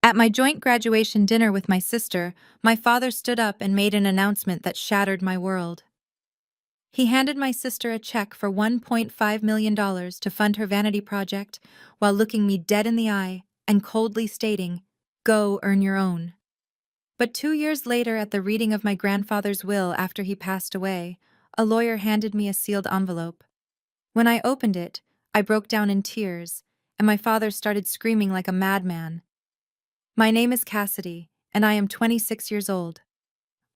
At my joint graduation dinner with my sister, my father stood up and made an announcement that shattered my world. He handed my sister a check for $1.5 million to fund her vanity project while looking me dead in the eye and coldly stating, "Go earn your own." But 2 years later, at the reading of my grandfather's will after he passed away, a lawyer handed me a sealed envelope. When I opened it, I broke down in tears, and my father started screaming like a madman. "My name is Cassidy, and I am 26 years old.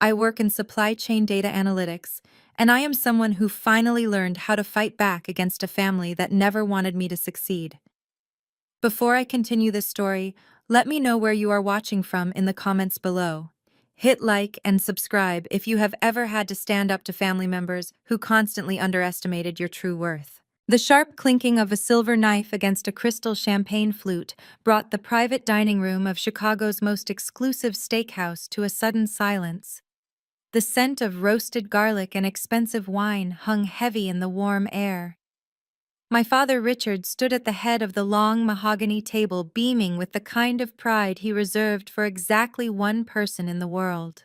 I work in supply chain data analytics, and I am someone who finally learned how to fight back against a family that never wanted me to succeed." Before I continue this story, let me know where you are watching from in the comments below. Hit like and subscribe if you have ever had to stand up to family members who constantly underestimated your true worth. The sharp clinking of a silver knife against a crystal champagne flute brought the private dining room of Chicago's most exclusive steakhouse to a sudden silence. The scent of roasted garlic and expensive wine hung heavy in the warm air. My father Richard stood at the head of the long mahogany table, beaming with the kind of pride he reserved for exactly one person in the world.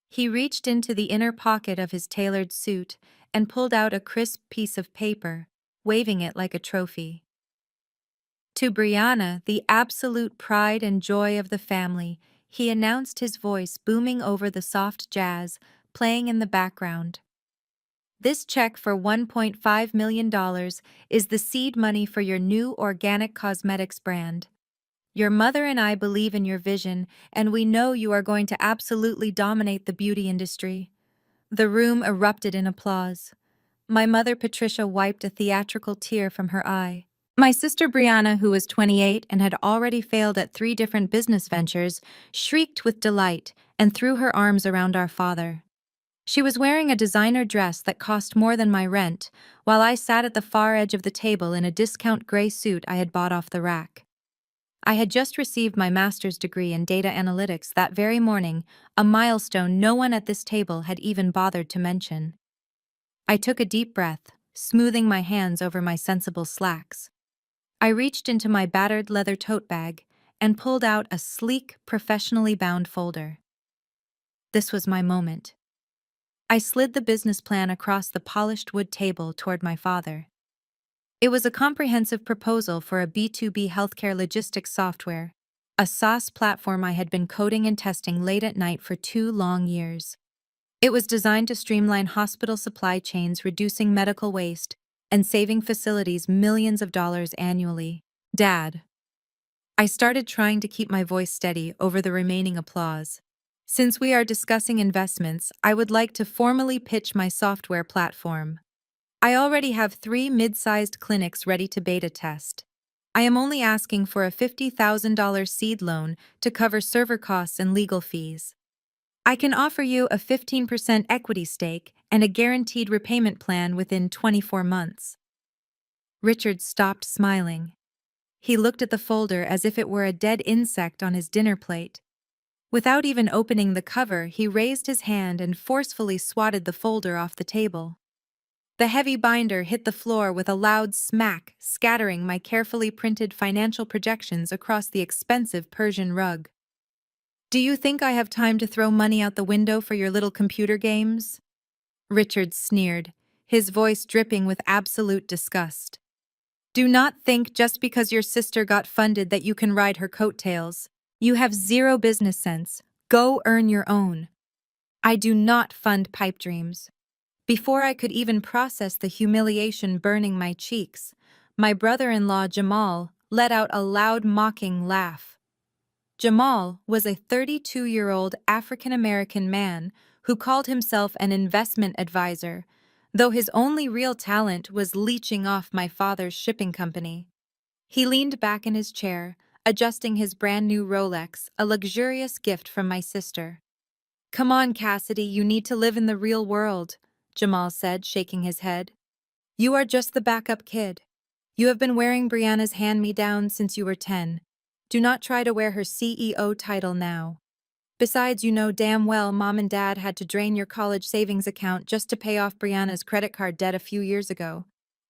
He reached into the inner pocket of his tailored suit and pulled out a crisp piece of paper, waving it like a trophy. To Brianna, the absolute pride and joy of the family, he announced, his voice booming over the soft jazz playing in the background. "This check for $1.5 million is the seed money for your new organic cosmetics brand. Your mother and I believe in your vision, and we know you are going to absolutely dominate the beauty industry." The room erupted in applause. My mother Patricia wiped a theatrical tear from her eye. My sister Brianna, who was 28 and had already failed at 3 different business ventures, shrieked with delight and threw her arms around our father. She was wearing a designer dress that cost more than my rent, while I sat at the far edge of the table in a discount gray suit I had bought off the rack. I had just received my master's degree in data analytics that very morning, a milestone no one at this table had even bothered to mention. I took a deep breath, smoothing my hands over my sensible slacks. I reached into my battered leather tote bag and pulled out a sleek, professionally bound folder. This was my moment. I slid the business plan across the polished wood table toward my father. It was a comprehensive proposal for a B2B healthcare logistics software, a SaaS platform I had been coding and testing late at night for 2 long years. It was designed to streamline hospital supply chains, reducing medical waste, and saving facilities millions of dollars annually. "Dad." I started, trying to keep my voice steady over the remaining applause. "Since we are discussing investments, I would like to formally pitch my software platform. I already have 3 mid-sized clinics ready to beta test. I am only asking for a $50,000 seed loan to cover server costs and legal fees. I can offer you a 15% equity stake and a guaranteed repayment plan within 24 months. Richard stopped smiling. He looked at the folder as if it were a dead insect on his dinner plate. Without even opening the cover, he raised his hand and forcefully swatted the folder off the table. The heavy binder hit the floor with a loud smack, scattering my carefully printed financial projections across the expensive Persian rug. "Do you think I have time to throw money out the window for your little computer games?" Richard sneered, his voice dripping with absolute disgust. "Do not think just because your sister got funded that you can ride her coattails. You have zero business sense. Go earn your own. I do not fund pipe dreams." Before I could even process the humiliation burning my cheeks, my brother-in-law Jamal let out a loud, mocking laugh. Jamal was a 32-year-old African-American man who called himself an investment advisor, though his only real talent was leeching off my father's shipping company. He leaned back in his chair, adjusting his brand-new Rolex, a luxurious gift from my sister. "Come on, Cassidy, you need to live in the real world," Jamal said, shaking his head. "You are just the backup kid. You have been wearing Brianna's hand-me-down since you were 10. Do not try to wear her CEO title now. Besides, you know damn well Mom and Dad had to drain your college savings account just to pay off Brianna's credit card debt a few years ago.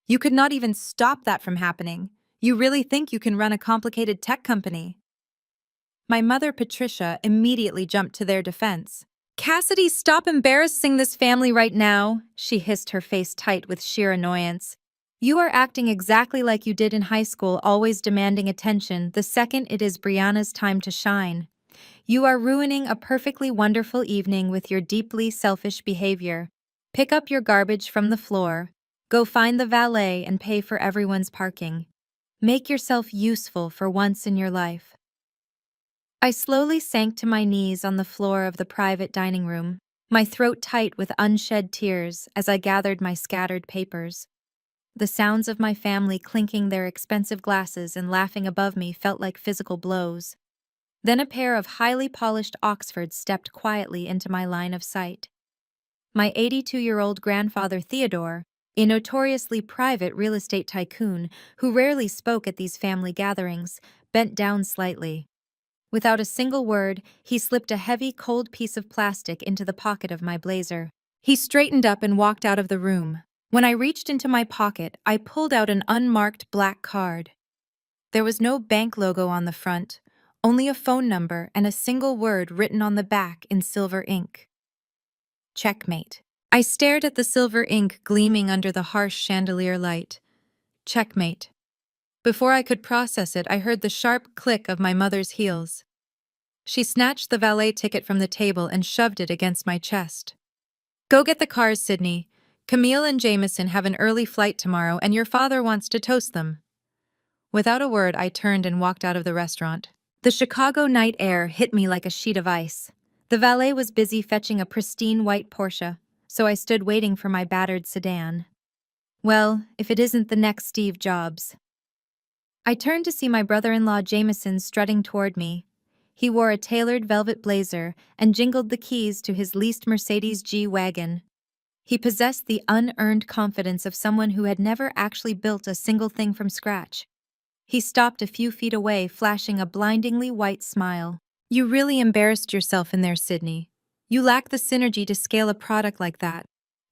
You could not even stop that from happening. You really think you can run a complicated tech company?" My mother, Patricia, immediately jumped to their defense. "Cassidy, stop embarrassing this family right now," she hissed, her face tight with sheer annoyance. "You are acting exactly like you did in high school, always demanding attention the second it is Brianna's time to shine. You are ruining a perfectly wonderful evening with your deeply selfish behavior. Pick up your garbage from the floor, go find the valet and pay for everyone's parking. Make yourself useful for once in your life." I slowly sank to my knees on the floor of the private dining room, my throat tight with unshed tears as I gathered my scattered papers. The sounds of my family clinking their expensive glasses and laughing above me felt like physical blows. Then a pair of highly polished Oxfords stepped quietly into my line of sight. My 82-year-old grandfather Theodore, a notoriously private real estate tycoon who rarely spoke at these family gatherings, bent down slightly. Without a single word, he slipped a heavy, cold piece of plastic into the pocket of my blazer. He straightened up and walked out of the room. When I reached into my pocket, I pulled out an unmarked black card. There was no bank logo on the front, only a phone number and a single word written on the back in silver ink. Checkmate. I stared at the silver ink gleaming under the harsh chandelier light. Checkmate. Before I could process it, I heard the sharp click of my mother's heels. She snatched the valet ticket from the table and shoved it against my chest. "Go get the cars, Sydney. Camille and Jameson have an early flight tomorrow and your father wants to toast them." Without a word, I turned and walked out of the restaurant. The Chicago night air hit me like a sheet of ice. The valet was busy fetching a pristine white Porsche, so I stood waiting for my battered sedan. Well, if it isn't the next Steve Jobs. I turned to see my brother-in-law Jameson strutting toward me. He wore a tailored velvet blazer and jingled the keys to his leased Mercedes G-Wagon. He possessed the unearned confidence of someone who had never actually built a single thing from scratch. He stopped a few feet away, flashing a blindingly white smile. "You really embarrassed yourself in there, Sydney. You lack the synergy to scale a product like that.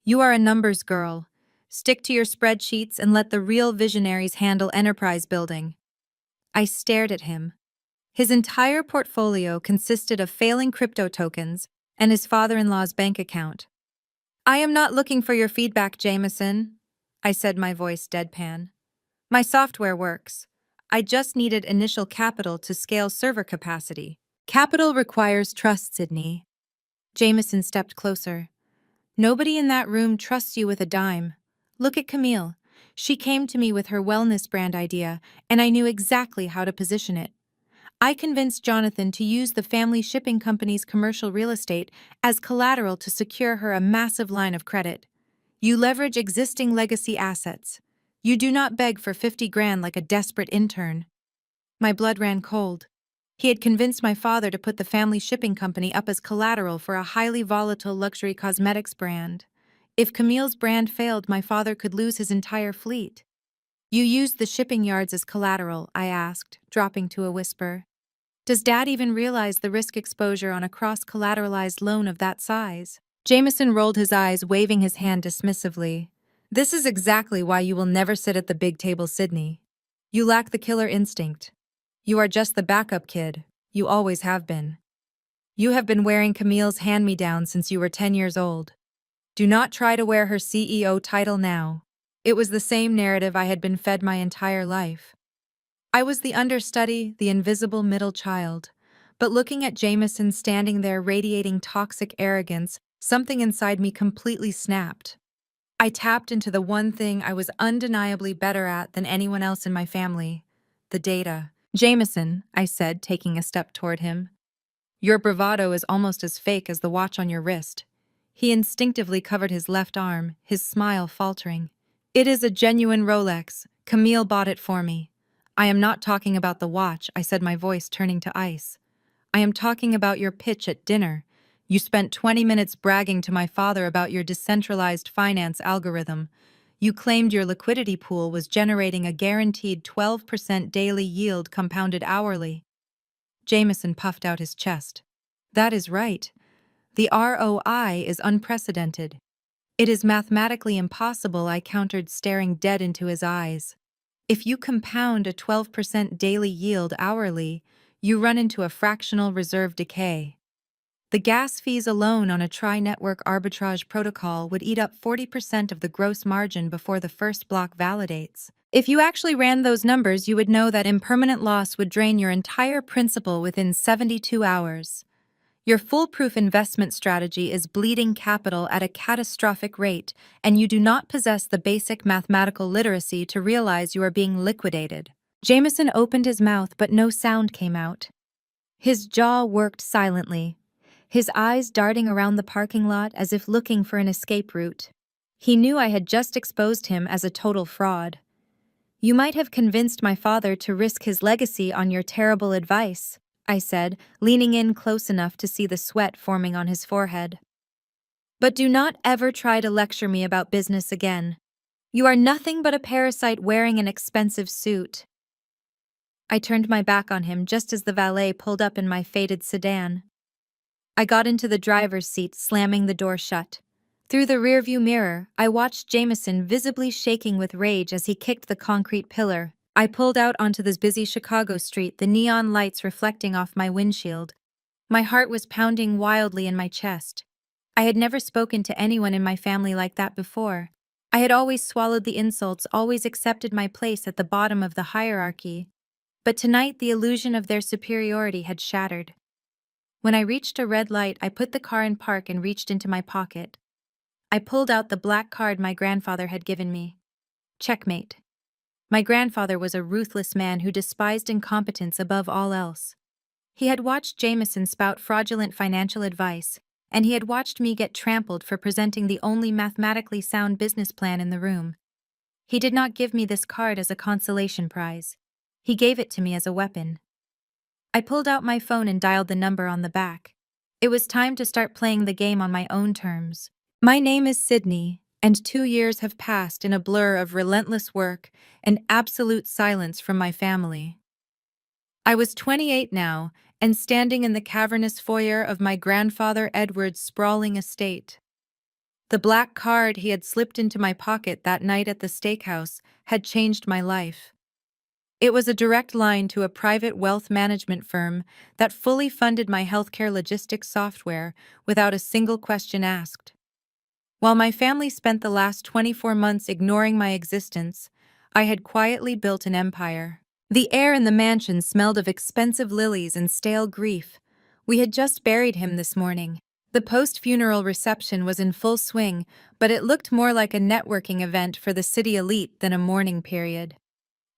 You are a numbers girl. Stick to your spreadsheets and let the real visionaries handle enterprise building." I stared at him. His entire portfolio consisted of failing crypto tokens and his father-in-law's bank account. "I am not looking for your feedback, Jameson," I said, my voice deadpan. "My software works. I just needed initial capital to scale server capacity." "Capital requires trust, Sydney." Jameson stepped closer. "Nobody in that room trusts you with a dime. Look at Camille. She came to me with her wellness brand idea, and I knew exactly how to position it. I convinced Jonathan to use the family shipping company's commercial real estate as collateral to secure her a massive line of credit. You leverage existing legacy assets. You do not beg for 50 grand like a desperate intern." My blood ran cold. He had convinced my father to put the family shipping company up as collateral for a highly volatile luxury cosmetics brand. If Camille's brand failed, my father could lose his entire fleet. "You used the shipping yards as collateral?" I asked, dropping to a whisper. "Does Dad even realize the risk exposure on a cross-collateralized loan of that size?" Jameson rolled his eyes, waving his hand dismissively. "This is exactly why you will never sit at the big table, Sydney. You lack the killer instinct. You are just the backup kid. You always have been. You have been wearing Camille's hand-me-down since you were 10 years old. Do not try to wear her CEO title now. It was the same narrative I had been fed my entire life. I was the understudy, the invisible middle child. But looking at Jameson standing there radiating toxic arrogance, something inside me completely snapped. I tapped into the one thing I was undeniably better at than anyone else in my family: the data. "Jameson," I said, taking a step toward him. "Your bravado is almost as fake as the watch on your wrist." He instinctively covered his left arm, his smile faltering. "It is a genuine Rolex. Camille bought it for me." "I am not talking about the watch," I said, my voice turning to ice. "I am talking about your pitch at dinner. You spent 20 minutes bragging to my father about your decentralized finance algorithm. You claimed your liquidity pool was generating a guaranteed 12% daily yield compounded hourly." Jameson puffed out his chest. "That is right. The ROI is unprecedented." "It is mathematically impossible," I countered, staring dead into his eyes. "If you compound a 12% daily yield hourly, you run into a fractional reserve decay. The gas fees alone on a tri-network arbitrage protocol would eat up 40% of the gross margin before the first block validates. If you actually ran those numbers, you would know that impermanent loss would drain your entire principal within 72 hours. Your foolproof investment strategy is bleeding capital at a catastrophic rate, and you do not possess the basic mathematical literacy to realize you are being liquidated. Jameson opened his mouth, but no sound came out. His jaw worked silently, his eyes darting around the parking lot as if looking for an escape route. He knew I had just exposed him as a total fraud. "You might have convinced my father to risk his legacy on your terrible advice," I said, leaning in close enough to see the sweat forming on his forehead. "But do not ever try to lecture me about business again. You are nothing but a parasite wearing an expensive suit." I turned my back on him just as the valet pulled up in my faded sedan. I got into the driver's seat, slamming the door shut. Through the rearview mirror, I watched Jameson visibly shaking with rage as he kicked the concrete pillar. I pulled out onto this busy Chicago street, the neon lights reflecting off my windshield. My heart was pounding wildly in my chest. I had never spoken to anyone in my family like that before. I had always swallowed the insults, always accepted my place at the bottom of the hierarchy. But tonight the illusion of their superiority had shattered. When I reached a red light, I put the car in park and reached into my pocket. I pulled out the black card my grandfather had given me. Checkmate. My grandfather was a ruthless man who despised incompetence above all else. He had watched Jameson spout fraudulent financial advice, and he had watched me get trampled for presenting the only mathematically sound business plan in the room. He did not give me this card as a consolation prize. He gave it to me as a weapon. I pulled out my phone and dialed the number on the back. It was time to start playing the game on my own terms. My name is Sydney, and 2 years have passed in a blur of relentless work and absolute silence from my family. I was 28 now, and standing in the cavernous foyer of my grandfather Edward's sprawling estate. The black card he had slipped into my pocket that night at the steakhouse had changed my life. It was a direct line to a private wealth management firm that fully funded my healthcare logistics software without a single question asked. While my family spent the last 24 months ignoring my existence, I had quietly built an empire. The air in the mansion smelled of expensive lilies and stale grief. We had just buried him this morning. The post-funeral reception was in full swing, but it looked more like a networking event for the city elite than a mourning period.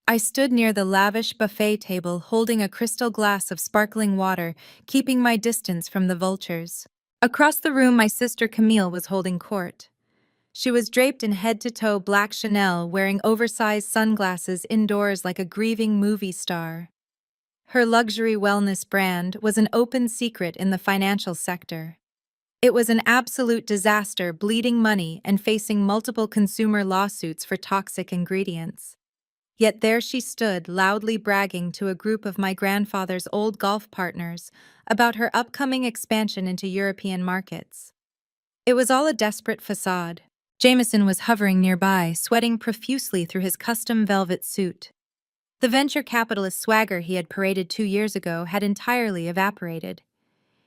I stood near the lavish buffet table holding a crystal glass of sparkling water, keeping my distance from the vultures. Across the room, my sister Camille was holding court. She was draped in head-to-toe black Chanel, wearing oversized sunglasses indoors like a grieving movie star. Her luxury wellness brand was an open secret in the financial sector. It was an absolute disaster, bleeding money and facing multiple consumer lawsuits for toxic ingredients. Yet there she stood, loudly bragging to a group of my grandfather's old golf partners about her upcoming expansion into European markets. It was all a desperate facade. Jameson was hovering nearby, sweating profusely through his custom velvet suit. The venture capitalist swagger he had paraded 2 years ago had entirely evaporated.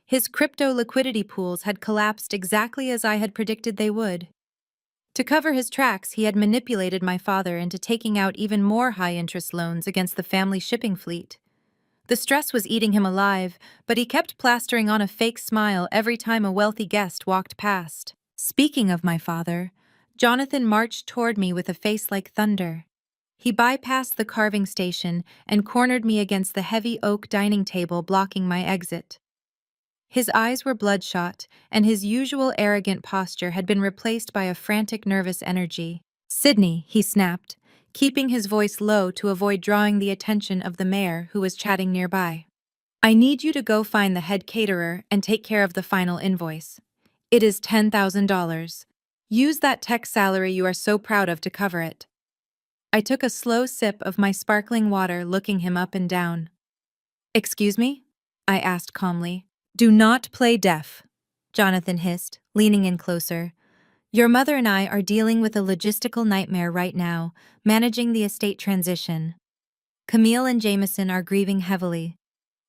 His crypto liquidity pools had collapsed exactly as I had predicted they would. To cover his tracks, he had manipulated my father into taking out even more high-interest loans against the family shipping fleet. The stress was eating him alive, but he kept plastering on a fake smile every time a wealthy guest walked past. Speaking of my father, Jonathan marched toward me with a face like thunder. He bypassed the carving station and cornered me against the heavy oak dining table blocking my exit. His eyes were bloodshot, and his usual arrogant posture had been replaced by a frantic, nervous energy. "Sydney," he snapped, keeping his voice low to avoid drawing the attention of the mayor, who was chatting nearby. "I need you to go find the head caterer and take care of the final invoice. It is $10,000. Use that tech salary you are so proud of to cover it." I took a slow sip of my sparkling water, looking him up and down. "Excuse me?" I asked calmly. "Do not play deaf," Jonathan hissed, leaning in closer. "Your mother and I are dealing with a logistical nightmare right now, managing the estate transition. Camille and Jameson are grieving heavily.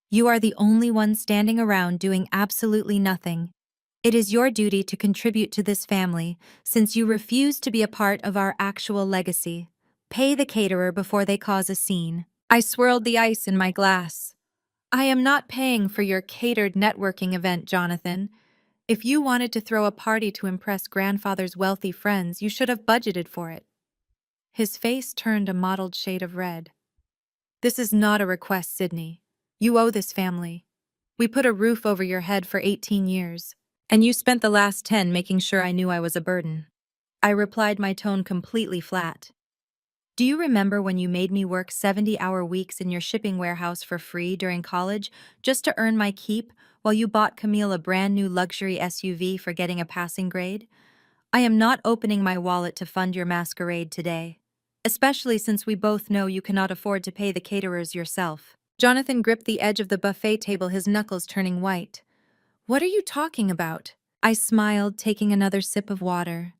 You are the only one standing around doing absolutely nothing. It is your duty to contribute to this family, since you refuse to be a part of our actual legacy. Pay the caterer before they cause a scene. I swirled the ice in my glass. I am not paying for your catered networking event, Jonathan. If you wanted to throw a party to impress grandfather's wealthy friends, you should have budgeted for it. His face turned a mottled shade of red. This is not a request, Sydney. You owe this family. We put a roof over your head for 18 years, and you spent the last 10 making sure I knew I was a burden. I replied, my tone completely flat. Do you remember when you made me work 70-hour weeks in your shipping warehouse for free during college just to earn my keep while you bought Camille a brand new luxury SUV for getting a passing grade? I am not opening my wallet to fund your masquerade today, especially since we both know you cannot afford to pay the caterers yourself. Jonathan gripped the edge of the buffet table, his knuckles turning white. What are you talking about? I smiled, taking another sip of water.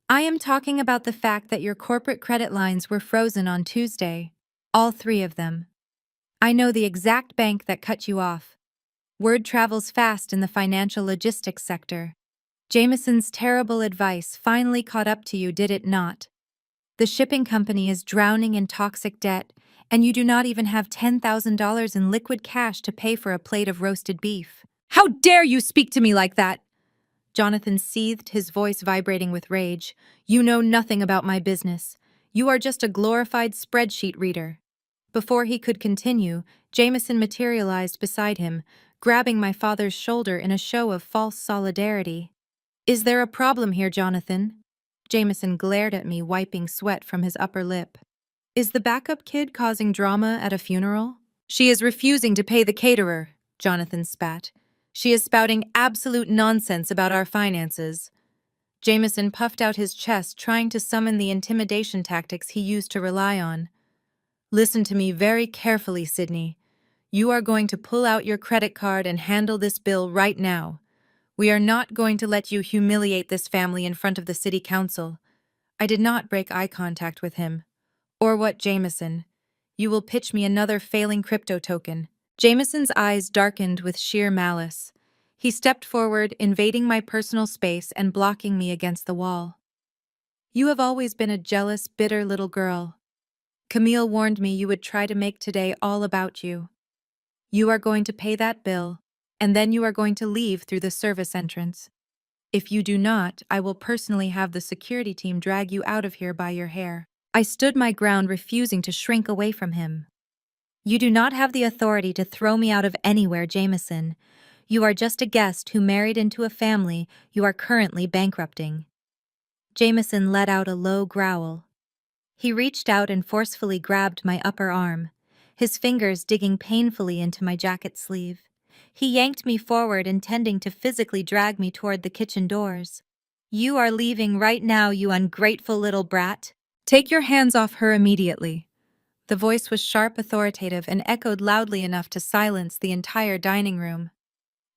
I am talking about the fact that your corporate credit lines were frozen on Tuesday. All 3 of them. I know the exact bank that cut you off. Word travels fast in the financial logistics sector. Jameson's terrible advice finally caught up to you, did it not? The shipping company is drowning in toxic debt, and you do not even have $10,000 in liquid cash to pay for a plate of roasted beef. How dare you speak to me like that? Jonathan seethed, his voice vibrating with rage. You know nothing about my business. You are just a glorified spreadsheet reader. Before he could continue, Jameson materialized beside him, grabbing my father's shoulder in a show of false solidarity. Is there a problem here, Jonathan? Jameson glared at me, wiping sweat from his upper lip. Is the backup kid causing drama at a funeral? She is refusing to pay the caterer, Jonathan spat. She is spouting absolute nonsense about our finances. Jameson puffed out his chest, trying to summon the intimidation tactics he used to rely on. Listen to me very carefully, Sydney. You are going to pull out your credit card and handle this bill right now. We are not going to let you humiliate this family in front of the city council. I did not break eye contact with him. Or what, Jameson? You will pitch me another failing crypto token. Jameson's eyes darkened with sheer malice. He stepped forward, invading my personal space and blocking me against the wall. You have always been a jealous, bitter little girl. Camille warned me you would try to make today all about you. You are going to pay that bill, and then you are going to leave through the service entrance. If you do not, I will personally have the security team drag you out of here by your hair. I stood my ground, refusing to shrink away from him. You do not have the authority to throw me out of anywhere, Jameson. You are just a guest who married into a family you are currently bankrupting. Jameson let out a low growl. He reached out and forcefully grabbed my upper arm, his fingers digging painfully into my jacket sleeve. He yanked me forward, intending to physically drag me toward the kitchen doors. You are leaving right now, you ungrateful little brat. Take your hands off her immediately. The voice was sharp, authoritative, and echoed loudly enough to silence the entire dining room.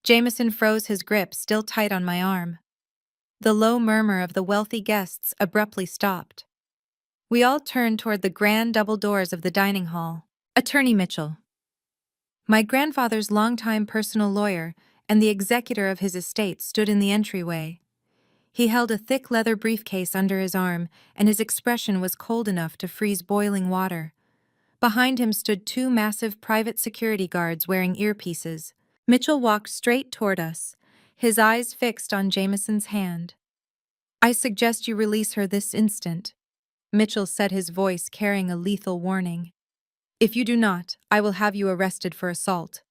Jameson froze his grip, still tight on my arm. The low murmur of the wealthy guests abruptly stopped. We all turned toward the grand double doors of the dining hall. Attorney Mitchell, my grandfather's longtime personal lawyer and the executor of his estate, stood in the entryway. He held a thick leather briefcase under his arm, and his expression was cold enough to freeze boiling water. Behind him stood 2 massive private security guards wearing earpieces. Mitchell walked straight toward us, his eyes fixed on Jameson's hand. I suggest you release her this instant, Mitchell said, his voice carrying a lethal warning. If you do not, I will have you arrested for assault.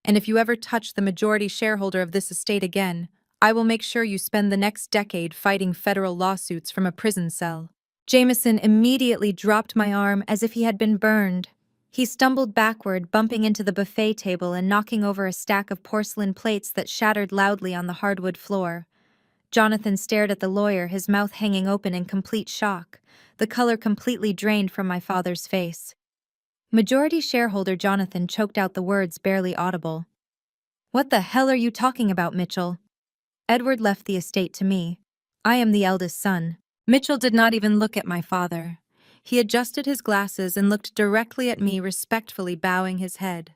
And if you ever touch the majority shareholder of this estate again, I will make sure you spend the next decade fighting federal lawsuits from a prison cell. Jameson immediately dropped my arm as if he had been burned. He stumbled backward, bumping into the buffet table and knocking over a stack of porcelain plates that shattered loudly on the hardwood floor. Jonathan stared at the lawyer, his mouth hanging open in complete shock, the color completely drained from my father's face. Majority shareholder Jonathan choked out the words barely audible. What the hell are you talking about, Mitchell? Edward left the estate to me. I am the eldest son. Mitchell did not even look at my father. He adjusted his glasses and looked directly at me, respectfully bowing his head.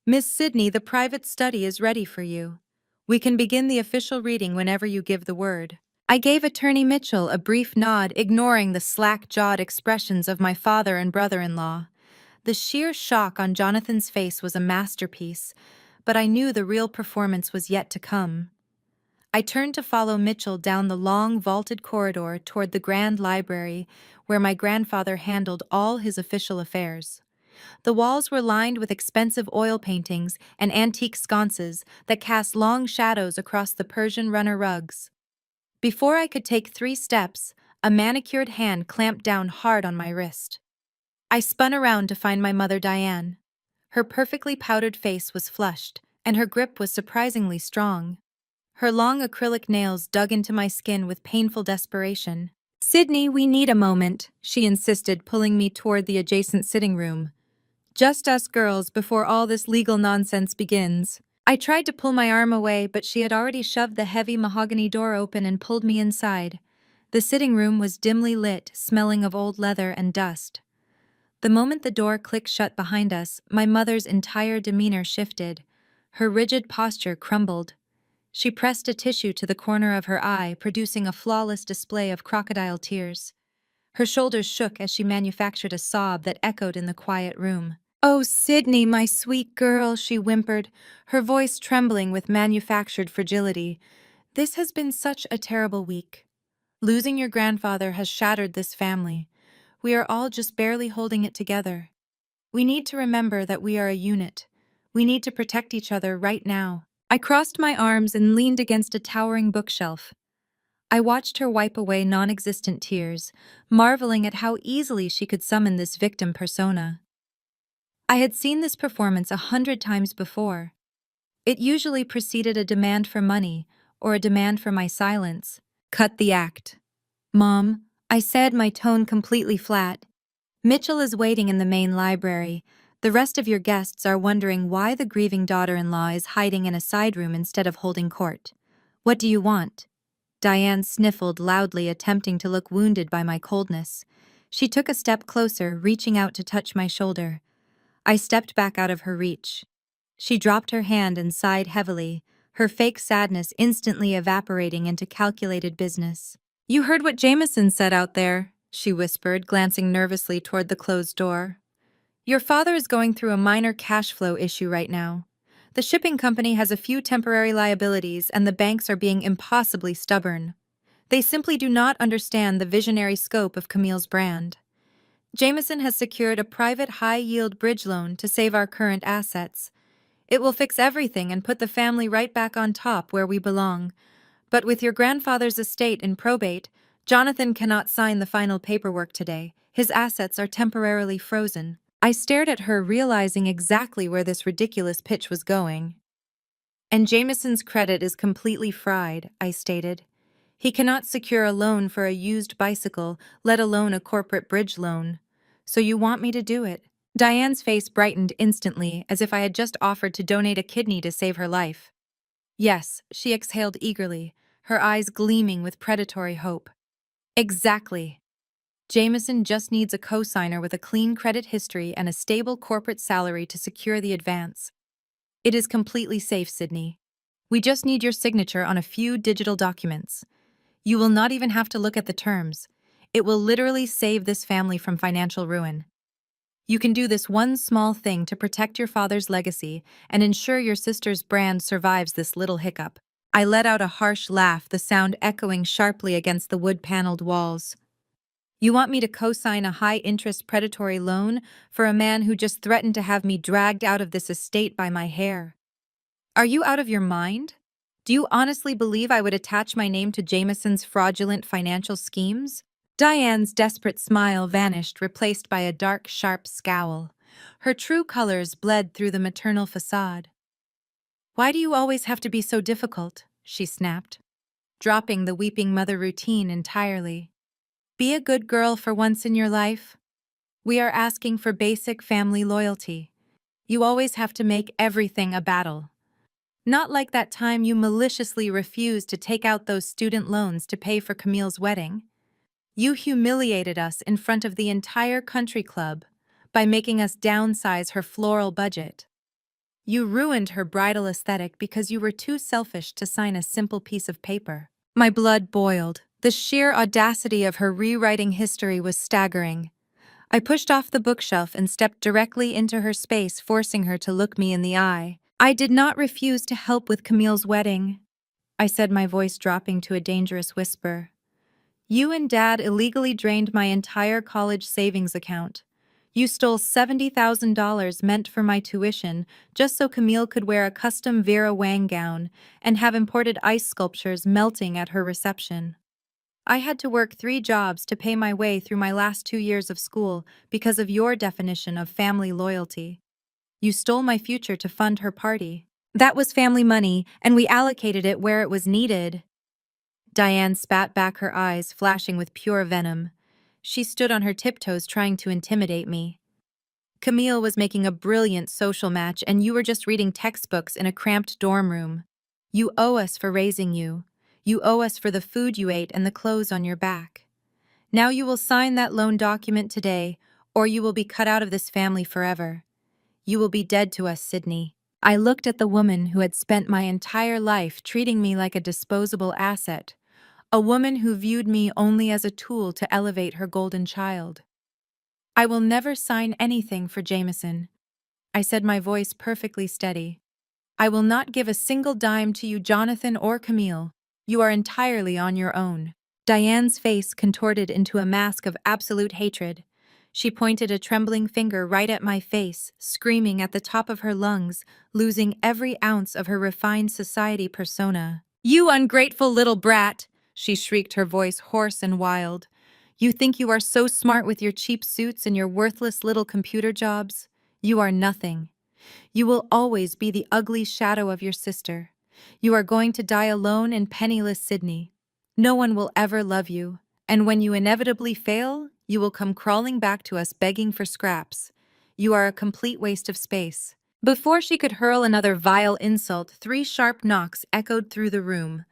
Miss Sydney, the private study is ready for you. We can begin the official reading whenever you give the word. I gave Attorney Mitchell a brief nod, ignoring the slack-jawed expressions of my father and brother-in-law. The sheer shock on Jonathan's face was a masterpiece, but I knew the real performance was yet to come. I turned to follow Mitchell down the long, vaulted corridor toward the grand library where my grandfather handled all his official affairs. The walls were lined with expensive oil paintings and antique sconces that cast long shadows across the Persian runner rugs. Before I could take 3 steps, a manicured hand clamped down hard on my wrist. I spun around to find my mother Diane. Her perfectly powdered face was flushed, and her grip was surprisingly strong. Her long acrylic nails dug into my skin with painful desperation. "Sydney, we need a moment," she insisted, pulling me toward the adjacent sitting room. "Just us girls before all this legal nonsense begins." I tried to pull my arm away, but she had already shoved the heavy mahogany door open and pulled me inside. The sitting room was dimly lit, smelling of old leather and dust. The moment the door clicked shut behind us, my mother's entire demeanor shifted. Her rigid posture crumbled. She pressed a tissue to the corner of her eye, producing a flawless display of crocodile tears. Her shoulders shook as she manufactured a sob that echoed in the quiet room. "Oh, Sydney, my sweet girl," she whimpered, her voice trembling with manufactured fragility. "This has been such a terrible week. Losing your grandfather has shattered this family. We are all just barely holding it together. We need to remember that we are a unit. We need to protect each other right now." I crossed my arms and leaned against a towering bookshelf. I watched her wipe away non-existent tears, marveling at how easily she could summon this victim persona. I had seen this performance 100 times before. It usually preceded a demand for money or a demand for my silence. "Cut the act." "Mom," I said, my tone completely flat. "Mitchell is waiting in the main library. The rest of your guests are wondering why the grieving daughter-in-law is hiding in a side room instead of holding court. What do you want?" Diane sniffled loudly, attempting to look wounded by my coldness. She took a step closer, reaching out to touch my shoulder. I stepped back out of her reach. She dropped her hand and sighed heavily, her fake sadness instantly evaporating into calculated business. "You heard what Jameson said out there," she whispered, glancing nervously toward the closed door. "Your father is going through a minor cash flow issue right now. The shipping company has a few temporary liabilities and the banks are being impossibly stubborn. They simply do not understand the visionary scope of Camille's brand. Jameson has secured a private high-yield bridge loan to save our current assets. It will fix everything and put the family right back on top where we belong. But with your grandfather's estate in probate, Jonathan cannot sign the final paperwork today. His assets are temporarily frozen." I stared at her, realizing exactly where this ridiculous pitch was going. "And Jameson's credit is completely fried," I stated. "He cannot secure a loan for a used bicycle, let alone a corporate bridge loan. So you want me to do it?" Diane's face brightened instantly, as if I had just offered to donate a kidney to save her life. "Yes," she exhaled eagerly, her eyes gleaming with predatory hope. "Exactly. Jameson just needs a co-signer with a clean credit history and a stable corporate salary to secure the advance. It is completely safe, Sydney. We just need your signature on a few digital documents. You will not even have to look at the terms. It will literally save this family from financial ruin. You can do this one small thing to protect your father's legacy and ensure your sister's brand survives this little hiccup." I let out a harsh laugh, the sound echoing sharply against the wood-paneled walls. "You want me to co-sign a high-interest predatory loan for a man who just threatened to have me dragged out of this estate by my hair? Are you out of your mind? Do you honestly believe I would attach my name to Jameson's fraudulent financial schemes?" Diane's desperate smile vanished, replaced by a dark, sharp scowl. Her true colors bled through the maternal facade. "Why do you always have to be so difficult?" she snapped, dropping the weeping mother routine entirely. "Be a good girl for once in your life. We are asking for basic family loyalty. You always have to make everything a battle. Not like that time you maliciously refused to take out those student loans to pay for Camille's wedding. You humiliated us in front of the entire country club by making us downsize her floral budget." You ruined her bridal aesthetic because you were too selfish to sign a simple piece of paper. My blood boiled. The sheer audacity of her rewriting history was staggering. I pushed off the bookshelf and stepped directly into her space, forcing her to look me in the eye. I did not refuse to help with Camille's wedding, I said, my voice dropping to a dangerous whisper. You and Dad illegally drained my entire college savings account. You stole $70,000 meant for my tuition just so Camille could wear a custom Vera Wang gown and have imported ice sculptures melting at her reception. I had to work 3 jobs to pay my way through my last 2 years of school because of your definition of family loyalty. You stole my future to fund her party. That was family money, and we allocated it where it was needed. Diane spat back, her eyes flashing with pure venom. She stood on her tiptoes trying to intimidate me. Camille was making a brilliant social match, and you were just reading textbooks in a cramped dorm room. You owe us for raising you. You owe us for the food you ate and the clothes on your back. Now you will sign that loan document today, or you will be cut out of this family forever. You will be dead to us, Sydney. I looked at the woman who had spent my entire life treating me like a disposable asset, a woman who viewed me only as a tool to elevate her golden child. I will never sign anything for Jameson, I said, my voice perfectly steady. I will not give a single dime to you, Jonathan or Camille. You are entirely on your own. Diane's face contorted into a mask of absolute hatred. She pointed a trembling finger right at my face, screaming at the top of her lungs, losing every ounce of her refined society persona. You ungrateful little brat, she shrieked, her voice hoarse and wild. You think you are so smart with your cheap suits and your worthless little computer jobs? You are nothing. You will always be the ugly shadow of your sister. You are going to die alone in penniless Sydney. No one will ever love you, and when you inevitably fail, you will come crawling back to us begging for scraps. You are a complete waste of space. Before she could hurl another vile insult, 3 sharp knocks echoed through the room.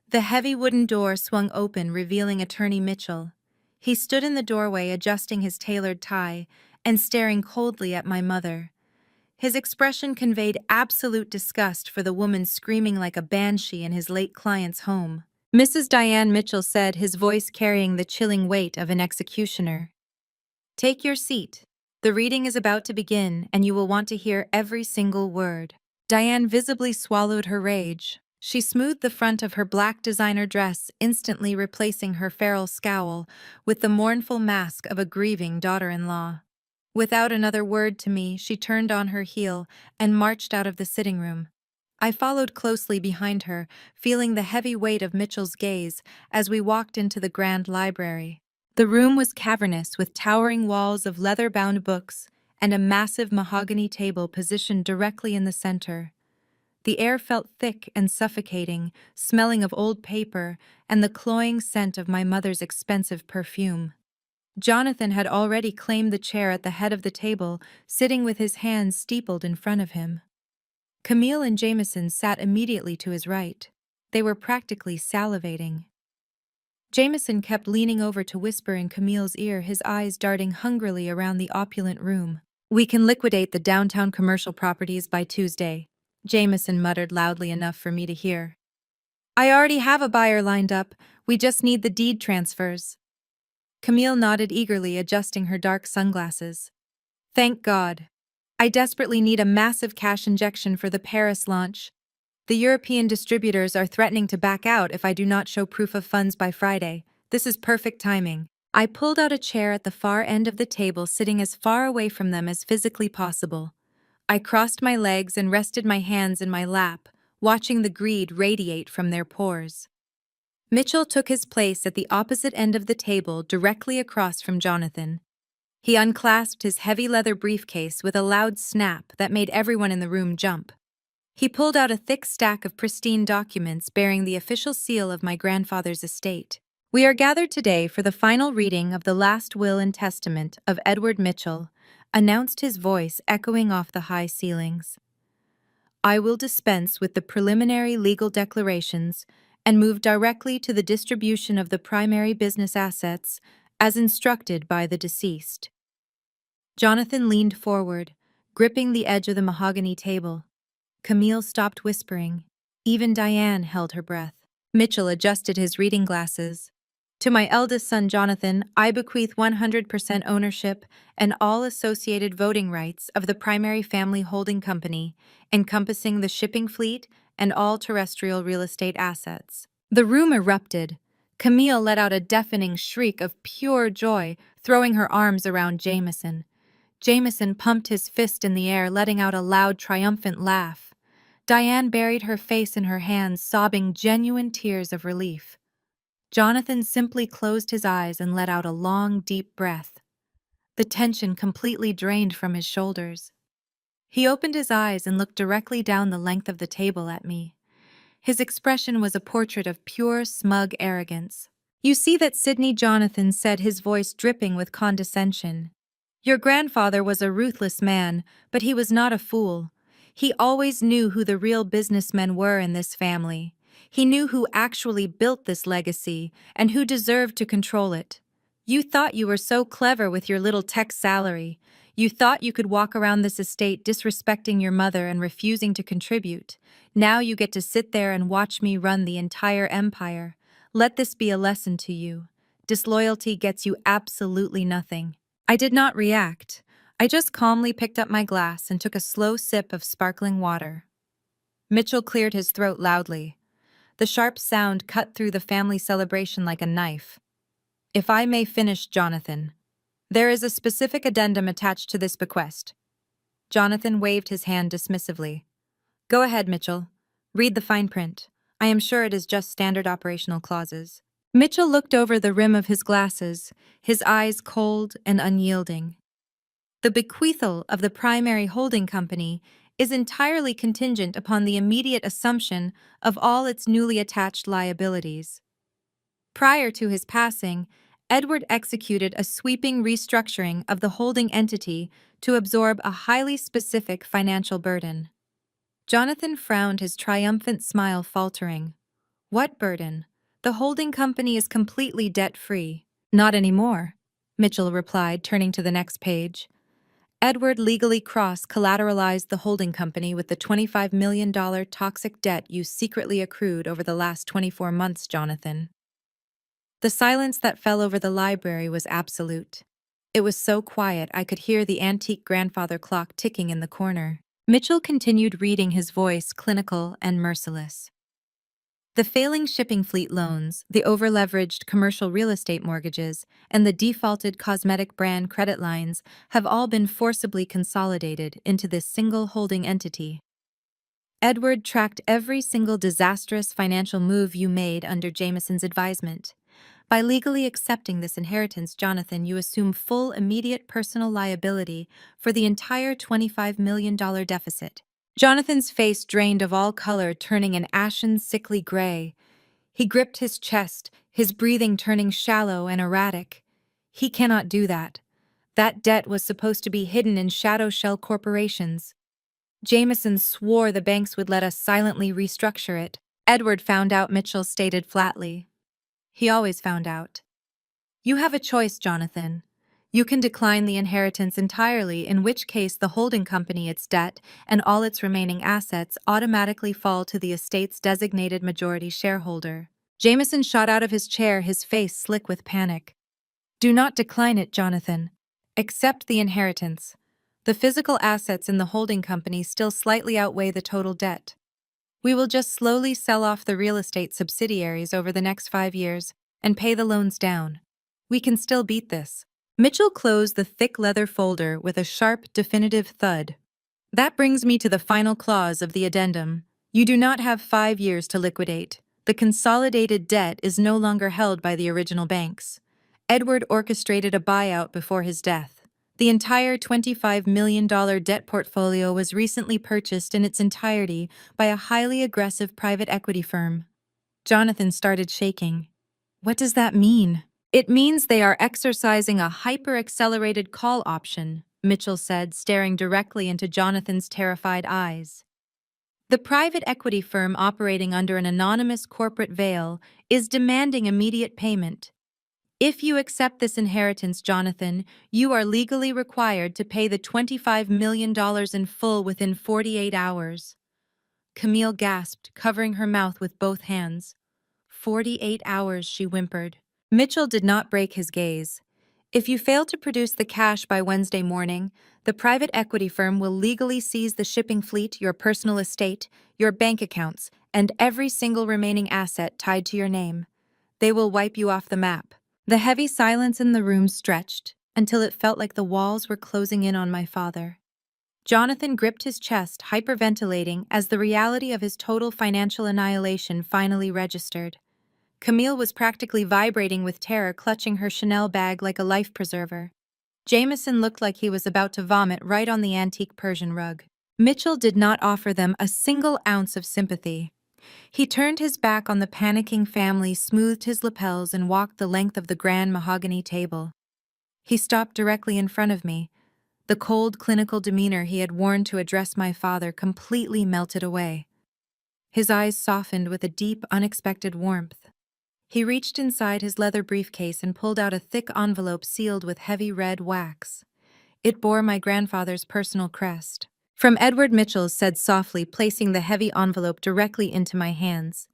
The heavy wooden door swung open, revealing Attorney Mitchell. He stood in the doorway, adjusting his tailored tie and staring coldly at my mother. His expression conveyed absolute disgust for the woman screaming like a banshee in his late client's home. Mrs. Diane Mitchell said, his voice carrying the chilling weight of an executioner. Take your seat. The reading is about to begin, and you will want to hear every single word. Diane visibly swallowed her rage. She smoothed the front of her black designer dress, instantly replacing her feral scowl with the mournful mask of a grieving daughter-in-law. Without another word to me, she turned on her heel and marched out of the sitting room. I followed closely behind her, feeling the heavy weight of Mitchell's gaze as we walked into the grand library. The room was cavernous, with towering walls of leather-bound books and a massive mahogany table positioned directly in the center. The air felt thick and suffocating, smelling of old paper and the cloying scent of my mother's expensive perfume. Jonathan had already claimed the chair at the head of the table, sitting with his hands steepled in front of him. Camille and Jameson sat immediately to his right. They were practically salivating. Jameson kept leaning over to whisper in Camille's ear, his eyes darting hungrily around the opulent room. We can liquidate the downtown commercial properties by Tuesday, Jameson muttered loudly enough for me to hear. I already have a buyer lined up. We just need the deed transfers. Camille nodded eagerly, adjusting her dark sunglasses. Thank God. I desperately need a massive cash injection for the Paris launch. The European distributors are threatening to back out if I do not show proof of funds by Friday. This is perfect timing. I pulled out a chair at the far end of the table, sitting as far away from them as physically possible. I crossed my legs and rested my hands in my lap, watching the greed radiate from their pores. Mitchell took his place at the opposite end of the table, directly across from Jonathan. He unclasped his heavy leather briefcase with a loud snap that made everyone in the room jump. He pulled out a thick stack of pristine documents bearing the official seal of my grandfather's estate. We are gathered today for the final reading of the last will and testament of Edward Mitchell, announced, his voice echoing off the high ceilings. I will dispense with the preliminary legal declarations and move directly to the distribution of the primary business assets as instructed by the deceased. Jonathan leaned forward, gripping the edge of the mahogany table. Camille stopped whispering. Even Diane held her breath. Mitchell adjusted his reading glasses. To my eldest son Jonathan, I bequeath 100% ownership and all associated voting rights of the primary family holding company, encompassing the shipping fleet and all terrestrial real estate assets. The room erupted. Camille let out a deafening shriek of pure joy, throwing her arms around Jameson. Jameson pumped his fist in the air, letting out a loud, triumphant laugh. Diane buried her face in her hands, sobbing genuine tears of relief. Jonathan simply closed his eyes and let out a long, deep breath. The tension completely drained from his shoulders. He opened his eyes and looked directly down the length of the table at me. His expression was a portrait of pure, smug arrogance. "You see that Sidney," Jonathan said, his voice dripping with condescension. "Your grandfather was a ruthless man, but he was not a fool. He always knew who the real businessmen were in this family. He knew who actually built this legacy and who deserved to control it. You thought you were so clever with your little tech salary. You thought you could walk around this estate disrespecting your mother and refusing to contribute. Now you get to sit there and watch me run the entire empire. Let this be a lesson to you. Disloyalty gets you absolutely nothing." I did not react. I just calmly picked up my glass and took a slow sip of sparkling water. Mitchell cleared his throat loudly. The sharp sound cut through the family celebration like a knife. "If I may finish, Jonathan. There is a specific addendum attached to this bequest." Jonathan waved his hand dismissively. "Go ahead, Mitchell. Read the fine print. I am sure it is just standard operational clauses." Mitchell looked over the rim of his glasses, his eyes cold and unyielding. "The bequeathal of the primary holding company is entirely contingent upon the immediate assumption of all its newly attached liabilities. Prior to his passing, Edward executed a sweeping restructuring of the holding entity to absorb a highly specific financial burden." Jonathan frowned, his triumphant smile faltering. "What burden? The holding company is completely debt-free." "Not anymore," Mitchell replied, turning to the next page. "Edward legally cross-collateralized the holding company with the $25 million toxic debt you secretly accrued over the last 24 months, Jonathan." The silence that fell over the library was absolute. It was so quiet I could hear the antique grandfather clock ticking in the corner. Mitchell continued reading, his voice clinical and merciless. "The failing shipping fleet loans, the over-leveraged commercial real estate mortgages, and the defaulted cosmetic brand credit lines have all been forcibly consolidated into this single holding entity. Edward tracked every single disastrous financial move you made under Jameson's advisement. By legally accepting this inheritance, Jonathan, you assume full immediate personal liability for the entire $25 million deficit." Jonathan's face drained of all color, turning an ashen, sickly gray. He gripped his chest, his breathing turning shallow and erratic. "He cannot do that. That debt was supposed to be hidden in shadow shell corporations. Jameson swore the banks would let us silently restructure it." "Edward found out," Mitchell stated flatly. "He always found out." "You have a choice, Jonathan. You can decline the inheritance entirely, in which case the holding company, its debt, and all its remaining assets automatically fall to the estate's designated majority shareholder." Jameson shot out of his chair, his face slick with panic. "Do not decline it, Jonathan. Accept the inheritance. The physical assets in the holding company still slightly outweigh the total debt. We will just slowly sell off the real estate subsidiaries over the next 5 years and pay the loans down. We can still beat this." Mitchell closed the thick leather folder with a sharp, definitive thud. "That brings me to the final clause of the addendum. You do not have 5 years to liquidate. The consolidated debt is no longer held by the original banks. Edward orchestrated a buyout before his death. The entire $25 million debt portfolio was recently purchased in its entirety by a highly aggressive private equity firm." Jonathan started shaking. "What does that mean?" "It means they are exercising a hyper-accelerated call option," Mitchell said, staring directly into Jonathan's terrified eyes. "The private equity firm, operating under an anonymous corporate veil, is demanding immediate payment. If you accept this inheritance, Jonathan, you are legally required to pay the $25 million in full within 48 hours. Camille gasped, covering her mouth with both hands. 48 hours, she whimpered. Mitchell did not break his gaze. If you fail to produce the cash by Wednesday morning, the private equity firm will legally seize the shipping fleet, your personal estate, your bank accounts, and every single remaining asset tied to your name. They will wipe you off the map. The heavy silence in the room stretched until it felt like the walls were closing in on my father. Jonathan gripped his chest, hyperventilating as the reality of his total financial annihilation finally registered. Camille was practically vibrating with terror, clutching her Chanel bag like a life preserver. Jameson looked like he was about to vomit right on the antique Persian rug. Mitchell did not offer them a single ounce of sympathy. He turned his back on the panicking family, smoothed his lapels, and walked the length of the grand mahogany table. He stopped directly in front of me. The cold, clinical demeanor he had worn to address my father completely melted away. His eyes softened with a deep, unexpected warmth. He reached inside his leather briefcase and pulled out a thick envelope sealed with heavy red wax. It bore my grandfather's personal crest. "From Edward Mitchell," said softly, placing the heavy envelope directly into my hands.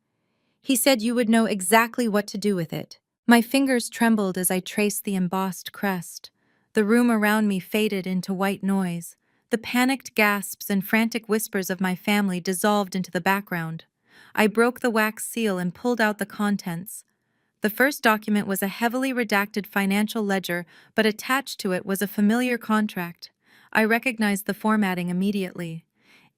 "He said you would know exactly what to do with it." My fingers trembled as I traced the embossed crest. The room around me faded into white noise. The panicked gasps and frantic whispers of my family dissolved into the background. I broke the wax seal and pulled out the contents. The first document was a heavily redacted financial ledger, but attached to it was a familiar contract. I recognized the formatting immediately.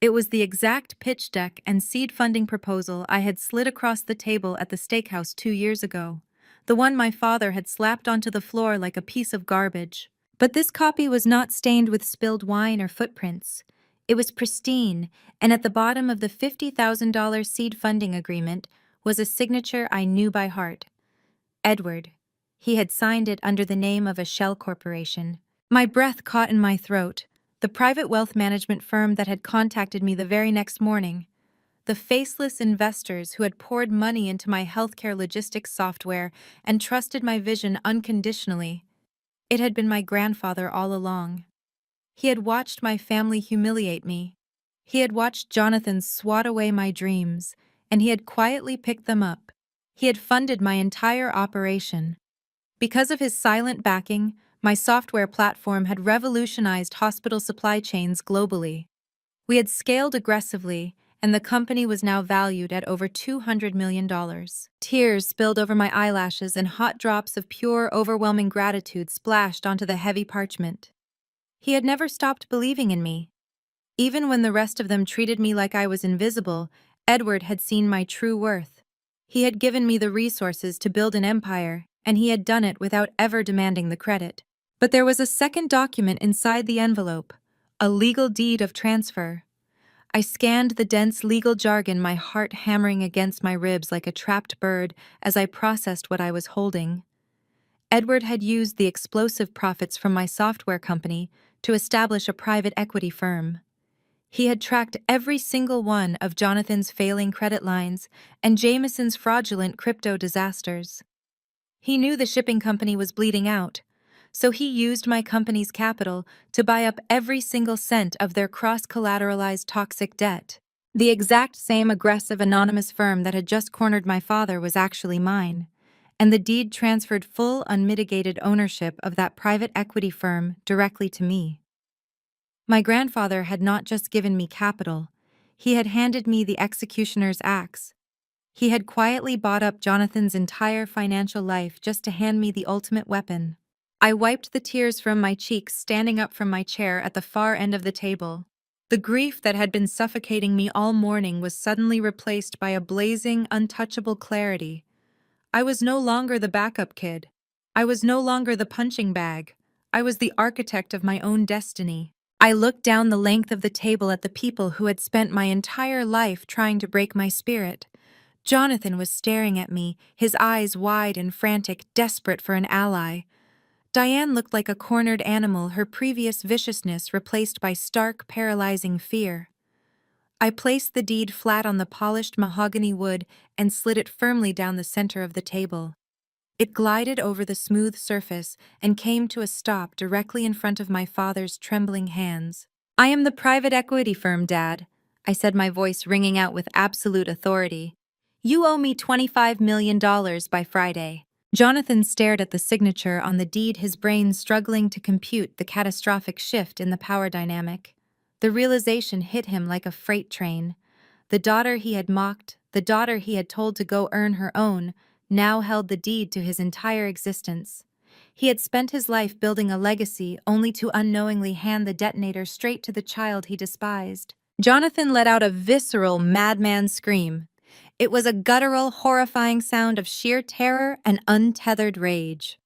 It was the exact pitch deck and seed funding proposal I had slid across the table at the steakhouse 2 years ago. The one my father had slapped onto the floor like a piece of garbage. But this copy was not stained with spilled wine or footprints. It was pristine, and at the bottom of the $50,000 seed funding agreement was a signature I knew by heart. Edward. He had signed it under the name of a shell corporation. My breath caught in my throat. The private wealth management firm that had contacted me the very next morning. The faceless investors who had poured money into my healthcare logistics software and trusted my vision unconditionally. It had been my grandfather all along. He had watched my family humiliate me. He had watched Jonathan swat away my dreams, and he had quietly picked them up. He had funded my entire operation. Because of his silent backing, my software platform had revolutionized hospital supply chains globally. We had scaled aggressively, and the company was now valued at over $200 million. Tears spilled over my eyelashes, and hot drops of pure, overwhelming gratitude splashed onto the heavy parchment. He had never stopped believing in me. Even when the rest of them treated me like I was invisible, Edward had seen my true worth. He had given me the resources to build an empire, and he had done it without ever demanding the credit. But there was a second document inside the envelope, a legal deed of transfer. I scanned the dense legal jargon, my heart hammering against my ribs like a trapped bird as I processed what I was holding. Edward had used the explosive profits from my software company to establish a private equity firm. He had tracked every single one of Jonathan's failing credit lines and Jameson's fraudulent crypto disasters. He knew the shipping company was bleeding out, so he used my company's capital to buy up every single cent of their cross-collateralized toxic debt. The exact same aggressive anonymous firm that had just cornered my father was actually mine, and the deed transferred full unmitigated ownership of that private equity firm directly to me. My grandfather had not just given me capital, he had handed me the executioner's axe. He had quietly bought up Jonathan's entire financial life just to hand me the ultimate weapon. I wiped the tears from my cheeks, standing up from my chair at the far end of the table. The grief that had been suffocating me all morning was suddenly replaced by a blazing, untouchable clarity. I was no longer the backup kid. I was no longer the punching bag. I was the architect of my own destiny. I looked down the length of the table at the people who had spent my entire life trying to break my spirit. Jonathan was staring at me, his eyes wide and frantic, desperate for an ally. Diane looked like a cornered animal, her previous viciousness replaced by stark, paralyzing fear. I placed the deed flat on the polished mahogany wood and slid it firmly down the center of the table. It glided over the smooth surface and came to a stop directly in front of my father's trembling hands. "I am the private equity firm, Dad. I said, my voice ringing out with absolute authority. You owe me $25 million by Friday. Jonathan stared at the signature on the deed, his brain struggling to compute the catastrophic shift in the power dynamic. The realization hit him like a freight train. The daughter he had mocked, the daughter he had told to go earn her own, now held the deed to his entire existence. He had spent his life building a legacy only to unknowingly hand the detonator straight to the child he despised. Jonathan let out a visceral, madman scream. It was a guttural, horrifying sound of sheer terror and untethered rage.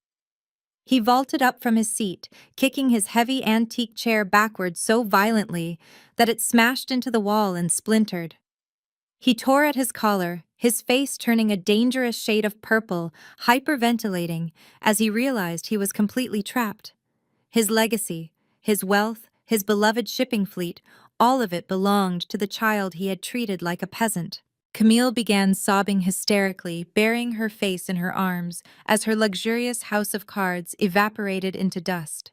He vaulted up from his seat, kicking his heavy antique chair backward so violently that it smashed into the wall and splintered. He tore at his collar, his face turning a dangerous shade of purple, hyperventilating as he realized he was completely trapped. His legacy, his wealth, his beloved shipping fleet, all of it belonged to the child he had treated like a peasant. Camille began sobbing hysterically, burying her face in her arms as her luxurious house of cards evaporated into dust.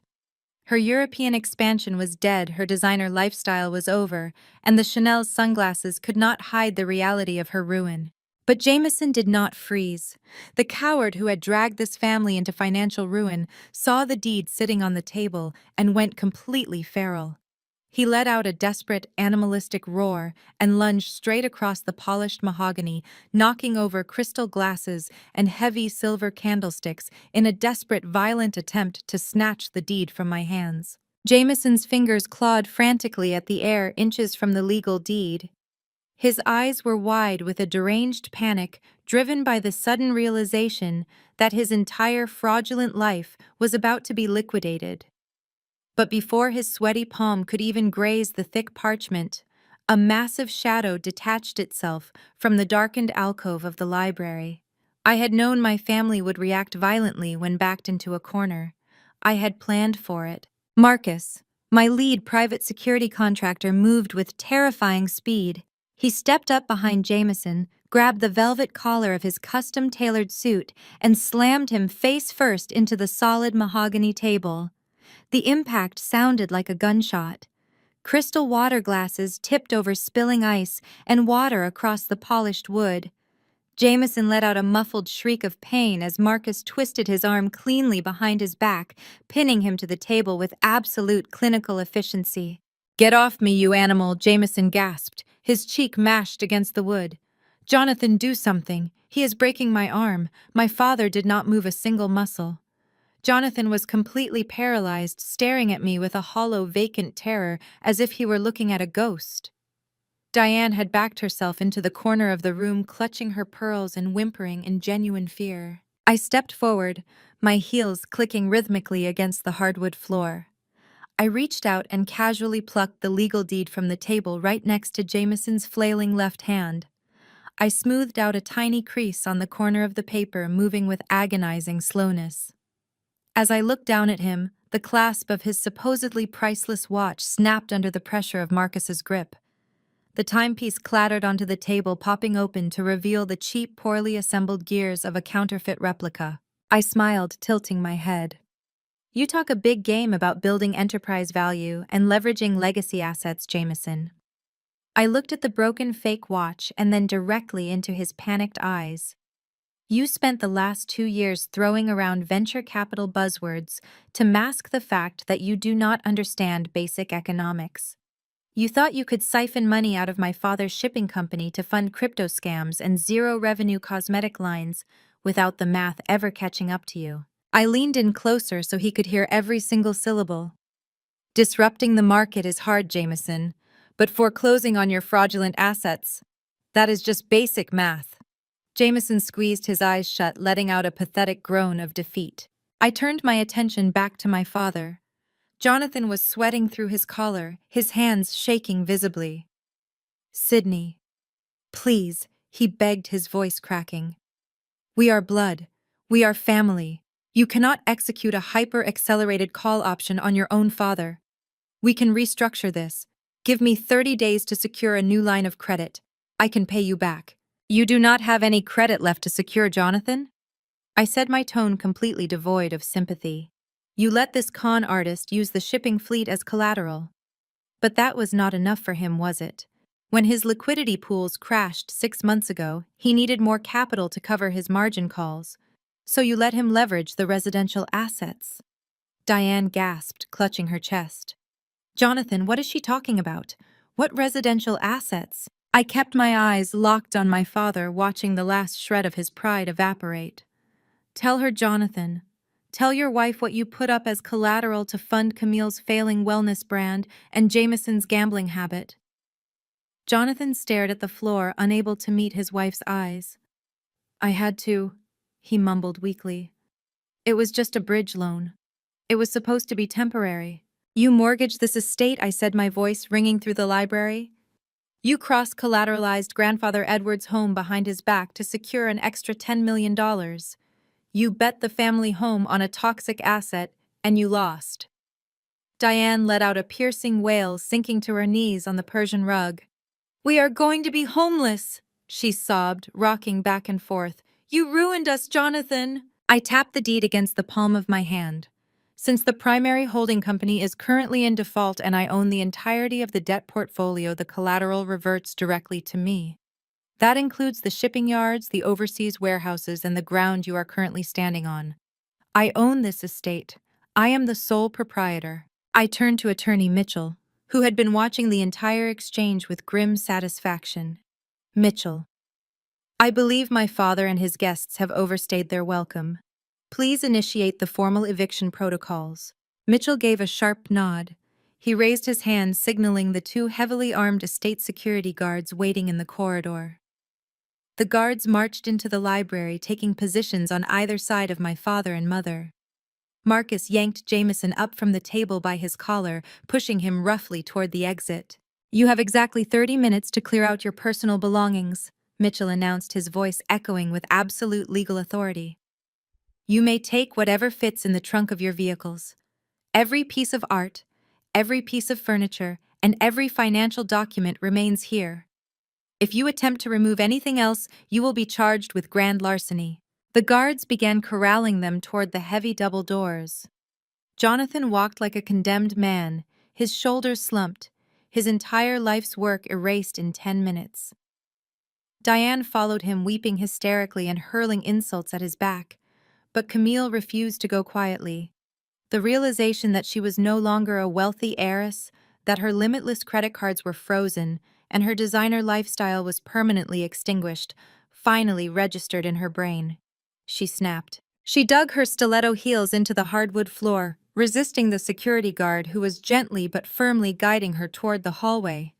Her European expansion was dead, her designer lifestyle was over, and the Chanel sunglasses could not hide the reality of her ruin. But Jameson did not freeze. The coward who had dragged this family into financial ruin saw the deed sitting on the table and went completely feral. He let out a desperate, animalistic roar and lunged straight across the polished mahogany, knocking over crystal glasses and heavy silver candlesticks in a desperate, violent attempt to snatch the deed from my hands. Jameson's fingers clawed frantically at the air inches from the legal deed. His eyes were wide with a deranged panic driven by the sudden realization that his entire fraudulent life was about to be liquidated. But before his sweaty palm could even graze the thick parchment, a massive shadow detached itself from the darkened alcove of the library. I had known my family would react violently when backed into a corner. I had planned for it. Marcus, my lead private security contractor, moved with terrifying speed. He stepped up behind Jameson, grabbed the velvet collar of his custom-tailored suit, and slammed him face first into the solid mahogany table. The impact sounded like a gunshot. Crystal water glasses tipped over spilling ice and water across the polished wood. Jameson let out a muffled shriek of pain as Marcus twisted his arm cleanly behind his back, pinning him to the table with absolute clinical efficiency. "Get off me, you animal," Jameson gasped, his cheek mashed against the wood. "Jonathan, do something. He is breaking my arm. My father did not move a single muscle." Jonathan was completely paralyzed, staring at me with a hollow, vacant terror, as if he were looking at a ghost. Diane had backed herself into the corner of the room, clutching her pearls and whimpering in genuine fear. I stepped forward, my heels clicking rhythmically against the hardwood floor. I reached out and casually plucked the legal deed from the table right next to Jameson's flailing left hand. I smoothed out a tiny crease on the corner of the paper, moving with agonizing slowness. As I looked down at him, the clasp of his supposedly priceless watch snapped under the pressure of Marcus's grip. The timepiece clattered onto the table, popping open to reveal the cheap, poorly assembled gears of a counterfeit replica. I smiled, tilting my head. "You talk a big game about building enterprise value and leveraging legacy assets, Jameson." I looked at the broken fake watch and then directly into his panicked eyes. "You spent the last 2 years throwing around venture capital buzzwords to mask the fact that you do not understand basic economics. You thought you could siphon money out of my father's shipping company to fund crypto scams and zero-revenue cosmetic lines without the math ever catching up to you." I leaned in closer so he could hear every single syllable. "Disrupting the market is hard, Jameson, but foreclosing on your fraudulent assets, that is just basic math." Jameson squeezed his eyes shut, letting out a pathetic groan of defeat. I turned my attention back to my father. Jonathan was sweating through his collar, his hands shaking visibly. "Sydney, please," he begged, his voice cracking. "We are blood. We are family. You cannot execute a hyper-accelerated call option on your own father. We can restructure this. Give me 30 days to secure a new line of credit. I can pay you back." "You do not have any credit left to secure, Jonathan?" I said, my tone completely devoid of sympathy. "You let this con artist use the shipping fleet as collateral." But that was not enough for him, was it? When his liquidity pools crashed 6 months ago, he needed more capital to cover his margin calls. So you let him leverage the residential assets. Diane gasped, clutching her chest. Jonathan, what is she talking about? What residential assets? I kept my eyes locked on my father, watching the last shred of his pride evaporate. Tell her, Jonathan. Tell your wife what you put up as collateral to fund Camille's failing wellness brand and Jameson's gambling habit. Jonathan stared at the floor, unable to meet his wife's eyes. I had to, he mumbled weakly. It was just a bridge loan. It was supposed to be temporary. You mortgaged this estate, I said, my voice ringing through the library. You cross-collateralized Grandfather Edward's home behind his back to secure an extra $10 million. You bet the family home on a toxic asset, and you lost. Diane let out a piercing wail, sinking to her knees on the Persian rug. We are going to be homeless, she sobbed, rocking back and forth. You ruined us, Jonathan. I tapped the deed against the palm of my hand. Since the primary holding company is currently in default and I own the entirety of the debt portfolio, the collateral reverts directly to me. That includes the shipping yards, the overseas warehouses, and the ground you are currently standing on. I own this estate. I am the sole proprietor. I turned to Attorney Mitchell, who had been watching the entire exchange with grim satisfaction. Mitchell. I believe my father and his guests have overstayed their welcome. Please initiate the formal eviction protocols. Mitchell gave a sharp nod. He raised his hand, signaling the two heavily armed estate security guards waiting in the corridor. The guards marched into the library, taking positions on either side of my father and mother. Marcus yanked Jameson up from the table by his collar, pushing him roughly toward the exit. You have exactly 30 minutes to clear out your personal belongings, Mitchell announced, his voice echoing with absolute legal authority. You may take whatever fits in the trunk of your vehicles. Every piece of art, every piece of furniture, and every financial document remains here. If you attempt to remove anything else, you will be charged with grand larceny. The guards began corralling them toward the heavy double doors. Jonathan walked like a condemned man, his shoulders slumped, his entire life's work erased in 10 minutes. Diane followed him, weeping hysterically and hurling insults at his back, but Camille refused to go quietly. The realization that she was no longer a wealthy heiress, that her limitless credit cards were frozen, and her designer lifestyle was permanently extinguished, finally registered in her brain. She snapped. She dug her stiletto heels into the hardwood floor, resisting the security guard who was gently but firmly guiding her toward the hallway.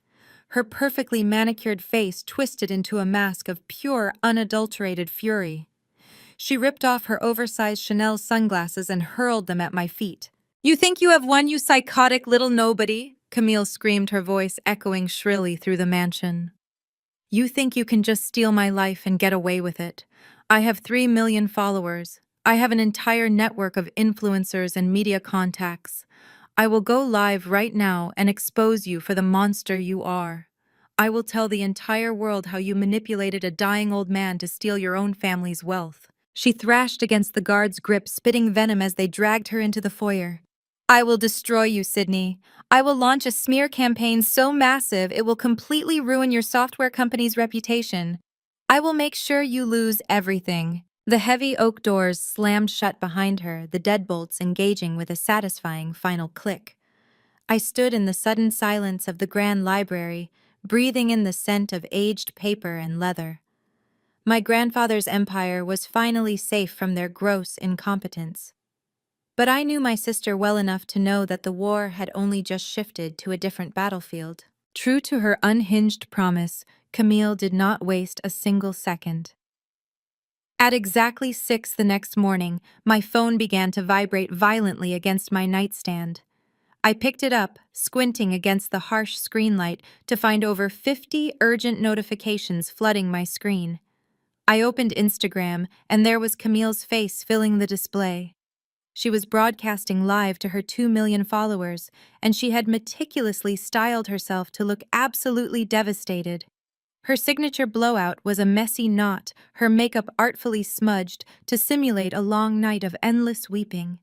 Her perfectly manicured face twisted into a mask of pure, unadulterated fury. She ripped off her oversized Chanel sunglasses and hurled them at my feet. You think you have won, you psychotic little nobody? Camille screamed, her voice echoing shrilly through the mansion. You think you can just steal my life and get away with it? I have 3 million followers. I have an entire network of influencers and media contacts. I will go live right now and expose you for the monster you are. I will tell the entire world how you manipulated a dying old man to steal your own family's wealth. She thrashed against the guard's grip, spitting venom as they dragged her into the foyer. I will destroy you, Sydney. I will launch a smear campaign so massive it will completely ruin your software company's reputation. I will make sure you lose everything. The heavy oak doors slammed shut behind her, the deadbolts engaging with a satisfying final click. I stood in the sudden silence of the grand library, breathing in the scent of aged paper and leather. My grandfather's empire was finally safe from their gross incompetence. But I knew my sister well enough to know that the war had only just shifted to a different battlefield. True to her unhinged promise, Camille did not waste a single second. At exactly 6 the next morning, my phone began to vibrate violently against my nightstand. I picked it up, squinting against the harsh screen light to find over 50 urgent notifications flooding my screen. I opened Instagram, and there was Camille's face filling the display. She was broadcasting live to her 2 million followers, and she had meticulously styled herself to look absolutely devastated. Her signature blowout was a messy knot, her makeup artfully smudged to simulate a long night of endless weeping.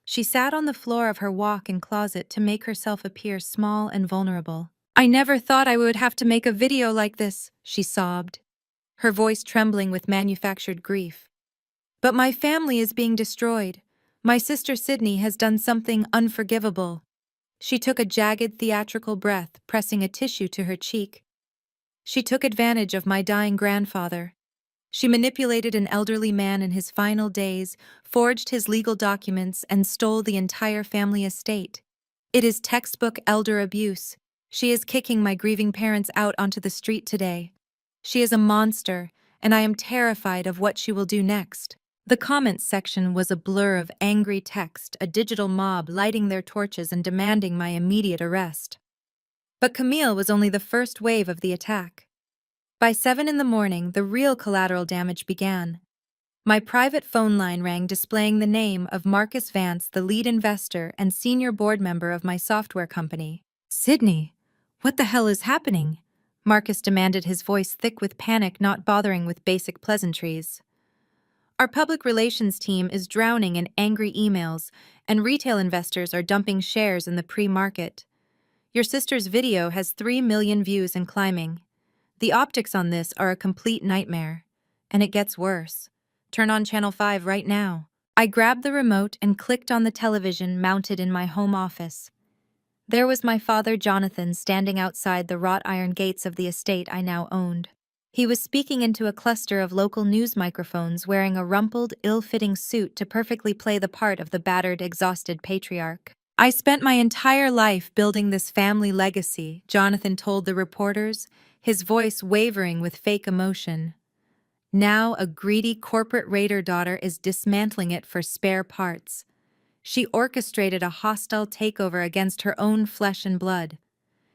She sat on the floor of her walk-in closet to make herself appear small and vulnerable. I never thought I would have to make a video like this, she sobbed, her voice trembling with manufactured grief. But my family is being destroyed. My sister Sydney has done something unforgivable. She took a jagged theatrical breath, pressing a tissue to her cheek. She took advantage of my dying grandfather. She manipulated an elderly man in his final days, forged his legal documents, and stole the entire family estate. It is textbook elder abuse. She is kicking my grieving parents out onto the street today. She is a monster, and I am terrified of what she will do next. The comments section was a blur of angry text, a digital mob lighting their torches and demanding my immediate arrest. But Camille was only the first wave of the attack. By 7 in the morning, the real collateral damage began. My private phone line rang displaying the name of Marcus Vance, the lead investor and senior board member of my software company. Sydney, what the hell is happening? Marcus demanded, his voice thick with panic, not bothering with basic pleasantries. Our public relations team is drowning in angry emails, and retail investors are dumping shares in the pre-market. Your sister's video has 3 million views and climbing. The optics on this are a complete nightmare. And it gets worse. Turn on Channel 5 right now. I grabbed the remote and clicked on the television mounted in my home office. There was my father Jonathan standing outside the wrought iron gates of the estate I now owned. He was speaking into a cluster of local news microphones, wearing a rumpled, ill-fitting suit to perfectly play the part of the battered, exhausted patriarch. I spent my entire life building this family legacy, Jonathan told the reporters, his voice wavering with fake emotion. Now a greedy corporate raider daughter is dismantling it for spare parts. She orchestrated a hostile takeover against her own flesh and blood.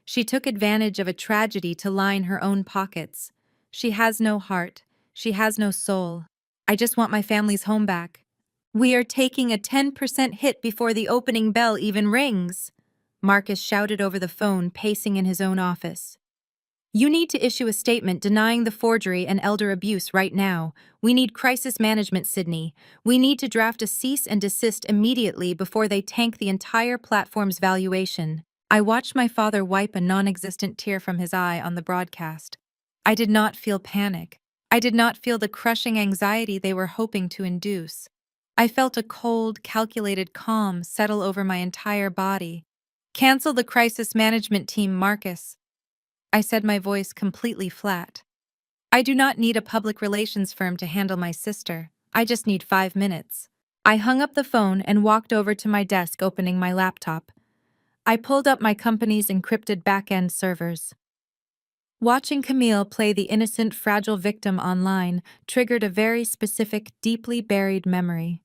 She took advantage of a tragedy to line her own pockets. She has no heart. She has no soul. I just want my family's home back. We are taking a 10% hit before the opening bell even rings, Marcus shouted over the phone, pacing in his own office. You need to issue a statement denying the forgery and elder abuse right now. We need crisis management, Sydney. We need to draft a cease and desist immediately before they tank the entire platform's valuation. I watched my father wipe a non-existent tear from his eye on the broadcast. I did not feel panic. I did not feel the crushing anxiety they were hoping to induce. I felt a cold, calculated calm settle over my entire body. Cancel the crisis management team, Marcus, I said, my voice completely flat. I do not need a public relations firm to handle my sister. I just need 5 minutes. I hung up the phone and walked over to my desk, opening my laptop. I pulled up my company's encrypted back-end servers. Watching Camille play the innocent, fragile victim online triggered a very specific, deeply buried memory.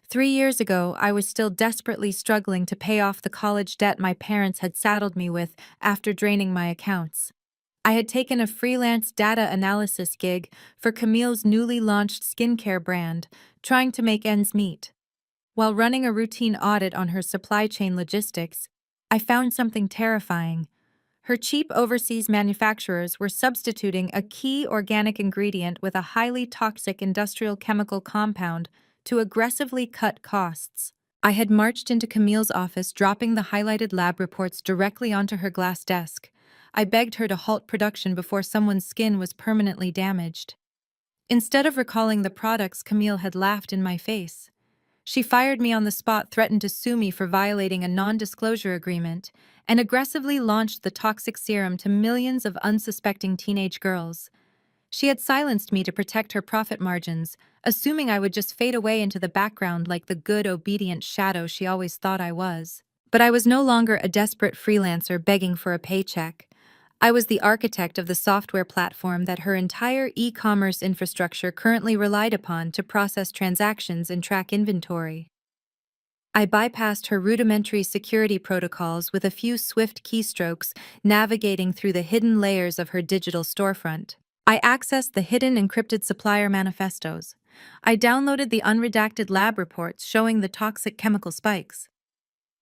3 years ago, I was still desperately struggling to pay off the college debt my parents had saddled me with after draining my accounts. I had taken a freelance data analysis gig for Camille's newly launched skincare brand, trying to make ends meet. While running a routine audit on her supply chain logistics, I found something terrifying. Her cheap overseas manufacturers were substituting a key organic ingredient with a highly toxic industrial chemical compound to aggressively cut costs. I had marched into Camille's office, dropping the highlighted lab reports directly onto her glass desk. I begged her to halt production before someone's skin was permanently damaged. Instead of recalling the products, Camille had laughed in my face. She fired me on the spot, threatened to sue me for violating a non-disclosure agreement, and aggressively launched the toxic serum to millions of unsuspecting teenage girls. She had silenced me to protect her profit margins, assuming I would just fade away into the background like the good, obedient shadow she always thought I was. But I was no longer a desperate freelancer begging for a paycheck. I was the architect of the software platform that her entire e-commerce infrastructure currently relied upon to process transactions and track inventory. I bypassed her rudimentary security protocols with a few swift keystrokes, navigating through the hidden layers of her digital storefront. I accessed the hidden encrypted supplier manifestos. I downloaded the unredacted lab reports showing the toxic chemical spikes.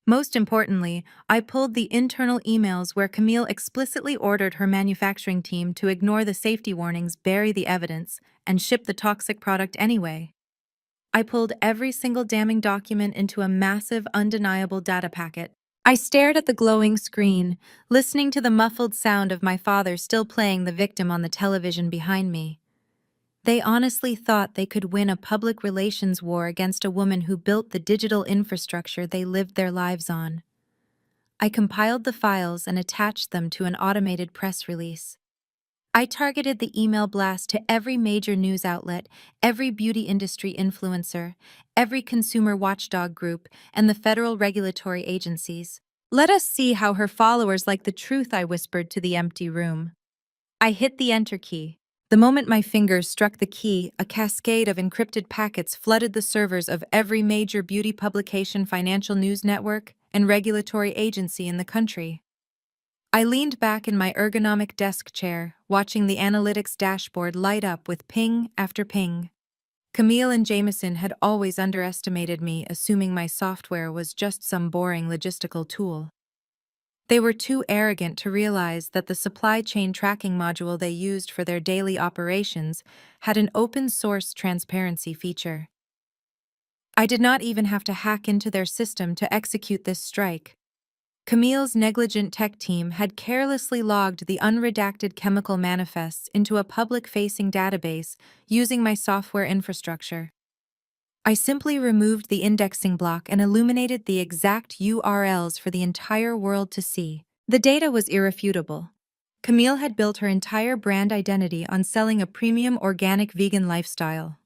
Most importantly, I pulled the internal emails where Camille explicitly ordered her manufacturing team to ignore the safety warnings, bury the evidence, and ship the toxic product anyway. I pulled every single damning document into a massive, undeniable data packet. I stared at the glowing screen, listening to the muffled sound of my father still playing the victim on the television behind me. They honestly thought they could win a public relations war against a woman who built the digital infrastructure they lived their lives on. I compiled the files and attached them to an automated press release. I targeted the email blast to every major news outlet, every beauty industry influencer, every consumer watchdog group, and the federal regulatory agencies. Let us see how her followers like the truth, I whispered to the empty room. I hit the enter key. The moment my fingers struck the key, a cascade of encrypted packets flooded the servers of every major beauty publication, financial news network, and regulatory agency in the country. I leaned back in my ergonomic desk chair, watching the analytics dashboard light up with ping after ping. Camille and Jameson had always underestimated me, assuming my software was just some boring logistical tool. They were too arrogant to realize that the supply chain tracking module they used for their daily operations had an open-source transparency feature. I did not even have to hack into their system to execute this strike. Camille's negligent tech team had carelessly logged the unredacted chemical manifests into a public-facing database using my software infrastructure. I simply removed the indexing block and illuminated the exact URLs for the entire world to see. The data was irrefutable. Camille had built her entire brand identity on selling a premium organic vegan lifestyle.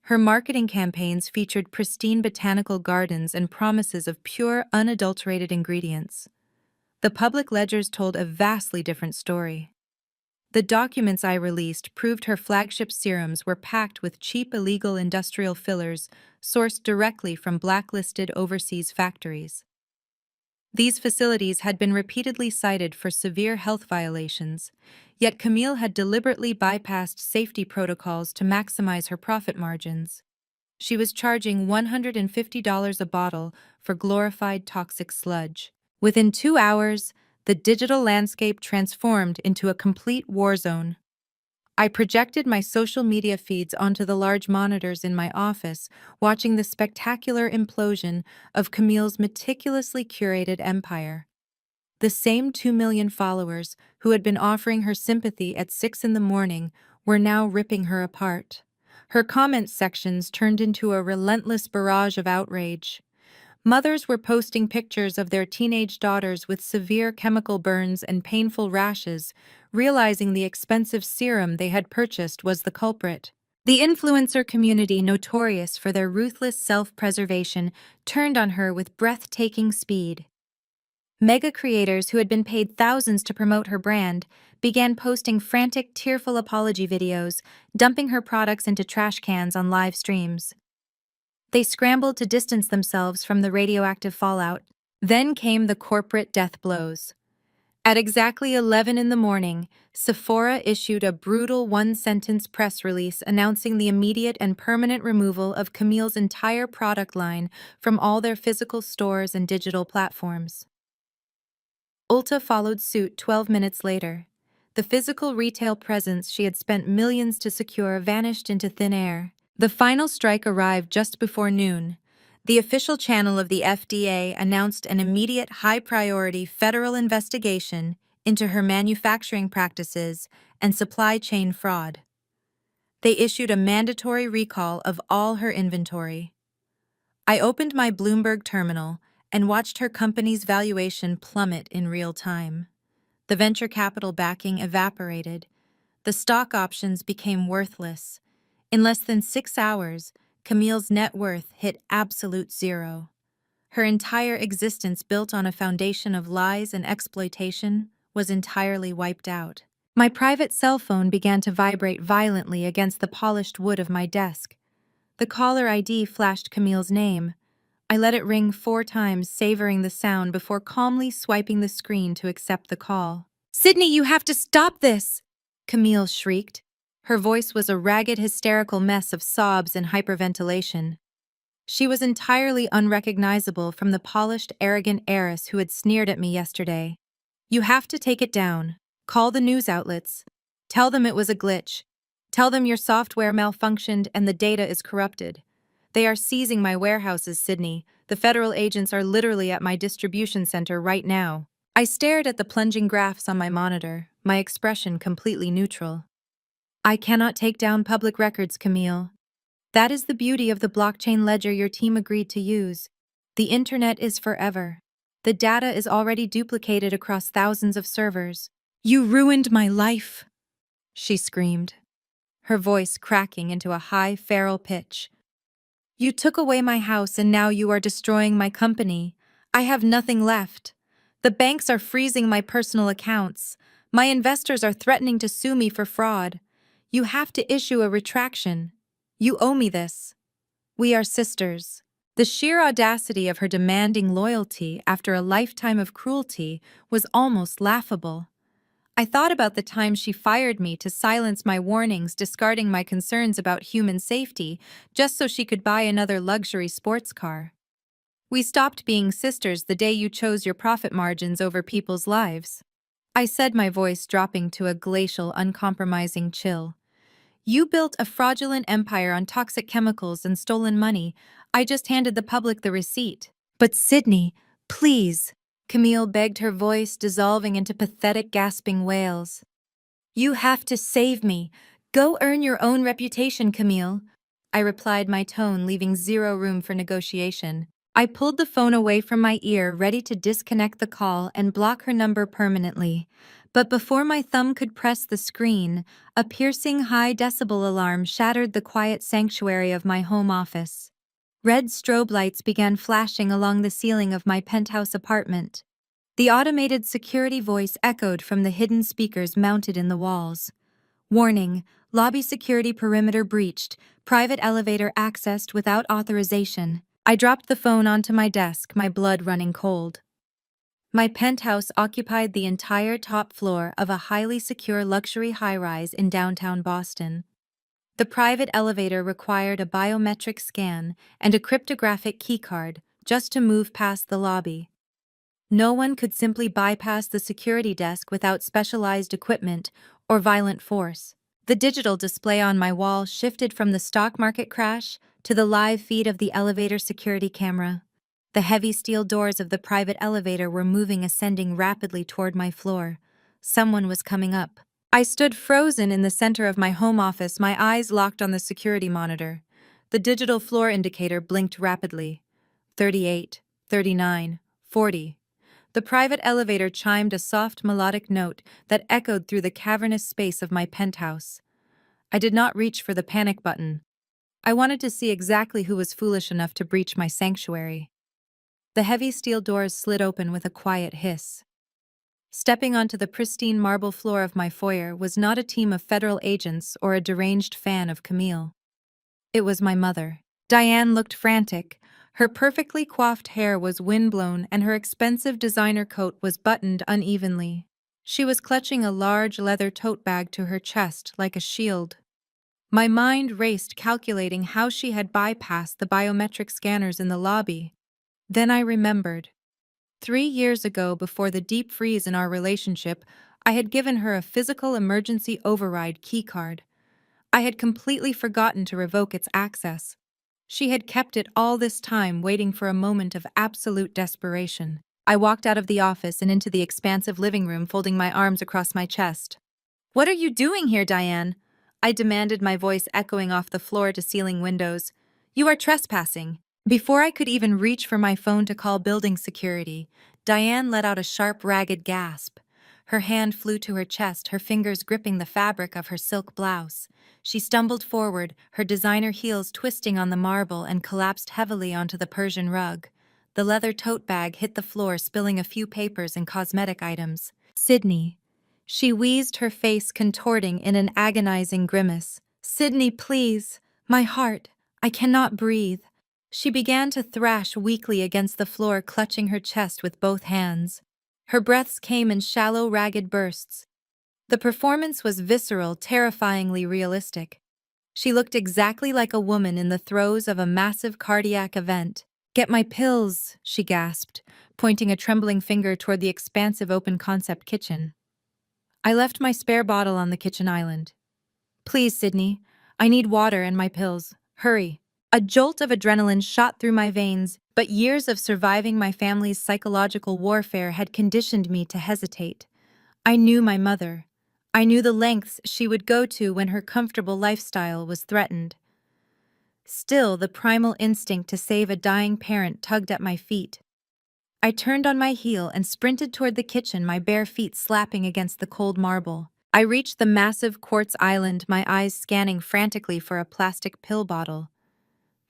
Her marketing campaigns featured pristine botanical gardens and promises of pure, unadulterated ingredients. The public ledgers told a vastly different story. The documents I released proved her flagship serums were packed with cheap illegal industrial fillers sourced directly from blacklisted overseas factories. These facilities had been repeatedly cited for severe health violations, yet Camille had deliberately bypassed safety protocols to maximize her profit margins. She was charging $150 a bottle for glorified toxic sludge. Within 2 hours, the digital landscape transformed into a complete war zone. I projected my social media feeds onto the large monitors in my office, watching the spectacular implosion of Camille's meticulously curated empire. The same 2 million followers who had been offering her sympathy at 6 in the morning were now ripping her apart. Her comment sections turned into a relentless barrage of outrage. Mothers were posting pictures of their teenage daughters with severe chemical burns and painful rashes, realizing the expensive serum they had purchased was the culprit. The influencer community, notorious for their ruthless self-preservation, turned on her with breathtaking speed. Mega creators who had been paid thousands to promote her brand began posting frantic, tearful apology videos, dumping her products into trash cans on live streams. They scrambled to distance themselves from the radioactive fallout. Then came the corporate death blows. At exactly 11 in the morning, Sephora issued a brutal one-sentence press release announcing the immediate and permanent removal of Camille's entire product line from all their physical stores and digital platforms. Ulta followed suit 12 minutes later. The physical retail presence she had spent millions to secure vanished into thin air. The final strike arrived just before noon. The official channel of the FDA announced an immediate high-priority federal investigation into her manufacturing practices and supply chain fraud. They issued a mandatory recall of all her inventory. I opened my Bloomberg terminal and watched her company's valuation plummet in real time. The venture capital backing evaporated. The stock options became worthless. In less than 6 hours, Camille's net worth hit absolute zero. Her entire existence, built on a foundation of lies and exploitation, was entirely wiped out. My private cell phone began to vibrate violently against the polished wood of my desk. The caller ID flashed Camille's name. I let it ring 4 times, savoring the sound before calmly swiping the screen to accept the call. "Sydney, you have to stop this!" Camille shrieked. Her voice was a ragged, hysterical mess of sobs and hyperventilation. She was entirely unrecognizable from the polished, arrogant heiress who had sneered at me yesterday. "You have to take it down. Call the news outlets. Tell them it was a glitch. Tell them your software malfunctioned and the data is corrupted. They are seizing my warehouses, Sydney. The federal agents are literally at my distribution center right now. I stared at the plunging graphs on my monitor, my expression completely neutral. I cannot take down public records, Camille. That is the beauty of the blockchain ledger your team agreed to use. The internet is forever. The data is already duplicated across thousands of servers. You ruined my life, she screamed, her voice cracking into a high, feral pitch. You took away my house and now you are destroying my company. I have nothing left. The banks are freezing my personal accounts. My investors are threatening to sue me for fraud. You have to issue a retraction. You owe me this. We are sisters. The sheer audacity of her demanding loyalty after a lifetime of cruelty was almost laughable. I thought about the time she fired me to silence my warnings, discarding my concerns about human safety just so she could buy another luxury sports car. We stopped being sisters the day you chose your profit margins over people's lives. I said, my voice dropping to a glacial, uncompromising chill. You built a fraudulent empire on toxic chemicals and stolen money. I just handed the public the receipt. But Sydney, please, Camille begged, her voice dissolving into pathetic, gasping wails. You have to save me. Go earn your own reputation, Camille. I replied, my tone leaving zero room for negotiation. I pulled the phone away from my ear, ready to disconnect the call and block her number permanently. But before my thumb could press the screen, a piercing high-decibel alarm shattered the quiet sanctuary of my home office. Red strobe lights began flashing along the ceiling of my penthouse apartment. The automated security voice echoed from the hidden speakers mounted in the walls. Warning, lobby security perimeter breached, private elevator accessed without authorization. I dropped the phone onto my desk, my blood running cold. My penthouse occupied the entire top floor of a highly secure luxury high-rise in downtown Boston. The private elevator required a biometric scan and a cryptographic keycard just to move past the lobby. No one could simply bypass the security desk without specialized equipment or violent force. The digital display on my wall shifted from the stock market crash to the live feed of the elevator security camera. The heavy steel doors of the private elevator were moving, ascending rapidly toward my floor. Someone was coming up. I stood frozen in the center of my home office, my eyes locked on the security monitor. The digital floor indicator blinked rapidly. 38, 39, 40. The private elevator chimed a soft melodic note that echoed through the cavernous space of my penthouse. I did not reach for the panic button. I wanted to see exactly who was foolish enough to breach my sanctuary. The heavy steel doors slid open with a quiet hiss. Stepping onto the pristine marble floor of my foyer was not a team of federal agents or a deranged fan of Camille. It was my mother. Diane looked frantic. Her perfectly coiffed hair was windblown and her expensive designer coat was buttoned unevenly. She was clutching a large leather tote bag to her chest like a shield. My mind raced, calculating how she had bypassed the biometric scanners in the lobby. Then I remembered. 3 years ago, before the deep freeze in our relationship, I had given her a physical emergency override keycard. I had completely forgotten to revoke its access. She had kept it all this time, waiting for a moment of absolute desperation. I walked out of the office and into the expansive living room, folding my arms across my chest. What are you doing here, Diane? I demanded, my voice echoing off the floor-to-ceiling windows. You are trespassing. Before I could even reach for my phone to call building security, Diane let out a sharp, ragged gasp. Her hand flew to her chest, her fingers gripping the fabric of her silk blouse. She stumbled forward, her designer heels twisting on the marble, and collapsed heavily onto the Persian rug. The leather tote bag hit the floor, spilling a few papers and cosmetic items. Sydney. She wheezed, her face contorting in an agonizing grimace. Sydney, please. My heart. I cannot breathe. She began to thrash weakly against the floor, clutching her chest with both hands. Her breaths came in shallow, ragged bursts. The performance was visceral, terrifyingly realistic. She looked exactly like a woman in the throes of a massive cardiac event. Get my pills, she gasped, pointing a trembling finger toward the expansive open-concept kitchen. I left my spare bottle on the kitchen island. Please, Sydney. I need water and my pills. Hurry. A jolt of adrenaline shot through my veins, But years of surviving my family's psychological warfare had conditioned me to hesitate. I knew my mother. I knew the lengths she would go to when her comfortable lifestyle was threatened. Still, the primal instinct to save a dying parent tugged at my feet. I turned on my heel and sprinted toward the kitchen, my bare feet slapping against the cold marble. I reached the massive quartz island, my eyes scanning frantically for a plastic pill bottle.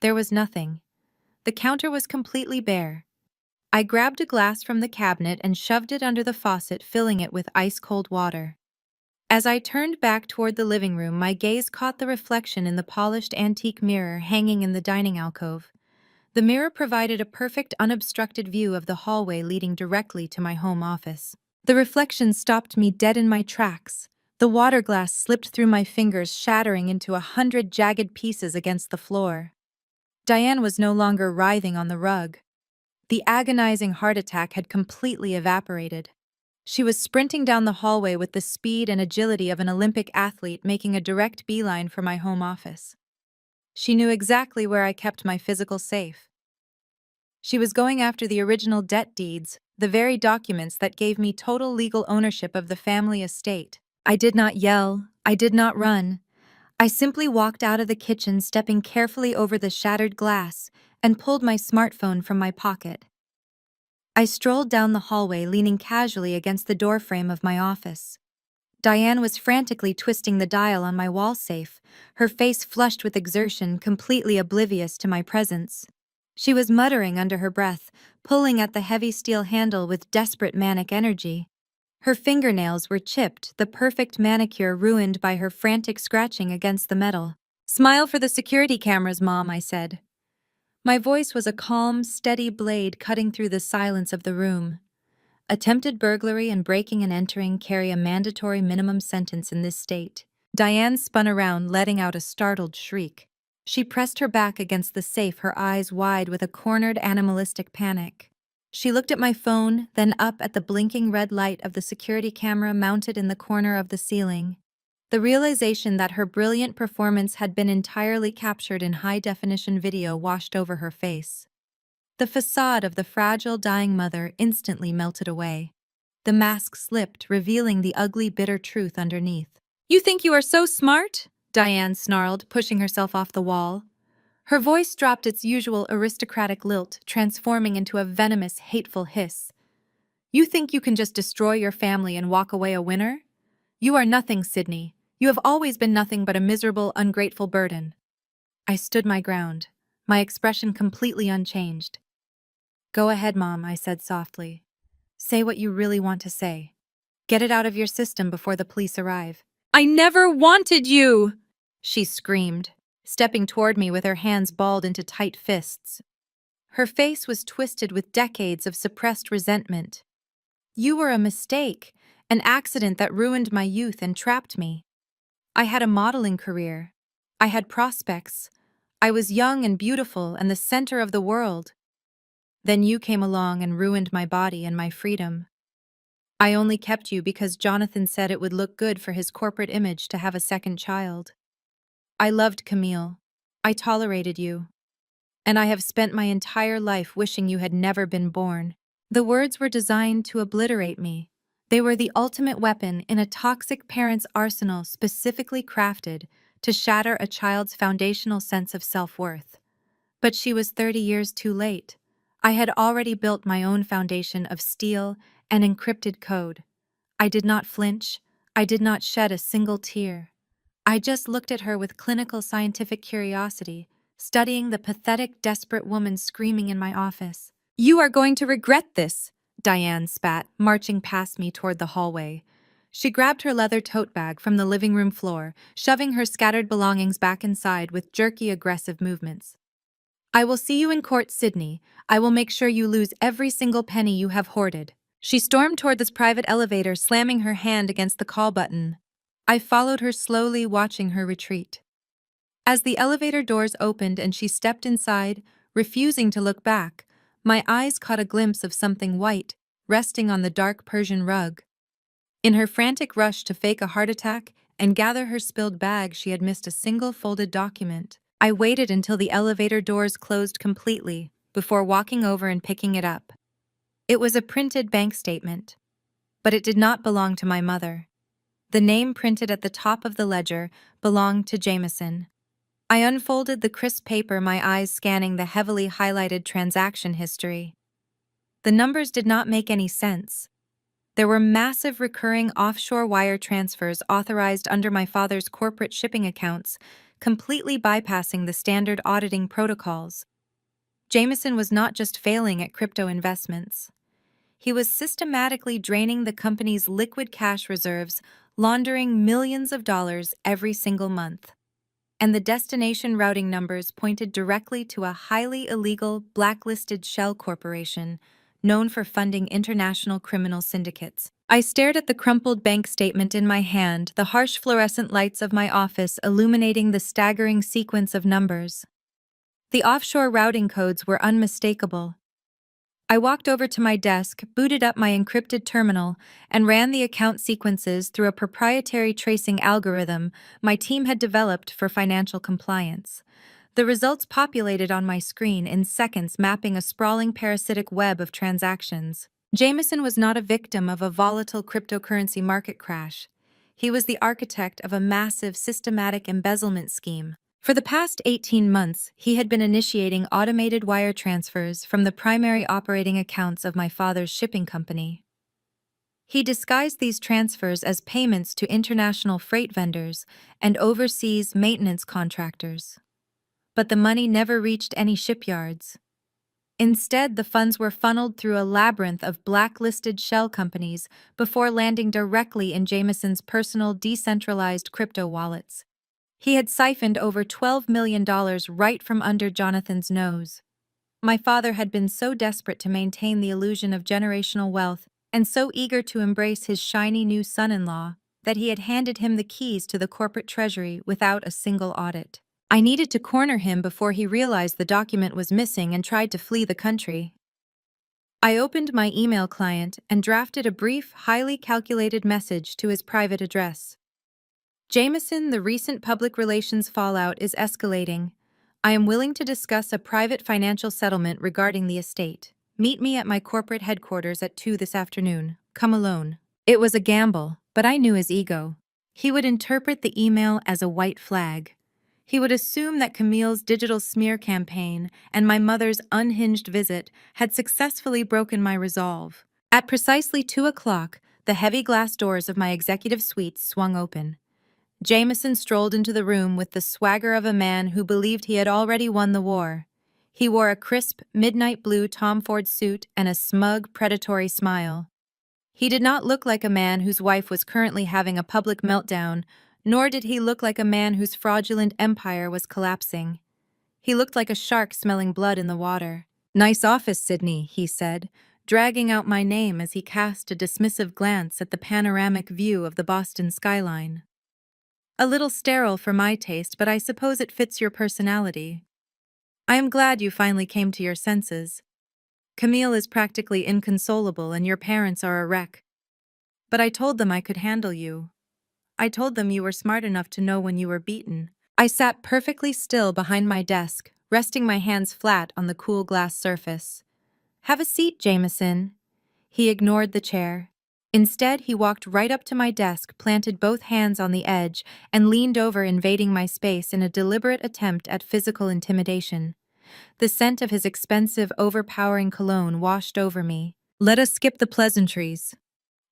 There was nothing. The counter was completely bare. I grabbed a glass from the cabinet and shoved it under the faucet, filling it with ice-cold water. As I turned back toward the living room, my gaze caught the reflection in the polished antique mirror hanging in the dining alcove. The mirror provided a perfect, unobstructed view of the hallway leading directly to my home office. The reflection stopped me dead in my tracks. The water glass slipped through my fingers, shattering into 100 jagged pieces against the floor. Diane was no longer writhing on the rug. The agonizing heart attack had completely evaporated. She was sprinting down the hallway with the speed and agility of an Olympic athlete, making a direct beeline for my home office. She knew exactly where I kept my physical safe. She was going after the original debt deeds, the very documents that gave me total legal ownership of the family estate. I did not yell. I did not run. I simply walked out of the kitchen, stepping carefully over the shattered glass, and pulled my smartphone from my pocket. I strolled down the hallway, leaning casually against the doorframe of my office. Diane was frantically twisting the dial on my wall safe, her face flushed with exertion, completely oblivious to my presence. She was muttering under her breath, pulling at the heavy steel handle with desperate manic energy. Her fingernails were chipped, the perfect manicure ruined by her frantic scratching against the metal. "Smile for the security cameras, Mom," I said. My voice was a calm, steady blade cutting through the silence of the room. Attempted burglary and breaking and entering carry a mandatory minimum sentence in this state. Diane spun around, letting out a startled shriek. She pressed her back against the safe, her eyes wide with a cornered, animalistic panic. She looked at my phone, then up at the blinking red light of the security camera mounted in the corner of the ceiling. The realization that her brilliant performance had been entirely captured in high-definition video washed over her face. The facade of the fragile, dying mother instantly melted away. The mask slipped, revealing the ugly, bitter truth underneath. "You think you are so smart?" Diane snarled, pushing herself off the wall. Her voice dropped its usual aristocratic lilt, transforming into a venomous, hateful hiss. "You think you can just destroy your family and walk away a winner? You are nothing, Sydney. You have always been nothing but a miserable, ungrateful burden." I stood my ground, my expression completely unchanged. "Go ahead, Mom," I said softly. "Say what you really want to say. Get it out of your system before the police arrive." "I never wanted you!" she screamed, stepping toward me with her hands balled into tight fists. Her face was twisted with decades of suppressed resentment. "You were a mistake, an accident that ruined my youth and trapped me. I had a modeling career. I had prospects. I was young and beautiful and the center of the world. Then you came along and ruined my body and my freedom. I only kept you because Jonathan said it would look good for his corporate image to have a second child. I loved Camille. I tolerated you. And I have spent my entire life wishing you had never been born." The words were designed to obliterate me. They were the ultimate weapon in a toxic parent's arsenal, specifically crafted to shatter a child's foundational sense of self-worth. But she was 30 years too late. I had already built my own foundation of steel and encrypted code. I did not flinch. I did not shed a single tear. I just looked at her with clinical scientific curiosity, studying the pathetic, desperate woman screaming in my office. "You are going to regret this," Diane spat, marching past me toward the hallway. She grabbed her leather tote bag from the living room floor, shoving her scattered belongings back inside with jerky, aggressive movements. "I will see you in court, Sydney. I will make sure you lose every single penny you have hoarded." She stormed toward this private elevator, slamming her hand against the call button. I followed her slowly, watching her retreat. As the elevator doors opened and she stepped inside, refusing to look back, my eyes caught a glimpse of something white, resting on the dark Persian rug. In her frantic rush to fake a heart attack and gather her spilled bag, she had missed a single folded document. I waited until the elevator doors closed completely, before walking over and picking it up. It was a printed bank statement, but it did not belong to my mother. The name printed at the top of the ledger belonged to Jameson. I unfolded the crisp paper, my eyes scanning the heavily highlighted transaction history. The numbers did not make any sense. There were massive recurring offshore wire transfers authorized under my father's corporate shipping accounts, completely bypassing the standard auditing protocols. Jameson was not just failing at crypto investments. He was systematically draining the company's liquid cash reserves, laundering millions of dollars every single month. And the destination routing numbers pointed directly to a highly illegal, blacklisted shell corporation known for funding international criminal syndicates. I stared at the crumpled bank statement in my hand, the harsh fluorescent lights of my office illuminating the staggering sequence of numbers. The offshore routing codes were unmistakable. I walked over to my desk, booted up my encrypted terminal, and ran the account sequences through a proprietary tracing algorithm my team had developed for financial compliance. The results populated on my screen in seconds, mapping a sprawling parasitic web of transactions. Jameson was not a victim of a volatile cryptocurrency market crash. He was the architect of a massive systematic embezzlement scheme. For the past 18 months, he had been initiating automated wire transfers from the primary operating accounts of my father's shipping company. He disguised these transfers as payments to international freight vendors and overseas maintenance contractors. But the money never reached any shipyards. Instead, the funds were funneled through a labyrinth of blacklisted shell companies before landing directly in Jameson's personal decentralized crypto wallets. He had siphoned over $12 million right from under Jonathan's nose. My father had been so desperate to maintain the illusion of generational wealth and so eager to embrace his shiny new son-in-law that he had handed him the keys to the corporate treasury without a single audit. I needed to corner him before he realized the document was missing and tried to flee the country. I opened my email client and drafted a brief, highly calculated message to his private address. Jameson, the recent public relations fallout is escalating. I am willing to discuss a private financial settlement regarding the estate. Meet me at my corporate headquarters at 2 this afternoon. Come alone. It was a gamble, but I knew his ego. He would interpret the email as a white flag. He would assume that Camille's digital smear campaign and my mother's unhinged visit had successfully broken my resolve. At precisely 2 o'clock, the heavy glass doors of my executive suite swung open. Jameson strolled into the room with the swagger of a man who believed he had already won the war. He wore a crisp, midnight blue Tom Ford suit and a smug, predatory smile. He did not look like a man whose wife was currently having a public meltdown, nor did he look like a man whose fraudulent empire was collapsing. He looked like a shark smelling blood in the water. "Nice office, Sydney," he said, dragging out my name as he cast a dismissive glance at the panoramic view of the Boston skyline. "A little sterile for my taste, but I suppose it fits your personality. I am glad you finally came to your senses. Camille is practically inconsolable and your parents are a wreck. But I told them I could handle you. I told them you were smart enough to know when you were beaten." I sat perfectly still behind my desk, resting my hands flat on the cool glass surface. "Have a seat, Jameson." He ignored the chair. Instead, he walked right up to my desk, planted both hands on the edge, and leaned over, invading my space in a deliberate attempt at physical intimidation. The scent of his expensive, overpowering cologne washed over me. "Let us skip the pleasantries,"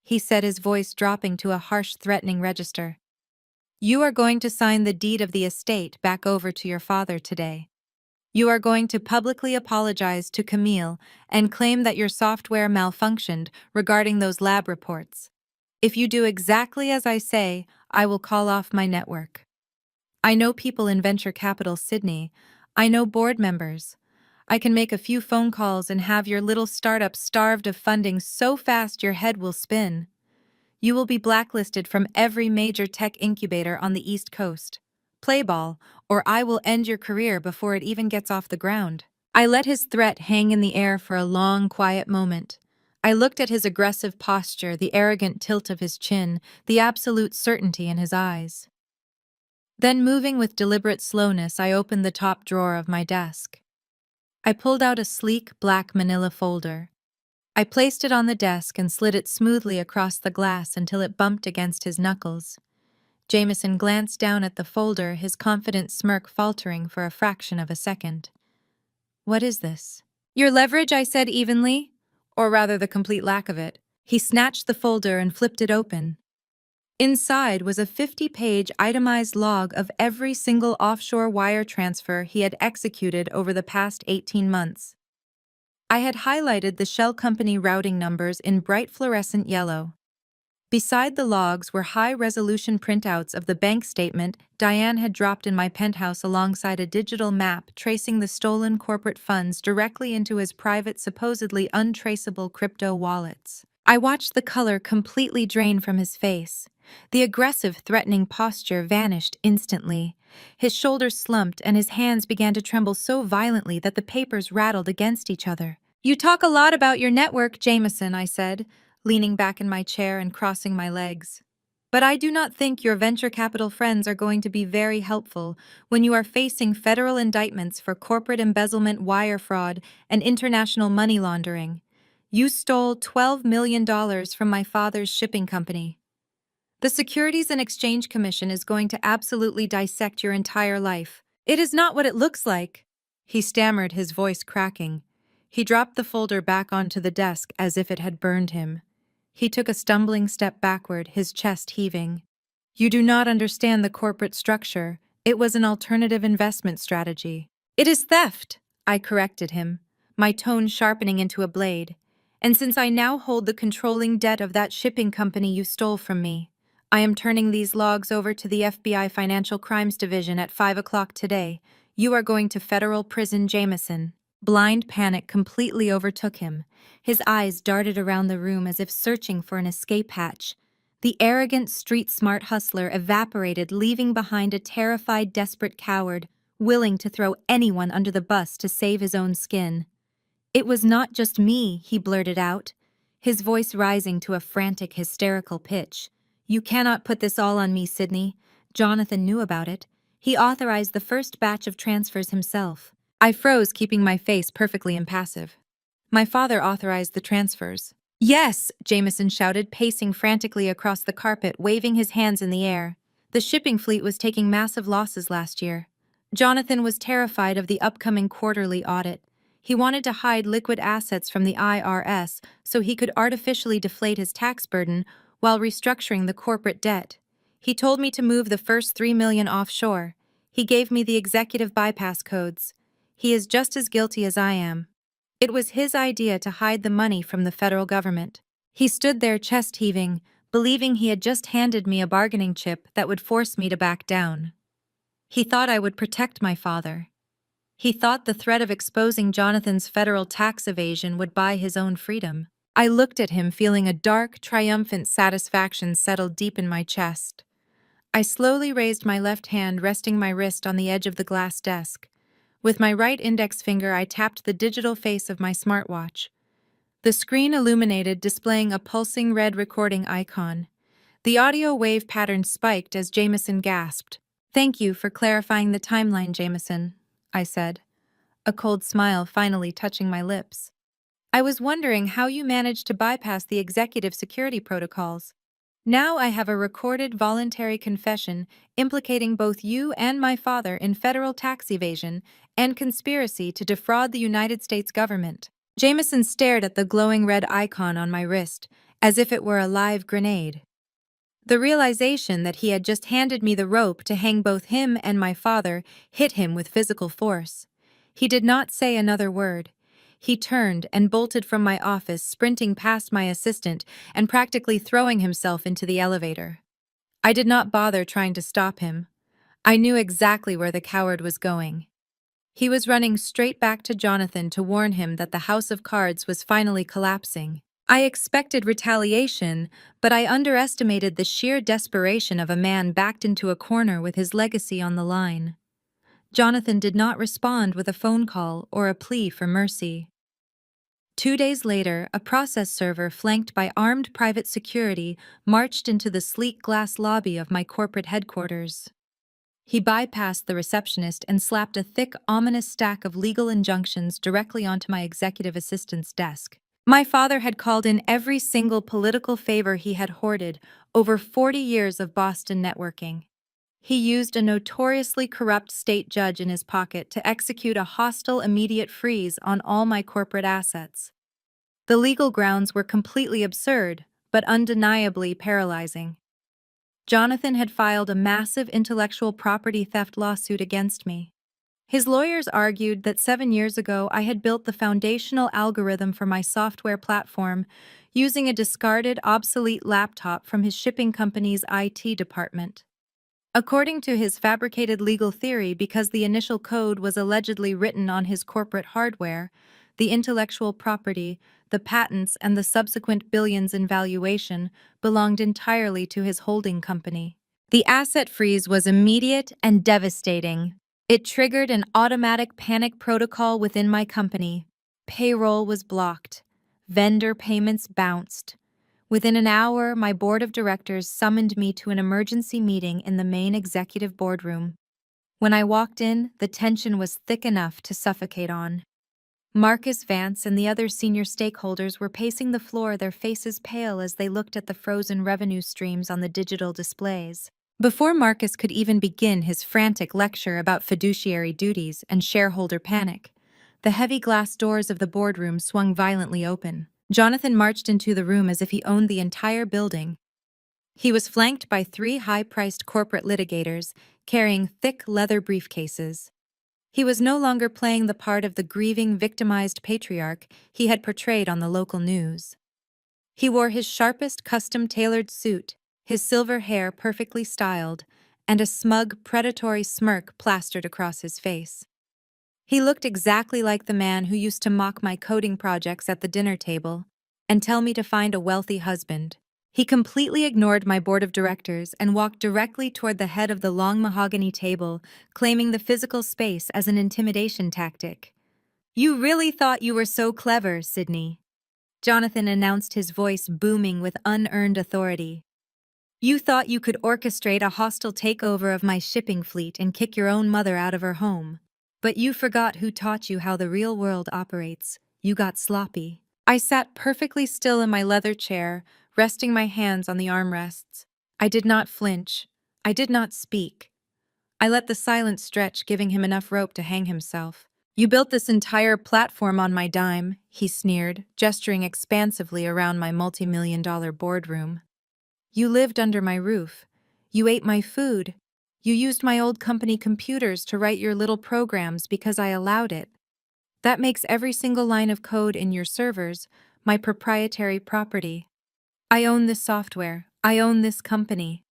he said, his voice dropping to a harsh, threatening register. "You are going to sign the deed of the estate back over to your father today. You are going to publicly apologize to Camille and claim that your software malfunctioned regarding those lab reports. If you do exactly as I say, I will call off my network. I know people in venture capital, Sydney. I know board members. I can make a few phone calls and have your little startup starved of funding so fast your head will spin. You will be blacklisted from every major tech incubator on the East Coast. Play ball, or I will end your career before it even gets off the ground." I let his threat hang in the air for a long, quiet moment. I looked at his aggressive posture, the arrogant tilt of his chin, the absolute certainty in his eyes. Then, moving with deliberate slowness, I opened the top drawer of my desk. I pulled out a sleek black manila folder. I placed it on the desk and slid it smoothly across the glass until it bumped against his knuckles. Jameson glanced down at the folder, his confident smirk faltering for a fraction of a second. "What is this?" "Your leverage," I said evenly. Or rather, the complete lack of it. He snatched the folder and flipped it open. Inside was a 50-page itemized log of every single offshore wire transfer he had executed over the past 18 months. I had highlighted the shell company routing numbers in bright fluorescent yellow. Beside the logs were high-resolution printouts of the bank statement Diane had dropped in my penthouse alongside a digital map tracing the stolen corporate funds directly into his private, supposedly untraceable crypto wallets. I watched the color completely drain from his face. The aggressive, threatening posture vanished instantly. His shoulders slumped and his hands began to tremble so violently that the papers rattled against each other. "You talk a lot about your network, Jameson," I said, leaning back in my chair and crossing my legs. "But I do not think your venture capital friends are going to be very helpful when you are facing federal indictments for corporate embezzlement, wire fraud, and international money laundering. You stole $12 million from my father's shipping company. The Securities and Exchange Commission is going to absolutely dissect your entire life. It is not what it looks like," he stammered, his voice cracking. He dropped the folder back onto the desk as if it had burned him. He took a stumbling step backward, his chest heaving. "You do not understand the corporate structure. It was an alternative investment strategy." "It is theft," I corrected him, my tone sharpening into a blade. "And since I now hold the controlling debt of that shipping company you stole from me, I am turning these logs over to the FBI Financial Crimes Division at 5 o'clock today. You are going to federal prison, Jameson." Blind panic completely overtook him. His eyes darted around the room as if searching for an escape hatch. The arrogant, street-smart hustler evaporated, leaving behind a terrified, desperate coward, willing to throw anyone under the bus to save his own skin. "It was not just me," he blurted out, his voice rising to a frantic, hysterical pitch. "You cannot put this all on me, Sydney. Jonathan knew about it. He authorized the first batch of transfers himself." I froze, keeping my face perfectly impassive. "My father authorized the transfers." "Yes," Jameson shouted, pacing frantically across the carpet, waving his hands in the air. "The shipping fleet was taking massive losses last year. Jonathan was terrified of the upcoming quarterly audit. He wanted to hide liquid assets from the IRS so he could artificially deflate his tax burden while restructuring the corporate debt. He told me to move the first $3 million offshore. He gave me the executive bypass codes. He is just as guilty as I am. It was his idea to hide the money from the federal government." He stood there, chest heaving, believing he had just handed me a bargaining chip that would force me to back down. He thought I would protect my father. He thought the threat of exposing Jonathan's federal tax evasion would buy his own freedom. I looked at him, feeling a dark, triumphant satisfaction settle deep in my chest. I slowly raised my left hand, resting my wrist on the edge of the glass desk. With my right index finger, I tapped the digital face of my smartwatch. The screen illuminated, displaying a pulsing red recording icon. The audio wave pattern spiked as Jameson gasped. "Thank you for clarifying the timeline, Jameson," I said, a cold smile finally touching my lips. "I was wondering how you managed to bypass the executive security protocols. Now I have a recorded voluntary confession implicating both you and my father in federal tax evasion and conspiracy to defraud the United States government." Jameson stared at the glowing red icon on my wrist, as if it were a live grenade. The realization that he had just handed me the rope to hang both him and my father hit him with physical force. He did not say another word. He turned and bolted from my office, sprinting past my assistant and practically throwing himself into the elevator. I did not bother trying to stop him. I knew exactly where the coward was going. He was running straight back to Jonathan to warn him that the house of cards was finally collapsing. I expected retaliation, but I underestimated the sheer desperation of a man backed into a corner with his legacy on the line. Jonathan did not respond with a phone call or a plea for mercy. 2 days later, a process server flanked by armed private security marched into the sleek glass lobby of my corporate headquarters. He bypassed the receptionist and slapped a thick, ominous stack of legal injunctions directly onto my executive assistant's desk. My father had called in every single political favor he had hoarded over 40 years of Boston networking. He used a notoriously corrupt state judge in his pocket to execute a hostile immediate freeze on all my corporate assets. The legal grounds were completely absurd, but undeniably paralyzing. Jonathan had filed a massive intellectual property theft lawsuit against me. His lawyers argued that 7 years ago I had built the foundational algorithm for my software platform using a discarded, obsolete laptop from his shipping company's IT department. According to his fabricated legal theory, because the initial code was allegedly written on his corporate hardware, the intellectual property, the patents, and the subsequent billions in valuation belonged entirely to his holding company. The asset freeze was immediate and devastating. It triggered an automatic panic protocol within my company. Payroll was blocked. Vendor payments bounced. Within an hour, my board of directors summoned me to an emergency meeting in the main executive boardroom. When I walked in, the tension was thick enough to suffocate on. Marcus Vance and the other senior stakeholders were pacing the floor, their faces pale as they looked at the frozen revenue streams on the digital displays. Before Marcus could even begin his frantic lecture about fiduciary duties and shareholder panic, the heavy glass doors of the boardroom swung violently open. Jonathan marched into the room as if he owned the entire building. He was flanked by 3 high-priced corporate litigators carrying thick leather briefcases. He was no longer playing the part of the grieving, victimized patriarch he had portrayed on the local news. He wore his sharpest custom-tailored suit, his silver hair perfectly styled, and a smug, predatory smirk plastered across his face. He looked exactly like the man who used to mock my coding projects at the dinner table and tell me to find a wealthy husband. He completely ignored my board of directors and walked directly toward the head of the long mahogany table, claiming the physical space as an intimidation tactic. "You really thought you were so clever, Sydney," Jonathan announced, his voice booming with unearned authority. "You thought you could orchestrate a hostile takeover of my shipping fleet and kick your own mother out of her home. But you forgot who taught you how the real world operates. You got sloppy." I sat perfectly still in my leather chair, resting my hands on the armrests. I did not flinch. I did not speak. I let the silence stretch, giving him enough rope to hang himself. "You built this entire platform on my dime," he sneered, gesturing expansively around my multi-million-dollar boardroom. "You lived under my roof. You ate my food. You used my old company computers to write your little programs because I allowed it. That makes every single line of code in your servers my proprietary property. I own this software. I own this company.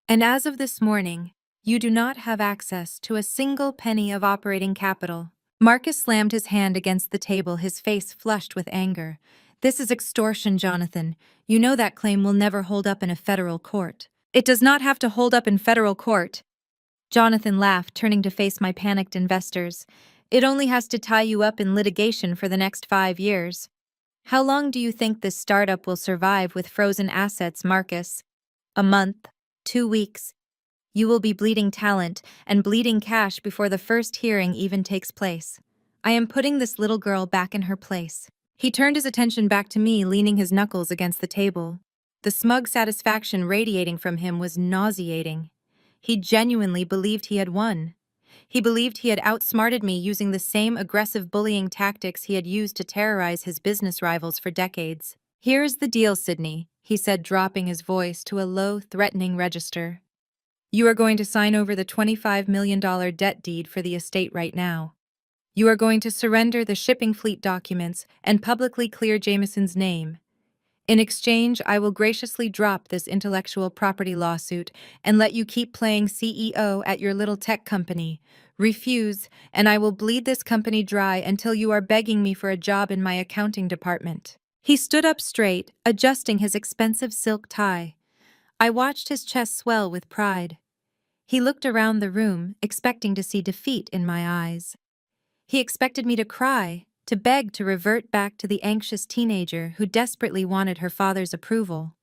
And as of this morning, you do not have access to a single penny of operating capital." Marcus slammed his hand against the table, his face flushed with anger. "This is extortion, Jonathan. You know that claim will never hold up in a federal court." "It does not have to hold up in federal court," Jonathan laughed, turning to face my panicked investors. "It only has to tie you up in litigation for the next 5 years. How long do you think this startup will survive with frozen assets, Marcus? A month? 2 weeks? You will be bleeding talent and bleeding cash before the first hearing even takes place. I am putting this little girl back in her place." He turned his attention back to me, leaning his knuckles against the table. The smug satisfaction radiating from him was nauseating. He genuinely believed he had won. He believed he had outsmarted me using the same aggressive bullying tactics he had used to terrorize his business rivals for decades. "Here is the deal, Sydney," he said, dropping his voice to a low, threatening register. "You are going to sign over the $25 million debt deed for the estate right now. You are going to surrender the shipping fleet documents and publicly clear Jameson's name. In exchange, I will graciously drop this intellectual property lawsuit and let you keep playing CEO at your little tech company. Refuse, and I will bleed this company dry until you are begging me for a job in my accounting department." He stood up straight, adjusting his expensive silk tie. I watched his chest swell with pride. He looked around the room, expecting to see defeat in my eyes. He expected me to cry, to beg to revert back to the anxious teenager who desperately wanted her father's approval.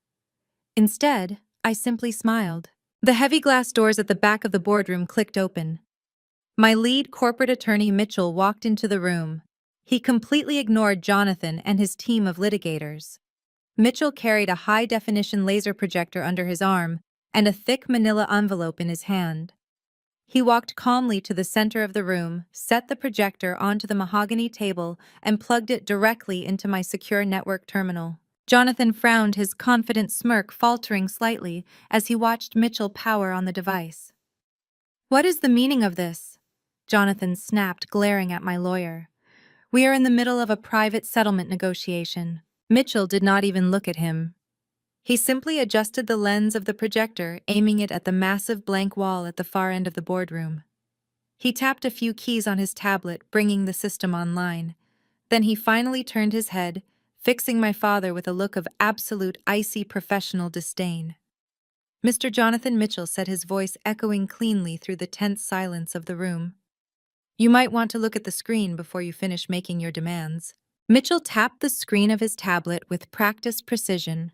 Instead, I simply smiled. The heavy glass doors at the back of the boardroom clicked open. My lead corporate attorney Mitchell walked into the room. He completely ignored Jonathan and his team of litigators. Mitchell carried a high-definition laser projector under his arm and a thick manila envelope in his hand. He walked calmly to the center of the room, set the projector onto the mahogany table, and plugged it directly into my secure network terminal. Jonathan frowned, his confident smirk faltering slightly as he watched Mitchell power on the device. "What is the meaning of this?" Jonathan snapped, glaring at my lawyer. "We are in the middle of a private settlement negotiation." Mitchell did not even look at him. He simply adjusted the lens of the projector, aiming it at the massive blank wall at the far end of the boardroom. He tapped a few keys on his tablet, bringing the system online. Then he finally turned his head, fixing my father with a look of absolute icy professional disdain. "Mr. Jonathan Mitchell," said, his voice echoing cleanly through the tense silence of the room, "you might want to look at the screen before you finish making your demands." Mitchell tapped the screen of his tablet with practiced precision.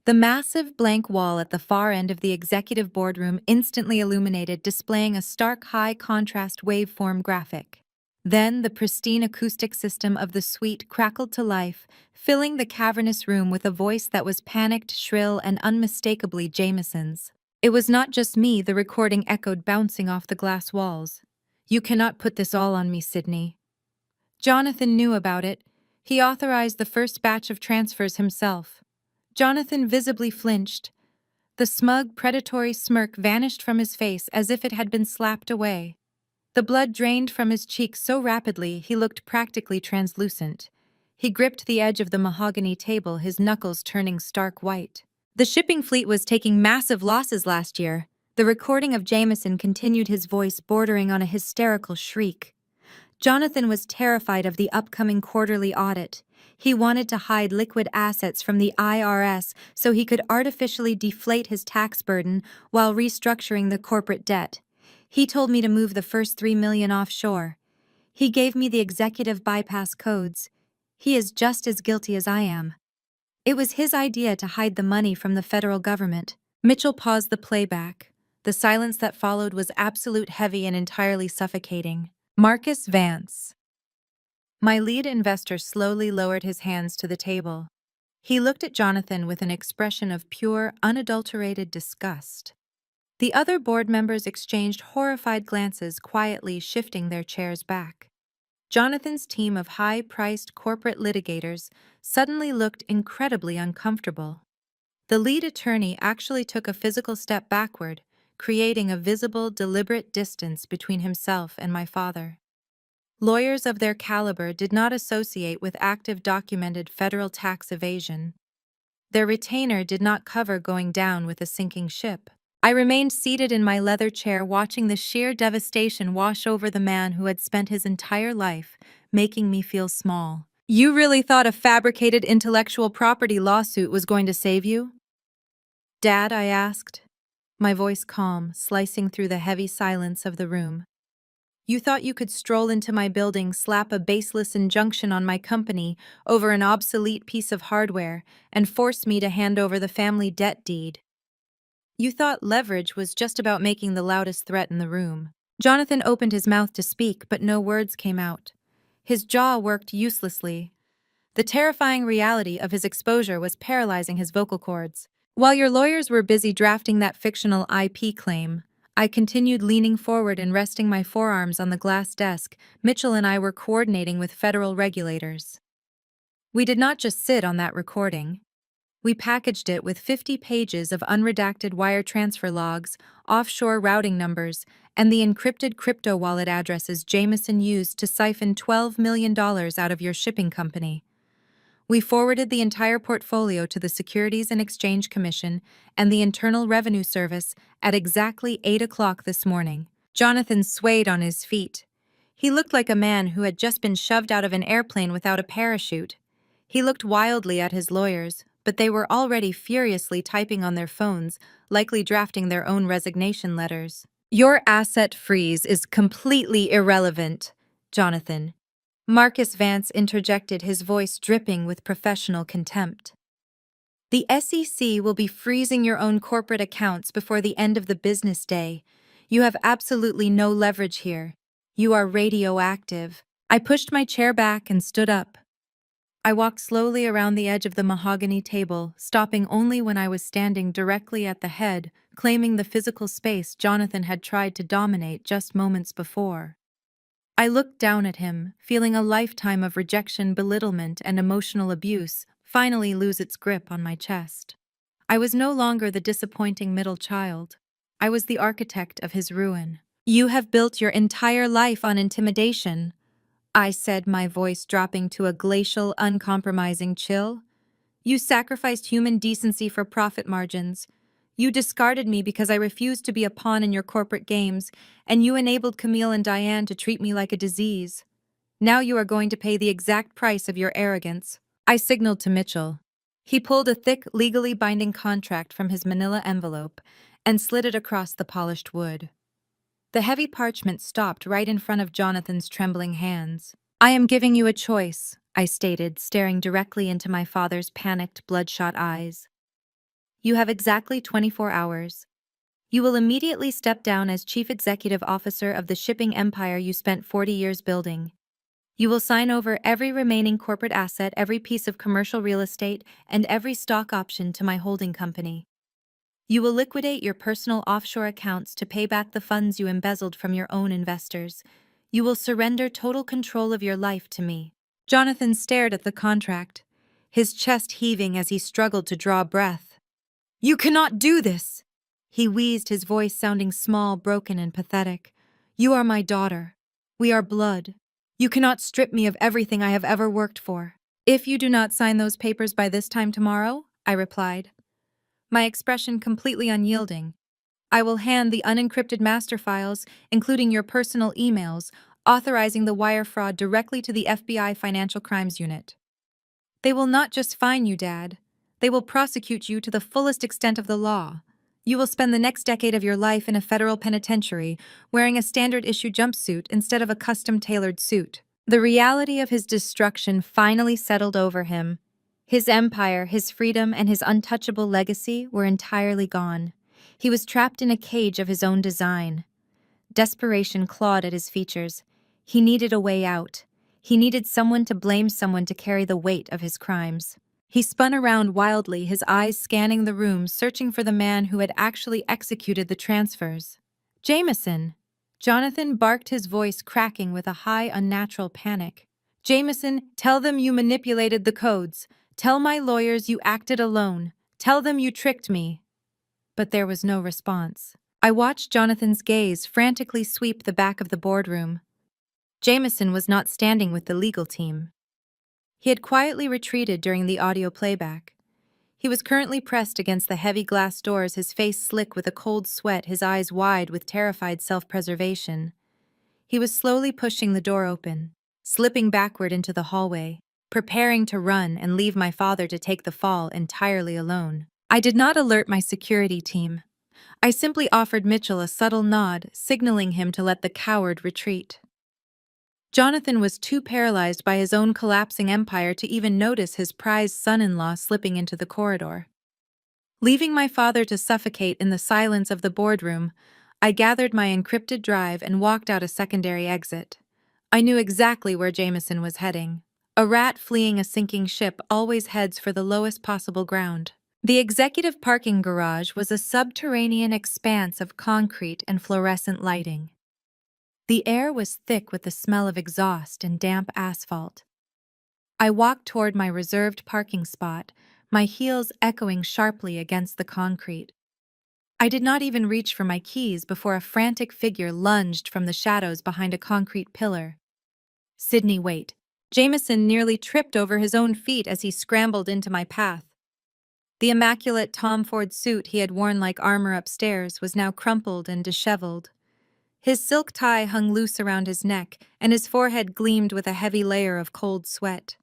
The massive blank wall at the far end of the executive boardroom instantly illuminated, displaying a stark high-contrast waveform graphic. Then the pristine acoustic system of the suite crackled to life, filling the cavernous room with a voice that was panicked, shrill, and unmistakably Jameson's. It was not just me, the recording echoed, bouncing off the glass walls. "You cannot put this all on me, Sydney." Jonathan knew about it. He authorized the first batch of transfers himself. Jonathan visibly flinched. The smug, predatory smirk vanished from his face as if it had been slapped away. The blood drained from his cheeks so rapidly he looked practically translucent. He gripped the edge of the mahogany table, his knuckles turning stark white. "The shipping fleet was taking massive losses last year." The recording of Jameson continued, his voice bordering on a hysterical shriek. Jonathan was terrified of the upcoming quarterly audit. He wanted to hide liquid assets from the IRS so he could artificially deflate his tax burden while restructuring the corporate debt. He told me to move the first $3 million offshore. He gave me the executive bypass codes. He is just as guilty as I am. It was his idea to hide the money from the federal government. Mitchell paused the playback. The silence that followed was absolute, heavy, and entirely suffocating. Marcus Vance. My lead investor slowly lowered his hands to the table. He looked at Jonathan with an expression of pure, unadulterated disgust. The other board members exchanged horrified glances, quietly shifting their chairs back. Jonathan's team of high-priced corporate litigators suddenly looked incredibly uncomfortable. The lead attorney actually took a physical step backward, creating a visible, deliberate distance between himself and my father. Lawyers of their caliber did not associate with active, documented federal tax evasion. Their retainer did not cover going down with a sinking ship. I remained seated in my leather chair, watching the sheer devastation wash over the man who had spent his entire life making me feel small. "You really thought a fabricated intellectual property lawsuit was going to save you?" "Dad," I asked, my voice calm, slicing through the heavy silence of the room. "You thought you could stroll into my building, slap a baseless injunction on my company over an obsolete piece of hardware, and force me to hand over the family debt deed. You thought leverage was just about making the loudest threat in the room." Jonathan opened his mouth to speak, but no words came out. His jaw worked uselessly. The terrifying reality of his exposure was paralyzing his vocal cords. "While your lawyers were busy drafting that fictional IP claim," I continued, leaning forward and resting my forearms on the glass desk, "Mitchell and I were coordinating with federal regulators. We did not just sit on that recording. We packaged it with 50 pages of unredacted wire transfer logs, offshore routing numbers, and the encrypted crypto wallet addresses Jameson used to siphon $12 million out of your shipping company. We forwarded the entire portfolio to the Securities and Exchange Commission and the Internal Revenue Service at exactly 8 o'clock this morning." Jonathan swayed on his feet. He looked like a man who had just been shoved out of an airplane without a parachute. He looked wildly at his lawyers, but they were already furiously typing on their phones, likely drafting their own resignation letters. "Your asset freeze is completely irrelevant, Jonathan," Marcus Vance interjected, his voice dripping with professional contempt. The SEC will be freezing your own corporate accounts before the end of the business day. You have absolutely no leverage here. You are radioactive. I pushed my chair back and stood up. I walked slowly around the edge of the mahogany table, stopping only when I was standing directly at the head, claiming the physical space Jonathan had tried to dominate just moments before. I looked down at him, feeling a lifetime of rejection, belittlement, and emotional abuse finally lose its grip on my chest. I was no longer the disappointing middle child. I was the architect of his ruin. You have built your entire life on intimidation, I said, my voice dropping to a glacial, uncompromising chill. You sacrificed human decency for profit margins. You discarded me because I refused to be a pawn in your corporate games, and you enabled Camille and Diane to treat me like a disease. Now you are going to pay the exact price of your arrogance. I signaled to Mitchell. He pulled a thick, legally binding contract from his manila envelope and slid it across the polished wood. The heavy parchment stopped right in front of Jonathan's trembling hands. I am giving you a choice, I stated, staring directly into my father's panicked, bloodshot eyes. You have exactly 24 hours. You will immediately step down as chief executive officer of the shipping empire you spent 40 years building. You will sign over every remaining corporate asset, every piece of commercial real estate, and every stock option to my holding company. You will liquidate your personal offshore accounts to pay back the funds you embezzled from your own investors. You will surrender total control of your life to me. Jonathan stared at the contract, his chest heaving as he struggled to draw breath. You cannot do this, he wheezed, his voice sounding small, broken, and pathetic. You are my daughter. We are blood. You cannot strip me of everything I have ever worked for. If you do not sign those papers by this time tomorrow, I replied, my expression completely unyielding, I will hand the unencrypted master files, including your personal emails, authorizing the wire fraud directly to the FBI Financial Crimes Unit. They will not just fine you, Dad. They will prosecute you to the fullest extent of the law. You will spend the next decade of your life in a federal penitentiary, wearing a standard-issue jumpsuit instead of a custom-tailored suit. The reality of his destruction finally settled over him. His empire, his freedom, and his untouchable legacy were entirely gone. He was trapped in a cage of his own design. Desperation clawed at his features. He needed a way out. He needed someone to blame, someone to carry the weight of his crimes. He spun around wildly, his eyes scanning the room, searching for the man who had actually executed the transfers. Jameson! Jonathan barked, his voice cracking with a high, unnatural panic. Jameson, tell them you manipulated the codes. Tell my lawyers you acted alone. Tell them you tricked me. But there was no response. I watched Jonathan's gaze frantically sweep the back of the boardroom. Jameson was not standing with the legal team. He had quietly retreated during the audio playback. He was currently pressed against the heavy glass doors, his face slick with a cold sweat, his eyes wide with terrified self-preservation. He was slowly pushing the door open, slipping backward into the hallway, preparing to run and leave my father to take the fall entirely alone. I did not alert my security team. I simply offered Mitchell a subtle nod, signaling him to let the coward retreat. Jonathan was too paralyzed by his own collapsing empire to even notice his prized son-in-law slipping into the corridor. Leaving my father to suffocate in the silence of the boardroom, I gathered my encrypted drive and walked out a secondary exit. I knew exactly where Jameson was heading. A rat fleeing a sinking ship always heads for the lowest possible ground. The executive parking garage was a subterranean expanse of concrete and fluorescent lighting. The air was thick with the smell of exhaust and damp asphalt. I walked toward my reserved parking spot, my heels echoing sharply against the concrete. I did not even reach for my keys before a frantic figure lunged from the shadows behind a concrete pillar. Sydney, wait. Jameson nearly tripped over his own feet as he scrambled into my path. The immaculate Tom Ford suit he had worn like armor upstairs was now crumpled and disheveled. His silk tie hung loose around his neck, and his forehead gleamed with a heavy layer of cold sweat.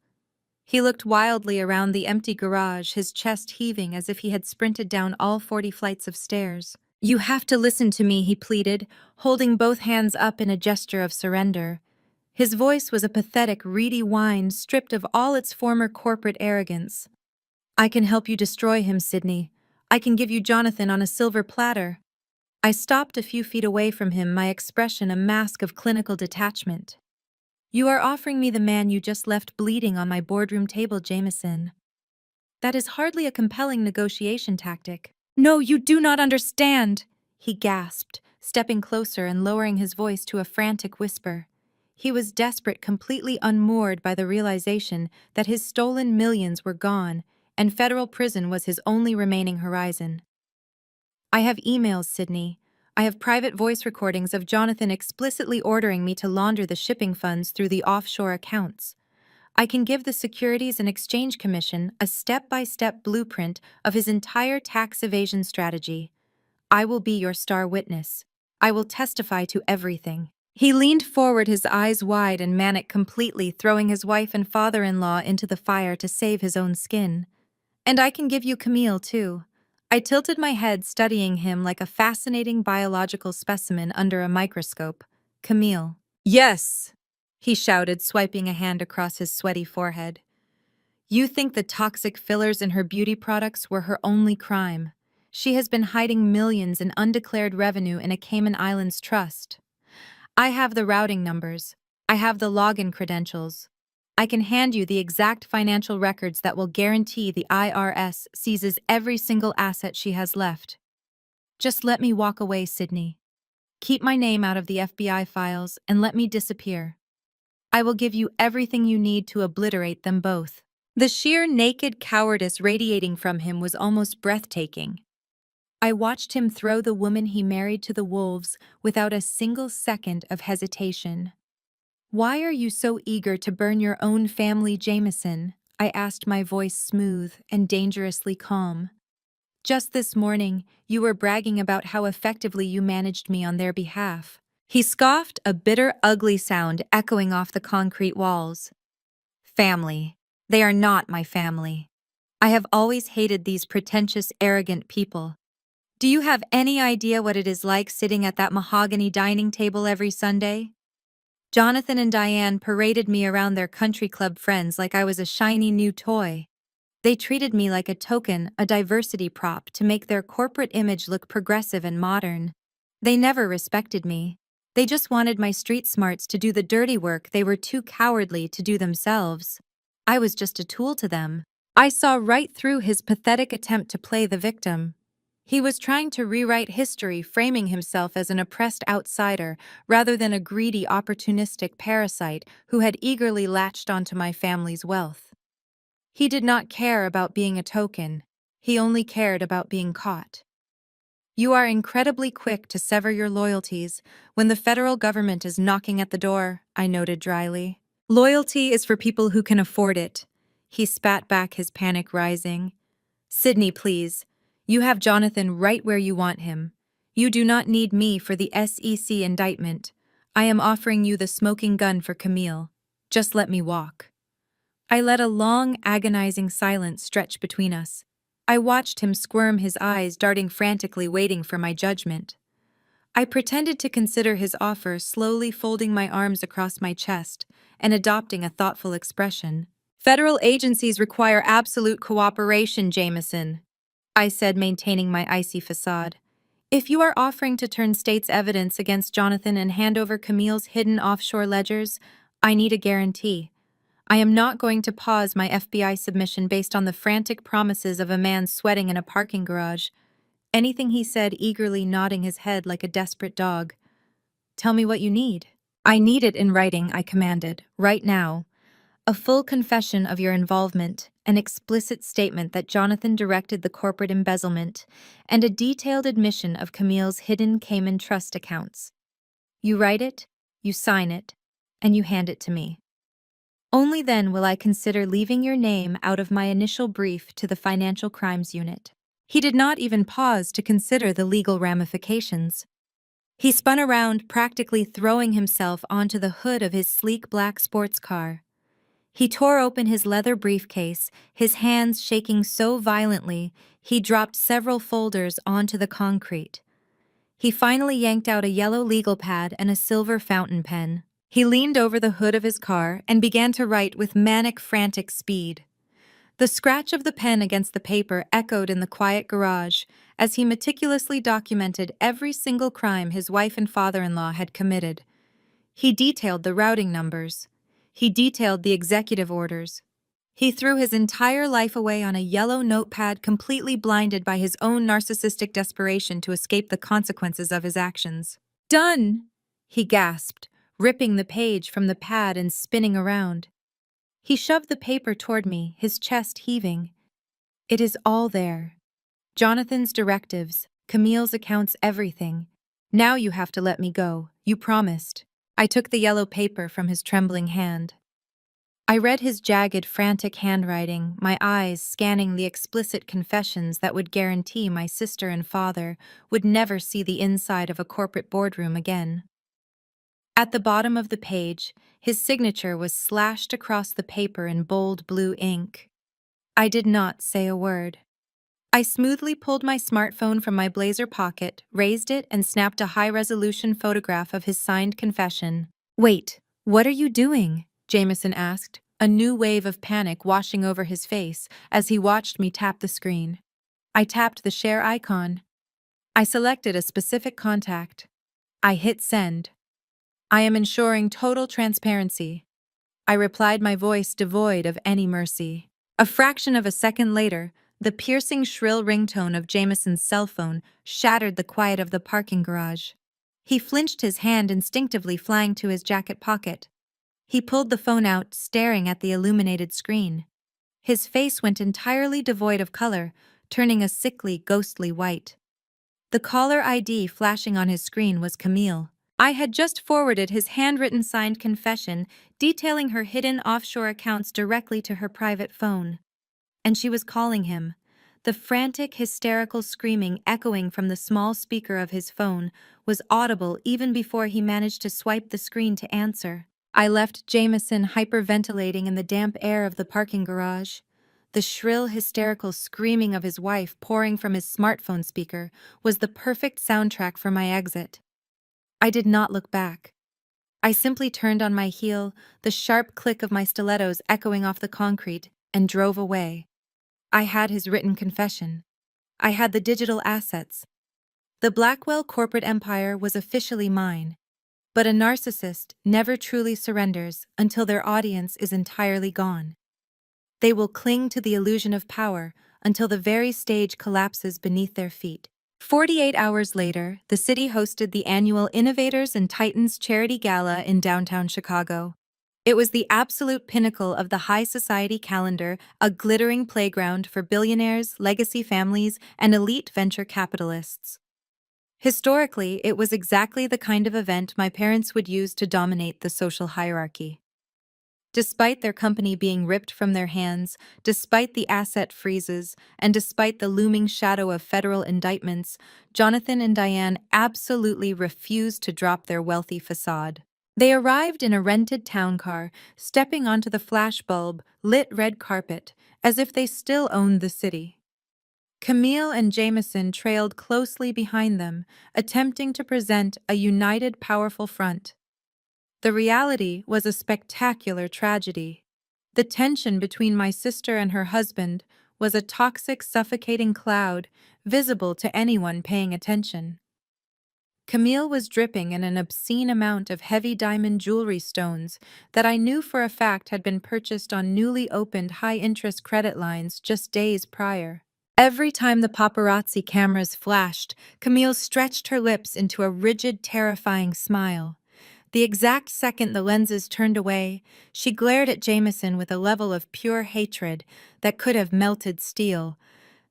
He looked wildly around the empty garage, his chest heaving as if he had sprinted down all 40 flights of stairs. You have to listen to me, he pleaded, holding both hands up in a gesture of surrender. His voice was a pathetic, reedy whine stripped of all its former corporate arrogance. I can help you destroy him, Sydney. I can give you Jonathan on a silver platter. I stopped a few feet away from him, my expression a mask of clinical detachment. You are offering me the man you just left bleeding on my boardroom table, Jameson. That is hardly a compelling negotiation tactic. No, you do not understand, he gasped, stepping closer and lowering his voice to a frantic whisper. He was desperate, completely unmoored by the realization that his stolen millions were gone, and federal prison was his only remaining horizon. I have emails, Sydney. I have private voice recordings of Jonathan explicitly ordering me to launder the shipping funds through the offshore accounts. I can give the Securities and Exchange Commission a step-by-step blueprint of his entire tax evasion strategy. I will be your star witness. I will testify to everything. He leaned forward, his eyes wide and manic, completely throwing his wife and father-in-law into the fire to save his own skin. And I can give you Camille, too. I tilted my head, studying him like a fascinating biological specimen under a microscope. Camille. Yes, he shouted, swiping a hand across his sweaty forehead. You think the toxic fillers in her beauty products were her only crime. She has been hiding millions in undeclared revenue in a Cayman Islands trust. I have the routing numbers. I have the login credentials. I can hand you the exact financial records that will guarantee the IRS seizes every single asset she has left. Just let me walk away, Sydney. Keep my name out of the FBI files and let me disappear. I will give you everything you need to obliterate them both. The sheer naked cowardice radiating from him was almost breathtaking. I watched him throw the woman he married to the wolves without a single second of hesitation. Why are you so eager to burn your own family, Jameson? I asked, my voice smooth and dangerously calm. Just this morning, you were bragging about how effectively you managed me on their behalf. He scoffed, a bitter, ugly sound echoing off the concrete walls. Family. They are not my family. I have always hated these pretentious, arrogant people. Do you have any idea what it is like sitting at that mahogany dining table every Sunday? Jonathan and Diane paraded me around their country club friends like I was a shiny new toy. They treated me like a token, a diversity prop to make their corporate image look progressive and modern. They never respected me. They just wanted my street smarts to do the dirty work they were too cowardly to do themselves. I was just a tool to them. I saw right through his pathetic attempt to play the victim. He was trying to rewrite history, framing himself as an oppressed outsider rather than a greedy, opportunistic parasite who had eagerly latched onto my family's wealth. He did not care about being a token. He only cared about being caught. You are incredibly quick to sever your loyalties when the federal government is knocking at the door, I noted dryly. Loyalty is for people who can afford it. He spat back, his panic rising. Sydney, please. You have Jonathan right where you want him. You do not need me for the SEC indictment. I am offering you the smoking gun for Camille. Just let me walk. I let a long, agonizing silence stretch between us. I watched him squirm, his eyes darting frantically, waiting for my judgment. I pretended to consider his offer, slowly folding my arms across my chest and adopting a thoughtful expression. Federal agencies require absolute cooperation, Jameson, I said, maintaining my icy facade. If you are offering to turn state's evidence against Jonathan and hand over Camille's hidden offshore ledgers, I need a guarantee. I am not going to pause my FBI submission based on the frantic promises of a man sweating in a parking garage. Anything, he said, eagerly nodding his head like a desperate dog. Tell me what you need. I need it in writing, I commanded, right now. A full confession of your involvement, an explicit statement that Jonathan directed the corporate embezzlement, and a detailed admission of Camille's hidden Cayman trust accounts. You write it, you sign it, and you hand it to me. Only then will I consider leaving your name out of my initial brief to the Financial Crimes Unit. He did not even pause to consider the legal ramifications. He spun around, practically throwing himself onto the hood of his sleek black sports car. He tore open his leather briefcase, his hands shaking so violently he dropped several folders onto the concrete. He finally yanked out a yellow legal pad and a silver fountain pen. He leaned over the hood of his car and began to write with manic, frantic speed. The scratch of the pen against the paper echoed in the quiet garage as he meticulously documented every single crime his wife and father-in-law had committed. He detailed the routing numbers. He detailed the executive orders. He threw his entire life away on a yellow notepad, completely blinded by his own narcissistic desperation to escape the consequences of his actions. "Done!" he gasped, ripping the page from the pad and spinning around. He shoved the paper toward me, his chest heaving. "It is all there. Jonathan's directives, Camille's accounts, everything. Now you have to let me go. You promised." I took the yellow paper from his trembling hand. I read his jagged, frantic handwriting, my eyes scanning the explicit confessions that would guarantee my sister and father would never see the inside of a corporate boardroom again. At the bottom of the page, his signature was slashed across the paper in bold blue ink. I did not say a word. I smoothly pulled my smartphone from my blazer pocket, raised it, and snapped a high-resolution photograph of his signed confession. "Wait, what are you doing?" Jameson asked, a new wave of panic washing over his face as he watched me tap the screen. I tapped the share icon. I selected a specific contact. I hit send. "I am ensuring total transparency," I replied, my voice devoid of any mercy. A fraction of a second later, the piercing shrill ringtone of Jameson's cell phone shattered the quiet of the parking garage. He flinched, his hand instinctively flying to his jacket pocket. He pulled the phone out, staring at the illuminated screen. His face went entirely devoid of color, turning a sickly, ghostly white. The caller ID flashing on his screen was Camille. I had just forwarded his handwritten signed confession, detailing her hidden offshore accounts directly to her private phone. And she was calling him. The frantic, hysterical screaming echoing from the small speaker of his phone was audible even before he managed to swipe the screen to answer. I left Jameson hyperventilating in the damp air of the parking garage. The shrill, hysterical screaming of his wife pouring from his smartphone speaker was the perfect soundtrack for my exit. I did not look back. I simply turned on my heel, the sharp click of my stilettos echoing off the concrete, and drove away. I had his written confession. I had the digital assets. The Blackwell corporate empire was officially mine. But a narcissist never truly surrenders until their audience is entirely gone. They will cling to the illusion of power until the very stage collapses beneath their feet. 48 hours later, the city hosted the annual Innovators and Titans Charity Gala in downtown Chicago. It was the absolute pinnacle of the high society calendar, a glittering playground for billionaires, legacy families, and elite venture capitalists. Historically, it was exactly the kind of event my parents would use to dominate the social hierarchy. Despite their company being ripped from their hands, despite the asset freezes, and despite the looming shadow of federal indictments, Jonathan and Diane absolutely refused to drop their wealthy facade. They arrived in a rented town car, stepping onto the flashbulb-lit red carpet, as if they still owned the city. Camille and Jameson trailed closely behind them, attempting to present a united, powerful front. The reality was a spectacular tragedy. The tension between my sister and her husband was a toxic, suffocating cloud, visible to anyone paying attention. Camille was dripping in an obscene amount of heavy diamond jewelry stones that I knew for a fact had been purchased on newly opened high-interest credit lines just days prior. Every time the paparazzi cameras flashed, Camille stretched her lips into a rigid, terrifying smile. The exact second the lenses turned away, she glared at Jameson with a level of pure hatred that could have melted steel.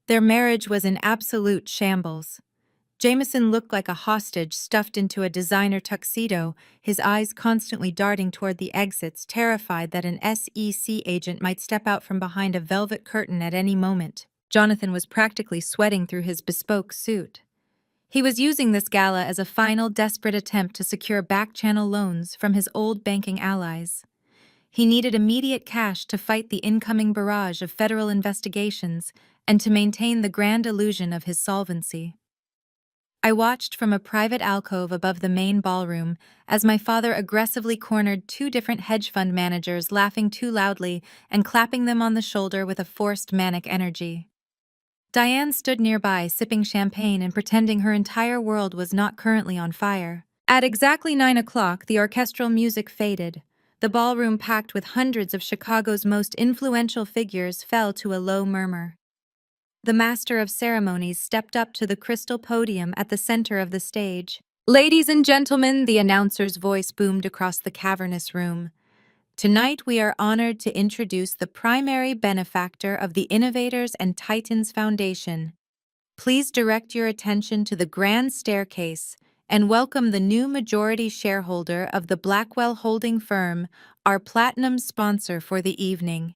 Their marriage was in absolute shambles. Jameson looked like a hostage stuffed into a designer tuxedo, his eyes constantly darting toward the exits, terrified that an SEC agent might step out from behind a velvet curtain at any moment. Jonathan was practically sweating through his bespoke suit. He was using this gala as a final, desperate attempt to secure back-channel loans from his old banking allies. He needed immediate cash to fight the incoming barrage of federal investigations and to maintain the grand illusion of his solvency. I watched from a private alcove above the main ballroom as my father aggressively cornered two different hedge fund managers, laughing too loudly and clapping them on the shoulder with a forced manic energy. Diane stood nearby, sipping champagne and pretending her entire world was not currently on fire. At exactly 9 o'clock, the orchestral music faded. The ballroom, packed with hundreds of Chicago's most influential figures, fell to a low murmur. The master of ceremonies stepped up to the crystal podium at the center of the stage. "Ladies and gentlemen," the announcer's voice boomed across the cavernous room. "Tonight we are honored to introduce the primary benefactor of the Innovators and Titans Foundation. Please direct your attention to the grand staircase and welcome the new majority shareholder of the Blackwell holding firm, our platinum sponsor for the evening."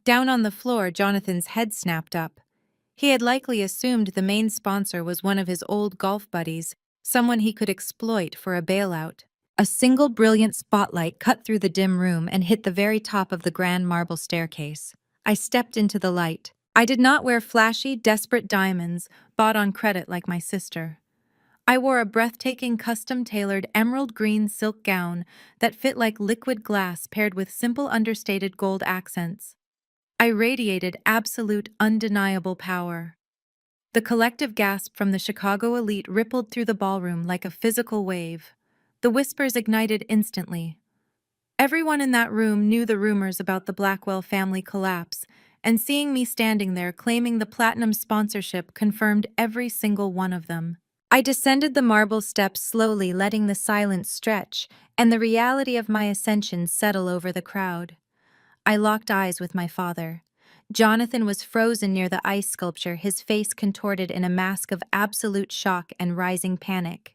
Down on the floor, Jonathan's head snapped up. He had likely assumed the main sponsor was one of his old golf buddies, someone he could exploit for a bailout. A single brilliant spotlight cut through the dim room and hit the very top of the grand marble staircase. I stepped into the light. I did not wear flashy, desperate diamonds bought on credit like my sister. I wore a breathtaking, custom-tailored emerald green silk gown that fit like liquid glass paired with simple, understated gold accents. I radiated absolute, undeniable power. The collective gasp from the Chicago elite rippled through the ballroom like a physical wave. The whispers ignited instantly. Everyone in that room knew the rumors about the Blackwell family collapse, and seeing me standing there claiming the platinum sponsorship confirmed every single one of them. I descended the marble steps slowly, letting the silence stretch and the reality of my ascension settle over the crowd. I locked eyes with my father. Jonathan was frozen near the ice sculpture, his face contorted in a mask of absolute shock and rising panic.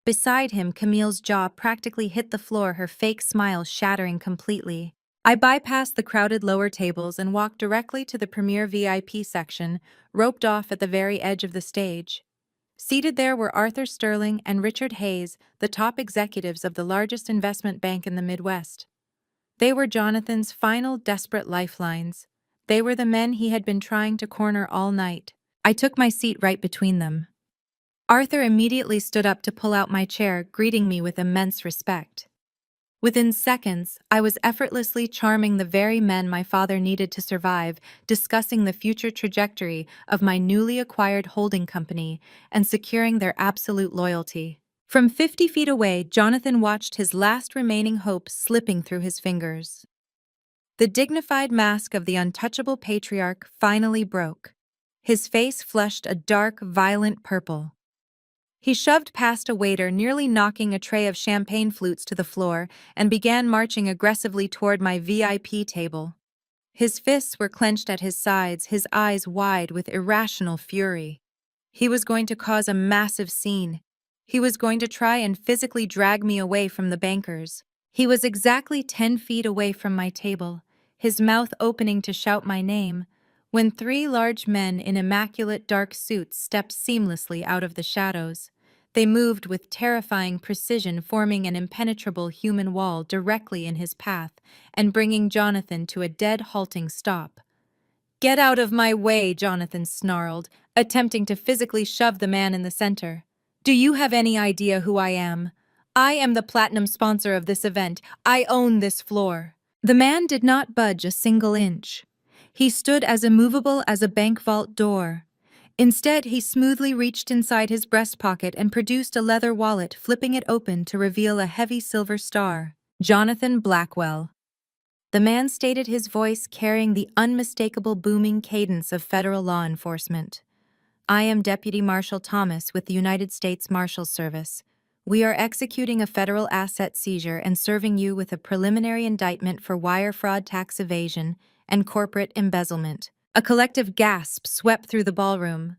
Beside him, Camille's jaw practically hit the floor, her fake smile shattering completely. I bypassed the crowded lower tables and walked directly to the premier VIP section, roped off at the very edge of the stage. Seated there were Arthur Sterling and Richard Hayes, the top executives of the largest investment bank in the Midwest. They were Jonathan's final desperate lifelines. They were the men he had been trying to corner all night. I took my seat right between them. Arthur immediately stood up to pull out my chair, greeting me with immense respect. Within seconds, I was effortlessly charming the very men my father needed to survive, discussing the future trajectory of my newly acquired holding company and securing their absolute loyalty. From 50 feet away, Jonathan watched his last remaining hope slipping through his fingers. The dignified mask of the untouchable patriarch finally broke. His face flushed a dark, violent purple. He shoved past a waiter, nearly knocking a tray of champagne flutes to the floor, and began marching aggressively toward my VIP table. His fists were clenched at his sides, his eyes wide with irrational fury. He was going to cause a massive scene. He was going to try and physically drag me away from the bankers. He was exactly 10 feet away from my table, his mouth opening to shout my name, when three large men in immaculate dark suits stepped seamlessly out of the shadows. They moved with terrifying precision, forming an impenetrable human wall directly in his path and bringing Jonathan to a dead, halting stop. "Get out of my way," Jonathan snarled, attempting to physically shove the man in the center. "Do you have any idea who I am? I am the platinum sponsor of this event. I own this floor." The man did not budge a single inch. He stood as immovable as a bank vault door. Instead, he smoothly reached inside his breast pocket and produced a leather wallet, flipping it open to reveal a heavy silver star. "Jonathan Blackwell." The man stated, his voice carrying the unmistakable booming cadence of federal law enforcement. "I am Deputy Marshal Thomas with the United States Marshals Service. We are executing a federal asset seizure and serving you with a preliminary indictment for wire fraud, tax evasion, and corporate embezzlement." A collective gasp swept through the ballroom.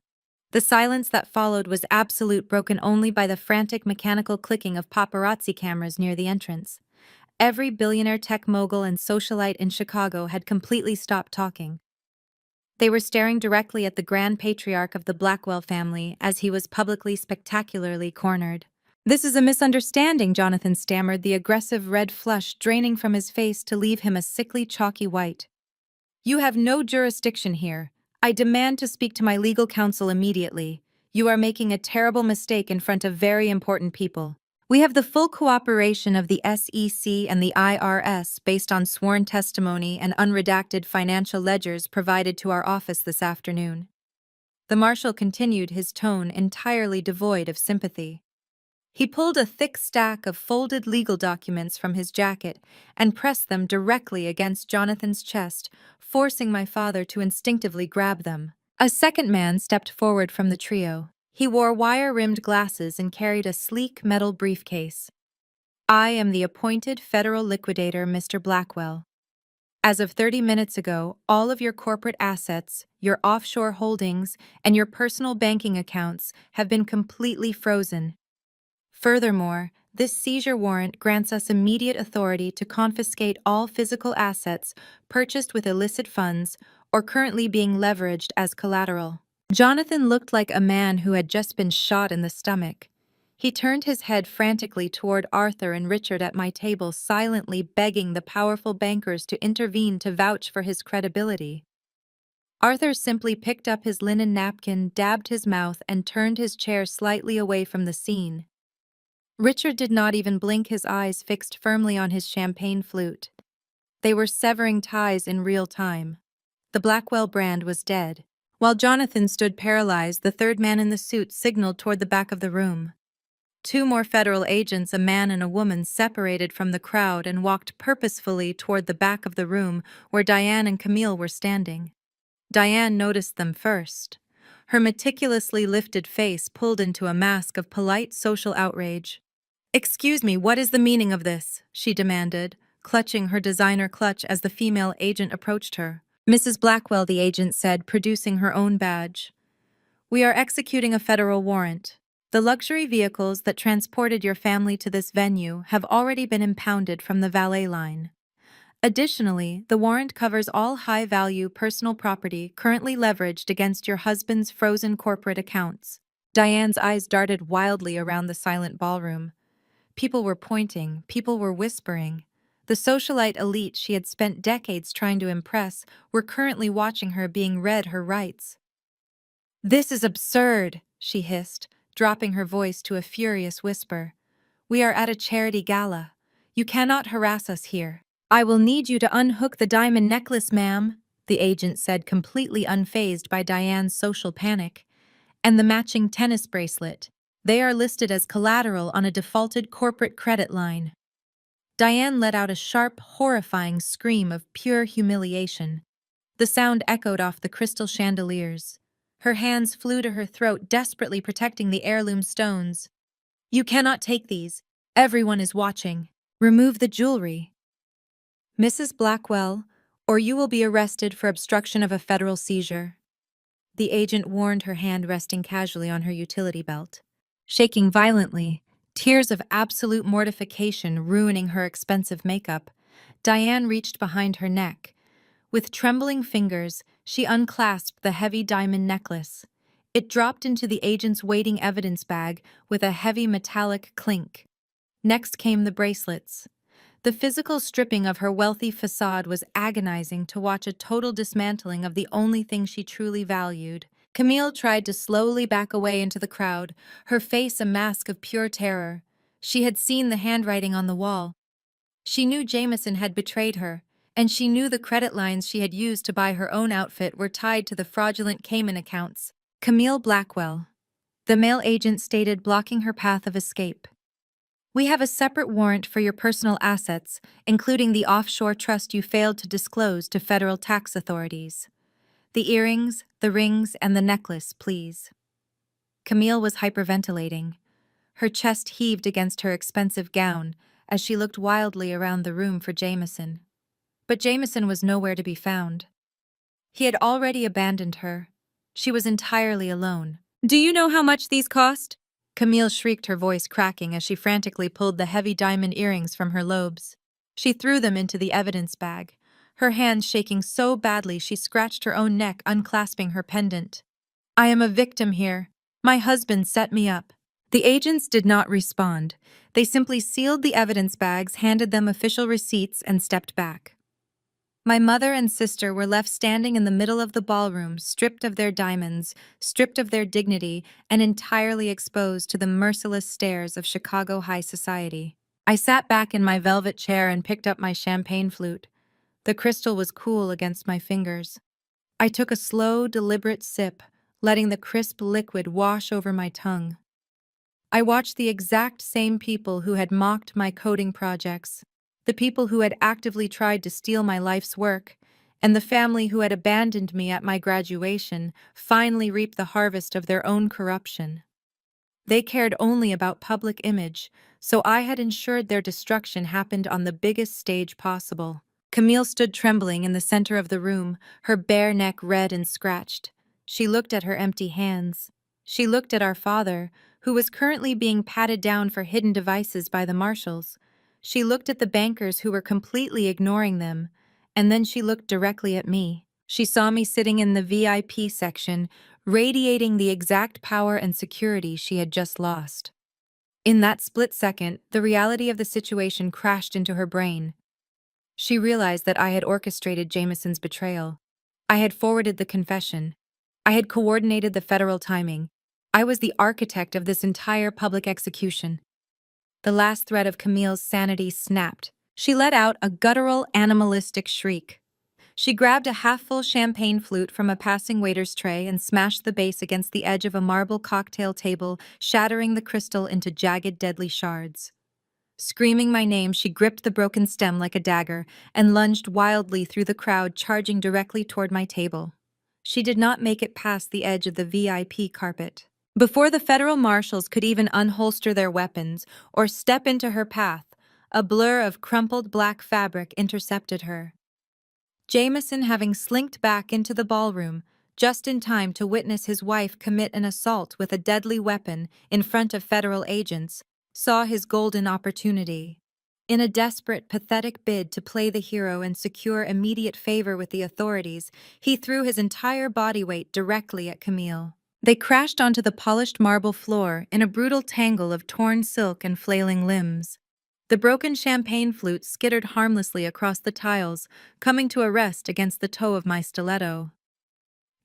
The silence that followed was absolute, broken only by the frantic mechanical clicking of paparazzi cameras near the entrance. Every billionaire, tech mogul, and socialite in Chicago had completely stopped talking. They were staring directly at the grand patriarch of the Blackwell family as he was publicly spectacularly cornered. "This is a misunderstanding," Jonathan stammered, the aggressive red flush draining from his face to leave him a sickly, chalky white. "You have no jurisdiction here. I demand to speak to my legal counsel immediately. You are making a terrible mistake in front of very important people. We have the full cooperation of the SEC and the IRS based on sworn testimony and unredacted financial ledgers provided to our office this afternoon. The marshal continued, his tone entirely devoid of sympathy. He pulled a thick stack of folded legal documents from his jacket and pressed them directly against Jonathan's chest, forcing my father to instinctively grab them. A second man stepped forward from the trio. He wore wire-rimmed glasses and carried a sleek metal briefcase. I am the appointed federal liquidator, Mr. Blackwell. As of 30 minutes ago, all of your corporate assets, your offshore holdings, and your personal banking accounts have been completely frozen. Furthermore, this seizure warrant grants us immediate authority to confiscate all physical assets purchased with illicit funds or currently being leveraged as collateral. Jonathan looked like a man who had just been shot in the stomach. He turned his head frantically toward Arthur and Richard at my table, silently begging the powerful bankers to intervene to vouch for his credibility. Arthur simply picked up his linen napkin, dabbed his mouth, and turned his chair slightly away from the scene. Richard did not even blink, his eyes fixed firmly on his champagne flute. They were severing ties in real time. The Blackwell brand was dead. While Jonathan stood paralyzed, the third man in the suit signaled toward the back of the room. Two more federal agents, a man and a woman, separated from the crowd and walked purposefully toward the back of the room where Diane and Camille were standing. Diane noticed them first. Her meticulously lifted face pulled into a mask of polite social outrage. "Excuse me, what is the meaning of this?" she demanded, clutching her designer clutch as the female agent approached her. "Mrs. Blackwell," the agent said, producing her own badge. "We are executing a federal warrant. The luxury vehicles that transported your family to this venue have already been impounded from the valet line. Additionally, the warrant covers all high-value personal property currently leveraged against your husband's frozen corporate accounts." Diane's eyes darted wildly around the silent ballroom. People were pointing, people were whispering. The socialite elite she had spent decades trying to impress were currently watching her being read her rights. "This is absurd," she hissed, dropping her voice to a furious whisper. "We are at a charity gala. You cannot harass us here." "I will need you to unhook the diamond necklace, ma'am," the agent said, completely unfazed by Diane's social panic, "and the matching tennis bracelet. They are listed as collateral on a defaulted corporate credit line." Diane let out a sharp, horrifying scream of pure humiliation. The sound echoed off the crystal chandeliers. Her hands flew to her throat, desperately protecting the heirloom stones. "You cannot take these. Everyone is watching. Remove the jewelry, Mrs. Blackwell, or you will be arrested for obstruction of a federal seizure." The agent warned, her hand resting casually on her utility belt. Shaking violently, tears of absolute mortification ruining her expensive makeup, Diane reached behind her neck. With trembling fingers, she unclasped the heavy diamond necklace. It dropped into the agent's waiting evidence bag with a heavy metallic clink. Next came the bracelets. The physical stripping of her wealthy facade was agonizing to watch, a total dismantling of the only thing she truly valued. Camille tried to slowly back away into the crowd, her face a mask of pure terror. She had seen the handwriting on the wall. She knew Jameson had betrayed her, and she knew the credit lines she had used to buy her own outfit were tied to the fraudulent Cayman accounts. "Camille Blackwell," the male agent stated, blocking her path of escape. "We have a separate warrant for your personal assets, including the offshore trust you failed to disclose to federal tax authorities. The earrings, the rings, and the necklace, please." Camille was hyperventilating. Her chest heaved against her expensive gown as she looked wildly around the room for Jameson. But Jameson was nowhere to be found. He had already abandoned her. She was entirely alone. "Do you know how much these cost?" Camille shrieked, her voice cracking as she frantically pulled the heavy diamond earrings from her lobes. She threw them into the evidence bag, her hands shaking so badly she scratched her own neck, unclasping her pendant. "I am a victim here. My husband set me up." The agents did not respond. They simply sealed the evidence bags, handed them official receipts, and stepped back. My mother and sister were left standing in the middle of the ballroom, stripped of their diamonds, stripped of their dignity, and entirely exposed to the merciless stares of Chicago high society. I sat back in my velvet chair and picked up my champagne flute. The crystal was cool against my fingers. I took a slow, deliberate sip, letting the crisp liquid wash over my tongue. I watched the exact same people who had mocked my coding projects, the people who had actively tried to steal my life's work, and the family who had abandoned me at my graduation finally reap the harvest of their own corruption. They cared only about public image, so I had ensured their destruction happened on the biggest stage possible. Camille stood trembling in the center of the room, her bare neck red and scratched. She looked at her empty hands. She looked at our father, who was currently being patted down for hidden devices by the marshals. She looked at the bankers who were completely ignoring them, and then she looked directly at me. She saw me sitting in the VIP section, radiating the exact power and security she had just lost. In that split second, the reality of the situation crashed into her brain. She realized that I had orchestrated Jameson's betrayal. I had forwarded the confession. I had coordinated the federal timing. I was the architect of this entire public execution. The last thread of Camille's sanity snapped. She let out a guttural, animalistic shriek. She grabbed a half-full champagne flute from a passing waiter's tray and smashed the base against the edge of a marble cocktail table, shattering the crystal into jagged, deadly shards. Screaming my name, she gripped the broken stem like a dagger and lunged wildly through the crowd, charging directly toward my table. She did not make it past the edge of the VIP carpet. Before the federal marshals could even unholster their weapons or step into her path, a blur of crumpled black fabric intercepted her. Jameson, having slinked back into the ballroom, just in time to witness his wife commit an assault with a deadly weapon in front of federal agents, saw his golden opportunity. In a desperate, pathetic bid to play the hero and secure immediate favor with the authorities, he threw his entire body weight directly at Camille. They crashed onto the polished marble floor in a brutal tangle of torn silk and flailing limbs. The broken champagne flute skittered harmlessly across the tiles, coming to a rest against the toe of my stiletto.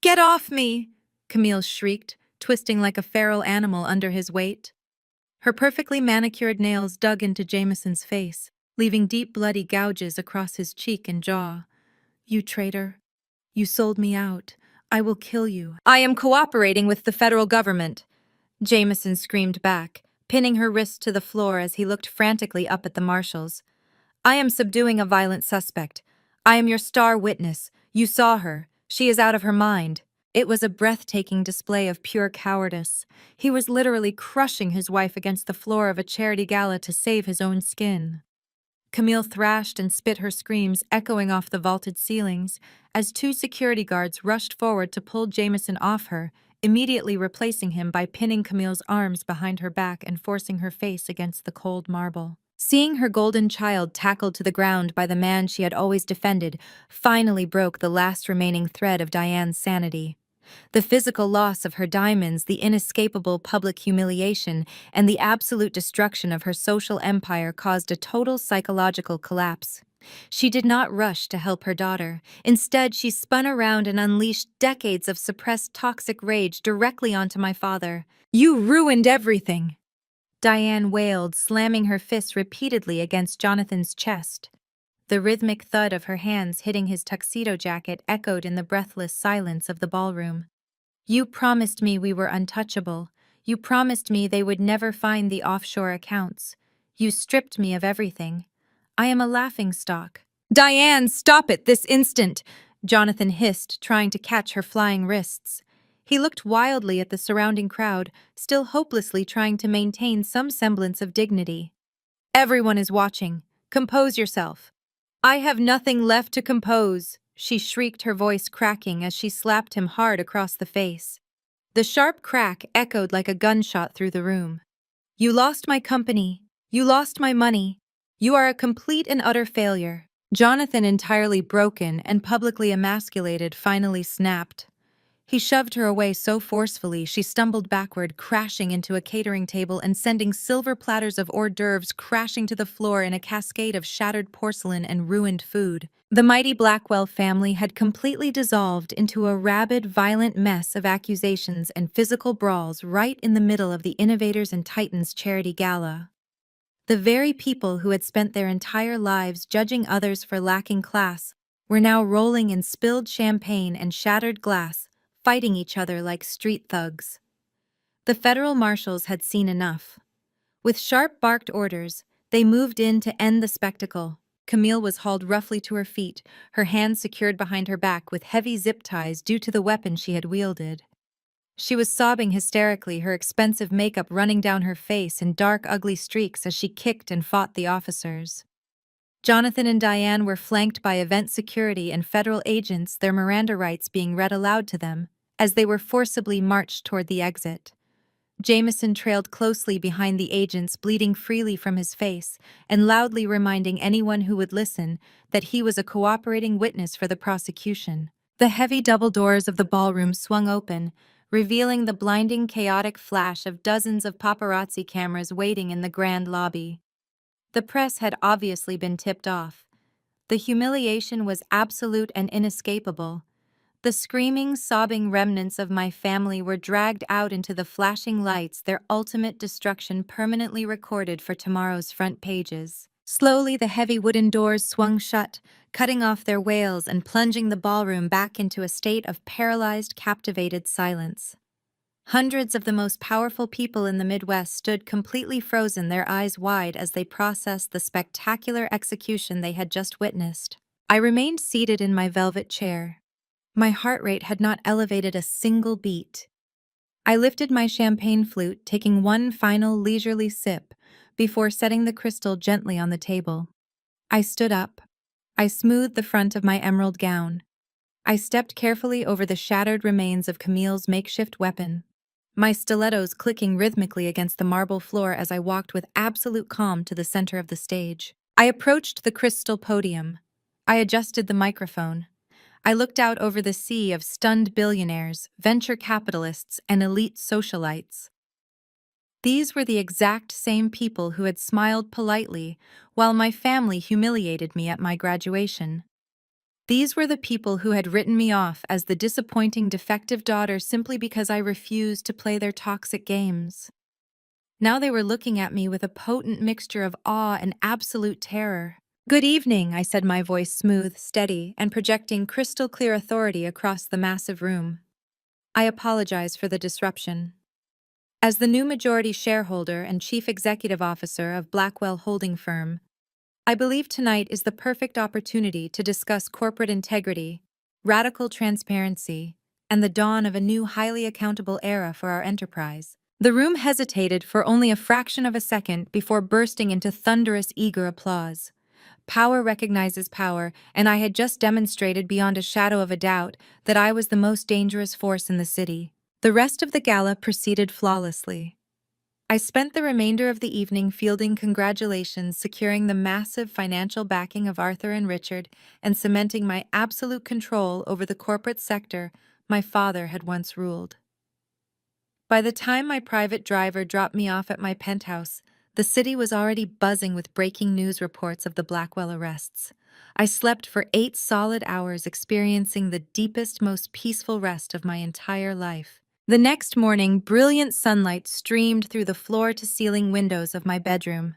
"Get off me!" Camille shrieked, twisting like a feral animal under his weight. Her perfectly manicured nails dug into Jameson's face, leaving deep bloody gouges across his cheek and jaw. "You traitor! You sold me out. I will kill you." "I am cooperating with the federal government," Jameson screamed back, pinning her wrists to the floor as he looked frantically up at the marshals. "I am subduing a violent suspect. I am your star witness. You saw her. She is out of her mind." It was a breathtaking display of pure cowardice. He was literally crushing his wife against the floor of a charity gala to save his own skin. Camille thrashed and spit her screams echoing off the vaulted ceilings as two security guards rushed forward to pull Jameson off her, immediately replacing him by pinning Camille's arms behind her back and forcing her face against the cold marble. Seeing her golden child tackled to the ground by the man she had always defended finally broke the last remaining thread of Diane's sanity. The physical loss of her diamonds, the inescapable public humiliation, and the absolute destruction of her social empire caused a total psychological collapse. She did not rush to help her daughter. Instead, she spun around and unleashed decades of suppressed toxic rage directly onto my father. "You ruined everything!" Diane wailed, slamming her fists repeatedly against Jonathan's chest. The rhythmic thud of her hands hitting his tuxedo jacket echoed in the breathless silence of the ballroom. "You promised me we were untouchable. You promised me they would never find the offshore accounts. You stripped me of everything. I am a laughingstock." "Diane, stop it this instant!" Jonathan hissed, trying to catch her flying wrists. He looked wildly at the surrounding crowd, still hopelessly trying to maintain some semblance of dignity. "Everyone is watching. Compose yourself." "I have nothing left to compose," she shrieked, her voice cracking as she slapped him hard across the face. The sharp crack echoed like a gunshot through the room. "You lost my company. You lost my money. You are a complete and utter failure." Jonathan, entirely broken and publicly emasculated, finally snapped. He shoved her away so forcefully she stumbled backward, crashing into a catering table and sending silver platters of hors d'oeuvres crashing to the floor in a cascade of shattered porcelain and ruined food. The mighty Blackwell family had completely dissolved into a rabid, violent mess of accusations and physical brawls right in the middle of the Innovators and Titans charity gala. The very people who had spent their entire lives judging others for lacking class were now rolling in spilled champagne and shattered glass, fighting each other like street thugs. The federal marshals had seen enough. With sharp-barked orders, they moved in to end the spectacle. Camille was hauled roughly to her feet, her hands secured behind her back with heavy zip ties due to the weapon she had wielded. She was sobbing hysterically, her expensive makeup running down her face in dark, ugly streaks as she kicked and fought the officers. Jonathan and Diane were flanked by event security and federal agents, their Miranda rights being read aloud to them, as they were forcibly marched toward the exit. Jameson trailed closely behind the agents, bleeding freely from his face, and loudly reminding anyone who would listen that he was a cooperating witness for the prosecution. The heavy double doors of the ballroom swung open, revealing the blinding, chaotic flash of dozens of paparazzi cameras waiting in the grand lobby. The press had obviously been tipped off. The humiliation was absolute and inescapable. The screaming, sobbing remnants of my family were dragged out into the flashing lights, their ultimate destruction permanently recorded for tomorrow's front pages. Slowly, the heavy wooden doors swung shut, cutting off their wails and plunging the ballroom back into a state of paralyzed, captivated silence. Hundreds of the most powerful people in the Midwest stood completely frozen, their eyes wide as they processed the spectacular execution they had just witnessed. I remained seated in my velvet chair. My heart rate had not elevated a single beat. I lifted my champagne flute, taking one final leisurely sip before setting the crystal gently on the table. I stood up. I smoothed the front of my emerald gown. I stepped carefully over the shattered remains of Camille's makeshift weapon, my stilettos clicking rhythmically against the marble floor as I walked with absolute calm to the center of the stage. I approached the crystal podium. I adjusted the microphone. I looked out over the sea of stunned billionaires, venture capitalists, and elite socialites. These were the exact same people who had smiled politely while my family humiliated me at my graduation. These were the people who had written me off as the disappointing, defective daughter simply because I refused to play their toxic games. Now they were looking at me with a potent mixture of awe and absolute terror. "Good evening," I said, my voice smooth, steady, and projecting crystal-clear authority across the massive room. I apologize for the disruption. As the new majority shareholder and chief executive officer of Blackwell Holding Firm, I believe tonight is the perfect opportunity to discuss corporate integrity, radical transparency, and the dawn of a new highly accountable era for our enterprise. The room hesitated for only a fraction of a second before bursting into thunderous, eager applause. Power recognizes power, and I had just demonstrated beyond a shadow of a doubt that I was the most dangerous force in the city. The rest of the gala proceeded flawlessly. I spent the remainder of the evening fielding congratulations, securing the massive financial backing of Arthur and Richard, and cementing my absolute control over the corporate sector my father had once ruled. By the time my private driver dropped me off at my penthouse, the city was already buzzing with breaking news reports of the Blackwell arrests. I slept for 8 solid hours, experiencing the deepest, most peaceful rest of my entire life. The next morning, brilliant sunlight streamed through the floor-to-ceiling windows of my bedroom.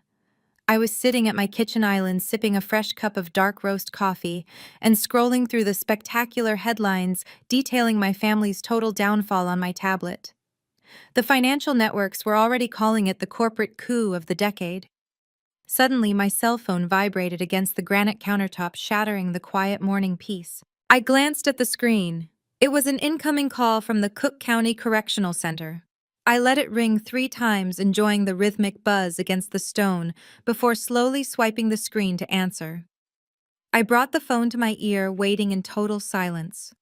I was sitting at my kitchen island sipping a fresh cup of dark roast coffee and scrolling through the spectacular headlines detailing my family's total downfall on my tablet. The financial networks were already calling it the corporate coup of the decade. Suddenly, my cell phone vibrated against the granite countertop, shattering the quiet morning peace. I glanced at the screen. It was an incoming call from the Cook County Correctional Center. I let it ring 3 times, enjoying the rhythmic buzz against the stone before slowly swiping the screen to answer. I brought the phone to my ear, waiting in total silence.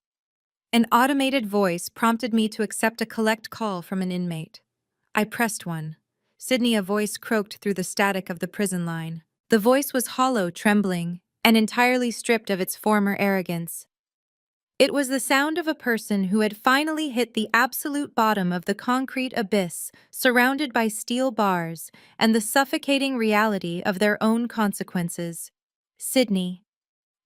An automated voice prompted me to accept a collect call from an inmate. I pressed 1. Sydney, a voice croaked through the static of the prison line. The voice was hollow, trembling, and entirely stripped of its former arrogance. It was the sound of a person who had finally hit the absolute bottom of the concrete abyss, surrounded by steel bars, and the suffocating reality of their own consequences. Sydney,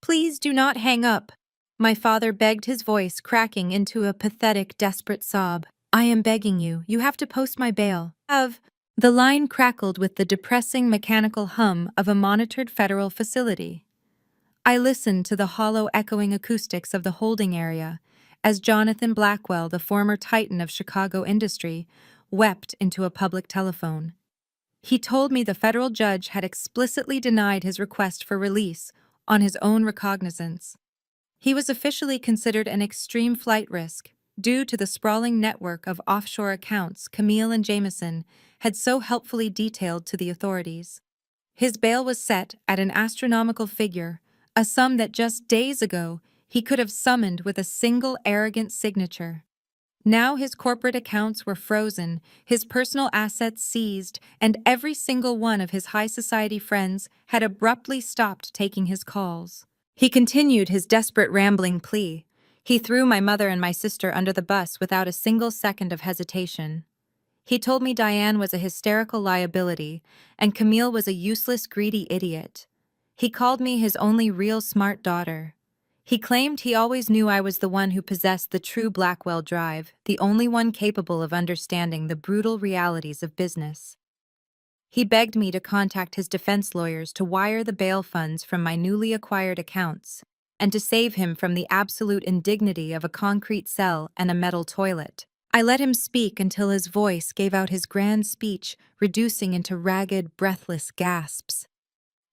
please do not hang up. My father begged, his voice cracking into a pathetic, desperate sob. I am begging you, you have to post my bail. The line crackled with the depressing mechanical hum of a monitored federal facility. I listened to the hollow echoing acoustics of the holding area as Jonathan Blackwell, the former titan of Chicago industry, wept into a public telephone. He told me the federal judge had explicitly denied his request for release on his own recognizance. He was officially considered an extreme flight risk due to the sprawling network of offshore accounts Camille and Jameson had so helpfully detailed to the authorities. His bail was set at an astronomical figure, a sum that just days ago he could have summoned with a single arrogant signature. Now his corporate accounts were frozen, his personal assets seized, and every single one of his high society friends had abruptly stopped taking his calls. He continued his desperate rambling plea. He threw my mother and my sister under the bus without a single second of hesitation. He told me Diane was a hysterical liability, and Camille was a useless, greedy idiot. He called me his only real smart daughter. He claimed he always knew I was the one who possessed the true Blackwell drive, the only one capable of understanding the brutal realities of business. He begged me to contact his defense lawyers to wire the bail funds from my newly acquired accounts, and to save him from the absolute indignity of a concrete cell and a metal toilet. I let him speak until his voice gave out his grand speech, reducing into ragged, breathless gasps.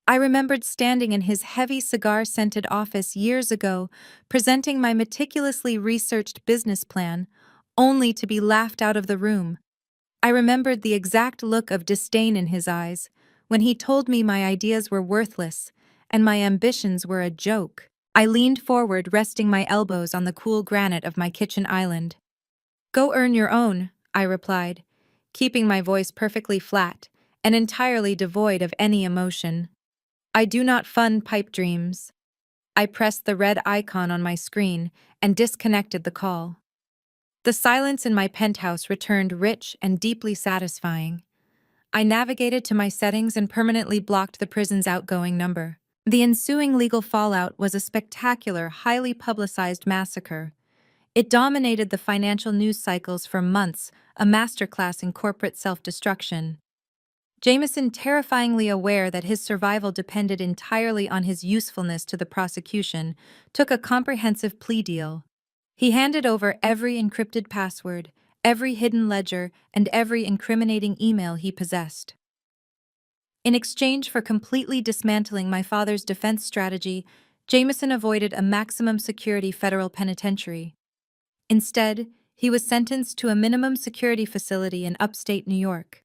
I remembered standing in his heavy cigar-scented office years ago, presenting my meticulously researched business plan, only to be laughed out of the room. I remembered the exact look of disdain in his eyes when he told me my ideas were worthless and my ambitions were a joke. I leaned forward, resting my elbows on the cool granite of my kitchen island. Go earn your own, I replied, keeping my voice perfectly flat and entirely devoid of any emotion. I do not fund pipe dreams. I pressed the red icon on my screen and disconnected the call. The silence in my penthouse returned rich and deeply satisfying. I navigated to my settings and permanently blocked the prison's outgoing number. The ensuing legal fallout was a spectacular, highly publicized massacre. It dominated the financial news cycles for months, a masterclass in corporate self-destruction. Jameson, terrifyingly aware that his survival depended entirely on his usefulness to the prosecution, took a comprehensive plea deal. He handed over every encrypted password, every hidden ledger, and every incriminating email he possessed. In exchange for completely dismantling my father's defense strategy, Jameson avoided a maximum security federal penitentiary. Instead, he was sentenced to a minimum security facility in upstate New York.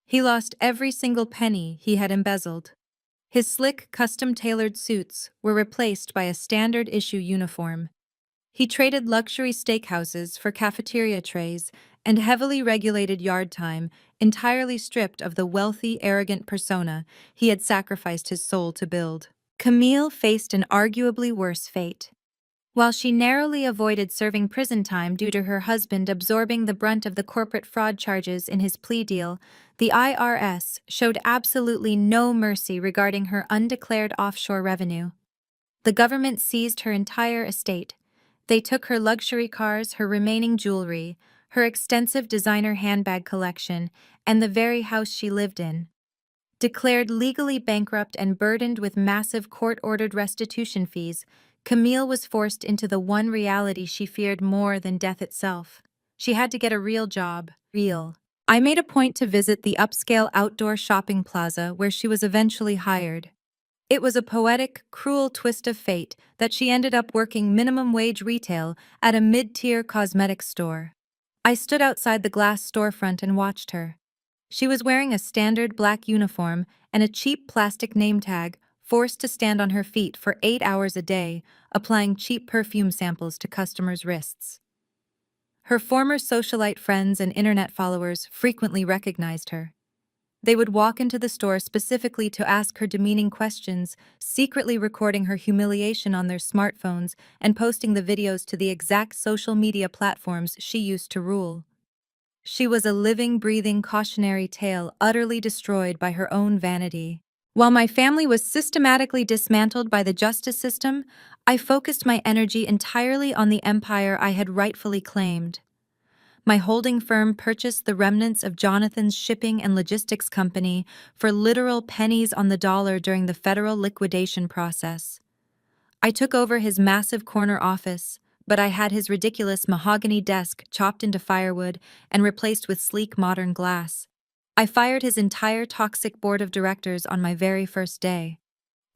He lost every single penny he had embezzled. His slick, custom-tailored suits were replaced by a standard-issue uniform. He traded luxury steakhouses for cafeteria trays and heavily regulated yard time, entirely stripped of the wealthy, arrogant persona he had sacrificed his soul to build. Camille faced an arguably worse fate. While she narrowly avoided serving prison time due to her husband absorbing the brunt of the corporate fraud charges in his plea deal, the IRS showed absolutely no mercy regarding her undeclared offshore revenue. The government seized her entire estate. They took her luxury cars, her remaining jewelry, her extensive designer handbag collection, and the very house she lived in. Declared legally bankrupt and burdened with massive court-ordered restitution fees, Camille was forced into the one reality she feared more than death itself. She had to get a real job. I made a point to visit the upscale outdoor shopping plaza where she was eventually hired. It was a poetic, cruel twist of fate that she ended up working minimum wage retail at a mid-tier cosmetics store. I stood outside the glass storefront and watched her. She was wearing a standard black uniform and a cheap plastic name tag, forced to stand on her feet for 8 hours a day, applying cheap perfume samples to customers' wrists. Her former socialite friends and internet followers frequently recognized her. They would walk into the store specifically to ask her demeaning questions, secretly recording her humiliation on their smartphones and posting the videos to the exact social media platforms she used to rule. She was a living, breathing cautionary tale utterly destroyed by her own vanity. While my family was systematically dismantled by the justice system, I focused my energy entirely on the empire I had rightfully claimed. My holding firm purchased the remnants of Jonathan's shipping and logistics company for literal pennies on the dollar during the federal liquidation process. I took over his massive corner office, but I had his ridiculous mahogany desk chopped into firewood and replaced with sleek modern glass. I fired his entire toxic board of directors on my very first day.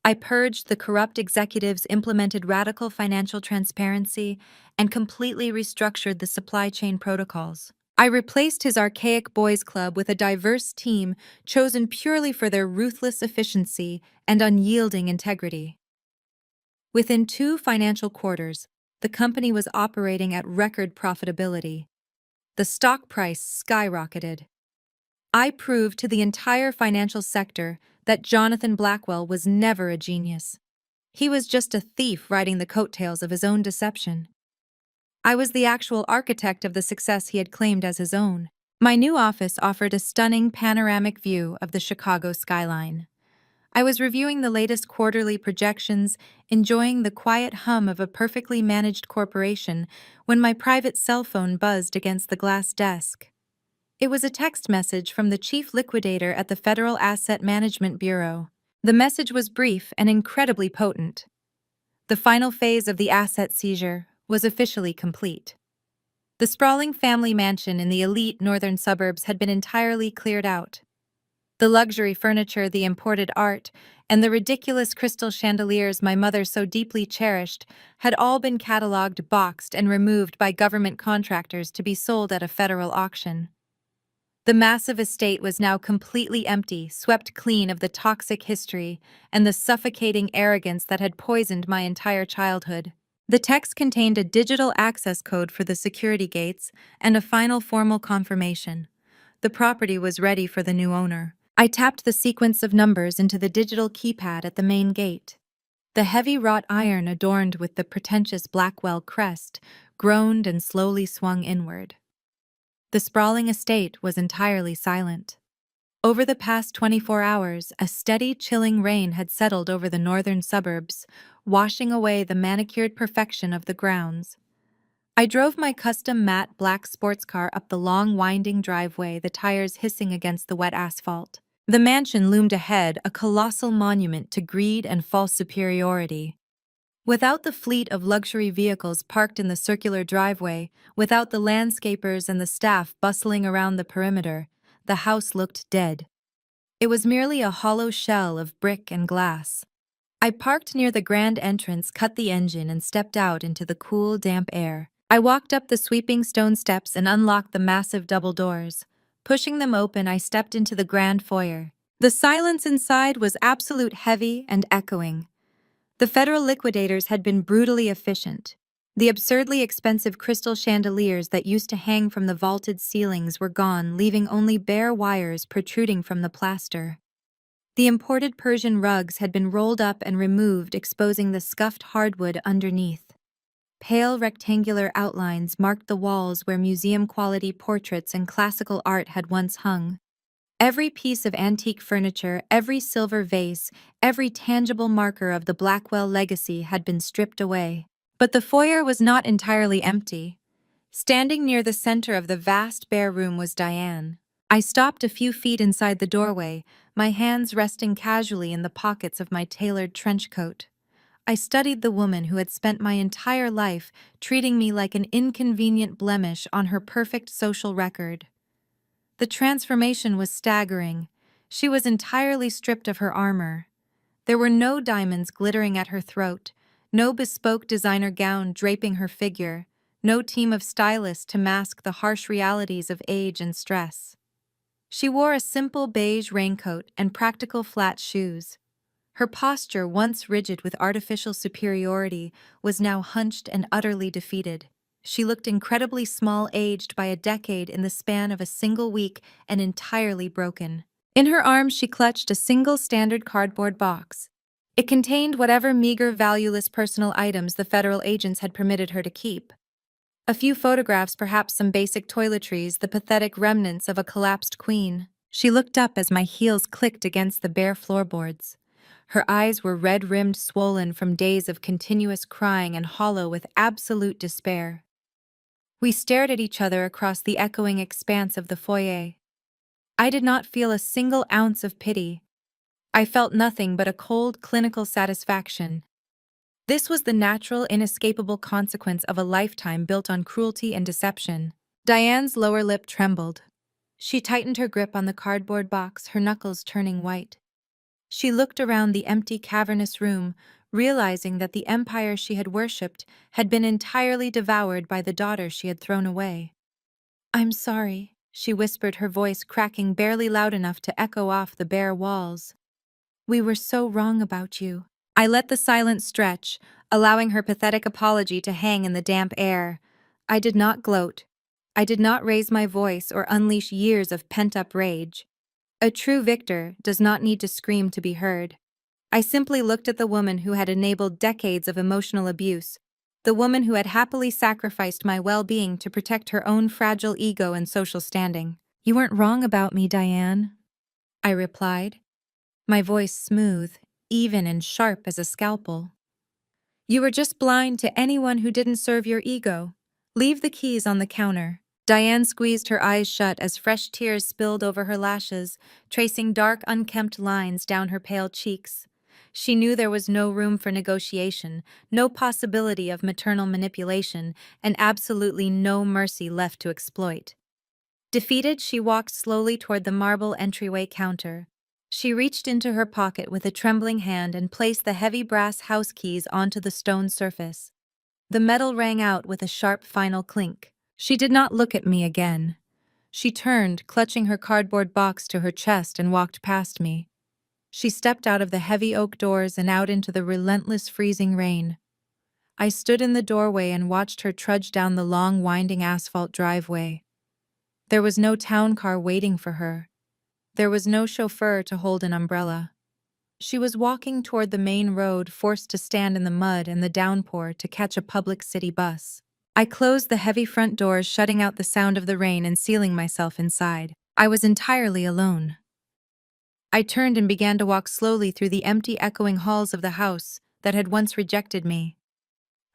I purged the corrupt executives, implemented radical financial transparency, and completely restructured the supply chain protocols. I replaced his archaic boys' club with a diverse team chosen purely for their ruthless efficiency and unyielding integrity. Within 2 financial quarters, the company was operating at record profitability. The stock price skyrocketed. I proved to the entire financial sector that Jonathan Blackwell was never a genius. He was just a thief riding the coattails of his own deception. I was the actual architect of the success he had claimed as his own. My new office offered a stunning panoramic view of the Chicago skyline. I was reviewing the latest quarterly projections, enjoying the quiet hum of a perfectly managed corporation, when my private cell phone buzzed against the glass desk. It was a text message from the chief liquidator at the Federal Asset Management Bureau. The message was brief and incredibly potent. The final phase of the asset seizure was officially complete. The sprawling family mansion in the elite northern suburbs had been entirely cleared out. The luxury furniture, the imported art, and the ridiculous crystal chandeliers my mother so deeply cherished had all been cataloged, boxed, and removed by government contractors to be sold at a federal auction. The massive estate was now completely empty, swept clean of the toxic history and the suffocating arrogance that had poisoned my entire childhood. The text contained a digital access code for the security gates and a final formal confirmation. The property was ready for the new owner. I tapped the sequence of numbers into the digital keypad at the main gate. The heavy wrought iron adorned with the pretentious Blackwell crest groaned and slowly swung inward. The sprawling estate was entirely silent. Over the past 24 hours, a steady, chilling rain had settled over the northern suburbs, washing away the manicured perfection of the grounds. I drove my custom matte black sports car up the long, winding driveway, the tires hissing against the wet asphalt. The mansion loomed ahead, a colossal monument to greed and false superiority. Without the fleet of luxury vehicles parked in the circular driveway, without the landscapers and the staff bustling around the perimeter, the house looked dead. It was merely a hollow shell of brick and glass. I parked near the grand entrance, cut the engine, and stepped out into the cool, damp air. I walked up the sweeping stone steps and unlocked the massive double doors. Pushing them open, I stepped into the grand foyer. The silence inside was absolute, heavy, and echoing. The federal liquidators had been brutally efficient. The absurdly expensive crystal chandeliers that used to hang from the vaulted ceilings were gone, leaving only bare wires protruding from the plaster. The imported Persian rugs had been rolled up and removed, exposing the scuffed hardwood underneath. Pale rectangular outlines marked the walls where museum-quality portraits and classical art had once hung. Every piece of antique furniture, every silver vase, every tangible marker of the Blackwell legacy had been stripped away. But the foyer was not entirely empty. Standing near the center of the vast bare room was Diane. I stopped a few feet inside the doorway, my hands resting casually in the pockets of my tailored trench coat. I studied the woman who had spent my entire life treating me like an inconvenient blemish on her perfect social record. The transformation was staggering. She was entirely stripped of her armor. There were no diamonds glittering at her throat, no bespoke designer gown draping her figure, no team of stylists to mask the harsh realities of age and stress. She wore a simple beige raincoat and practical flat shoes. Her posture, once rigid with artificial superiority, was now hunched and utterly defeated. She looked incredibly small, aged by a decade in the span of a single week, and entirely broken. In her arms, she clutched a single standard cardboard box. It contained whatever meager, valueless personal items the federal agents had permitted her to keep. A few photographs, perhaps some basic toiletries, the pathetic remnants of a collapsed queen. She looked up as my heels clicked against the bare floorboards. Her eyes were red-rimmed, swollen from days of continuous crying and hollow with absolute despair. We stared at each other across the echoing expanse of the foyer. I did not feel a single ounce of pity. I felt nothing but a cold, clinical satisfaction. This was the natural, inescapable consequence of a lifetime built on cruelty and deception. Diane's lower lip trembled. She tightened her grip on the cardboard box, her knuckles turning white. She looked around the empty, cavernous room, realizing that the empire she had worshipped had been entirely devoured by the daughter she had thrown away. "I'm sorry," she whispered, her voice cracking barely loud enough to echo off the bare walls. "We were so wrong about you." I let the silence stretch, allowing her pathetic apology to hang in the damp air. I did not gloat. I did not raise my voice or unleash years of pent-up rage. A true victor does not need to scream to be heard. I simply looked at the woman who had enabled decades of emotional abuse, the woman who had happily sacrificed my well-being to protect her own fragile ego and social standing. "You weren't wrong about me, Diane," I replied, my voice smooth, even and sharp as a scalpel. "You were just blind to anyone who didn't serve your ego. Leave the keys on the counter." Diane squeezed her eyes shut as fresh tears spilled over her lashes, tracing dark, unkempt lines down her pale cheeks. She knew there was no room for negotiation, no possibility of maternal manipulation, and absolutely no mercy left to exploit. Defeated, she walked slowly toward the marble entryway counter. She reached into her pocket with a trembling hand and placed the heavy brass house keys onto the stone surface. The metal rang out with a sharp final clink. She did not look at me again. She turned, clutching her cardboard box to her chest, and walked past me. She stepped out of the heavy oak doors and out into the relentless freezing rain. I stood in the doorway and watched her trudge down the long, winding asphalt driveway. There was no town car waiting for her. There was no chauffeur to hold an umbrella. She was walking toward the main road, forced to stand in the mud and the downpour to catch a public city bus. I closed the heavy front doors, shutting out the sound of the rain and sealing myself inside. I was entirely alone. I turned and began to walk slowly through the empty, echoing halls of the house that had once rejected me.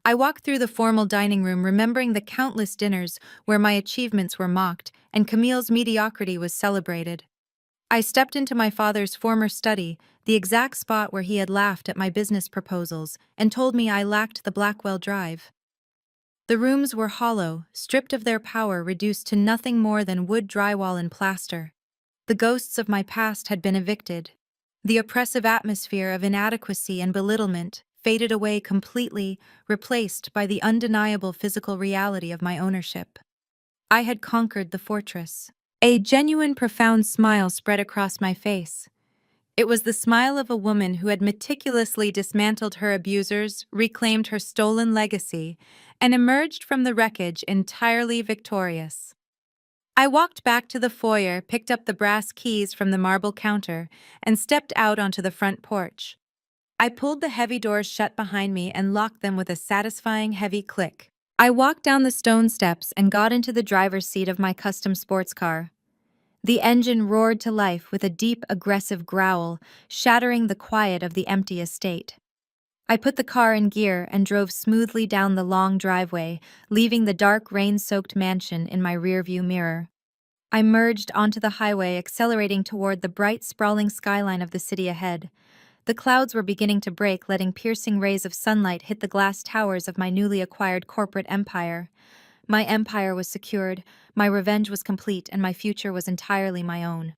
I walked through the formal dining room, remembering the countless dinners where my achievements were mocked and Camille's mediocrity was celebrated. I stepped into my father's former study, the exact spot where he had laughed at my business proposals and told me I lacked the Blackwell Drive. The rooms were hollow, stripped of their power, reduced to nothing more than wood, drywall, and plaster. The ghosts of my past had been evicted. The oppressive atmosphere of inadequacy and belittlement faded away completely, replaced by the undeniable physical reality of my ownership. I had conquered the fortress. A genuine, profound smile spread across my face. It was the smile of a woman who had meticulously dismantled her abusers, reclaimed her stolen legacy, and emerged from the wreckage entirely victorious. I walked back to the foyer, picked up the brass keys from the marble counter, and stepped out onto the front porch. I pulled the heavy doors shut behind me and locked them with a satisfying heavy click. I walked down the stone steps and got into the driver's seat of my custom sports car. The engine roared to life with a deep, aggressive growl, shattering the quiet of the empty estate. I put the car in gear and drove smoothly down the long driveway, leaving the dark, rain-soaked mansion in my rearview mirror. I merged onto the highway, accelerating toward the bright, sprawling skyline of the city ahead. The clouds were beginning to break, letting piercing rays of sunlight hit the glass towers of my newly acquired corporate empire. My empire was secured, my revenge was complete, and my future was entirely my own.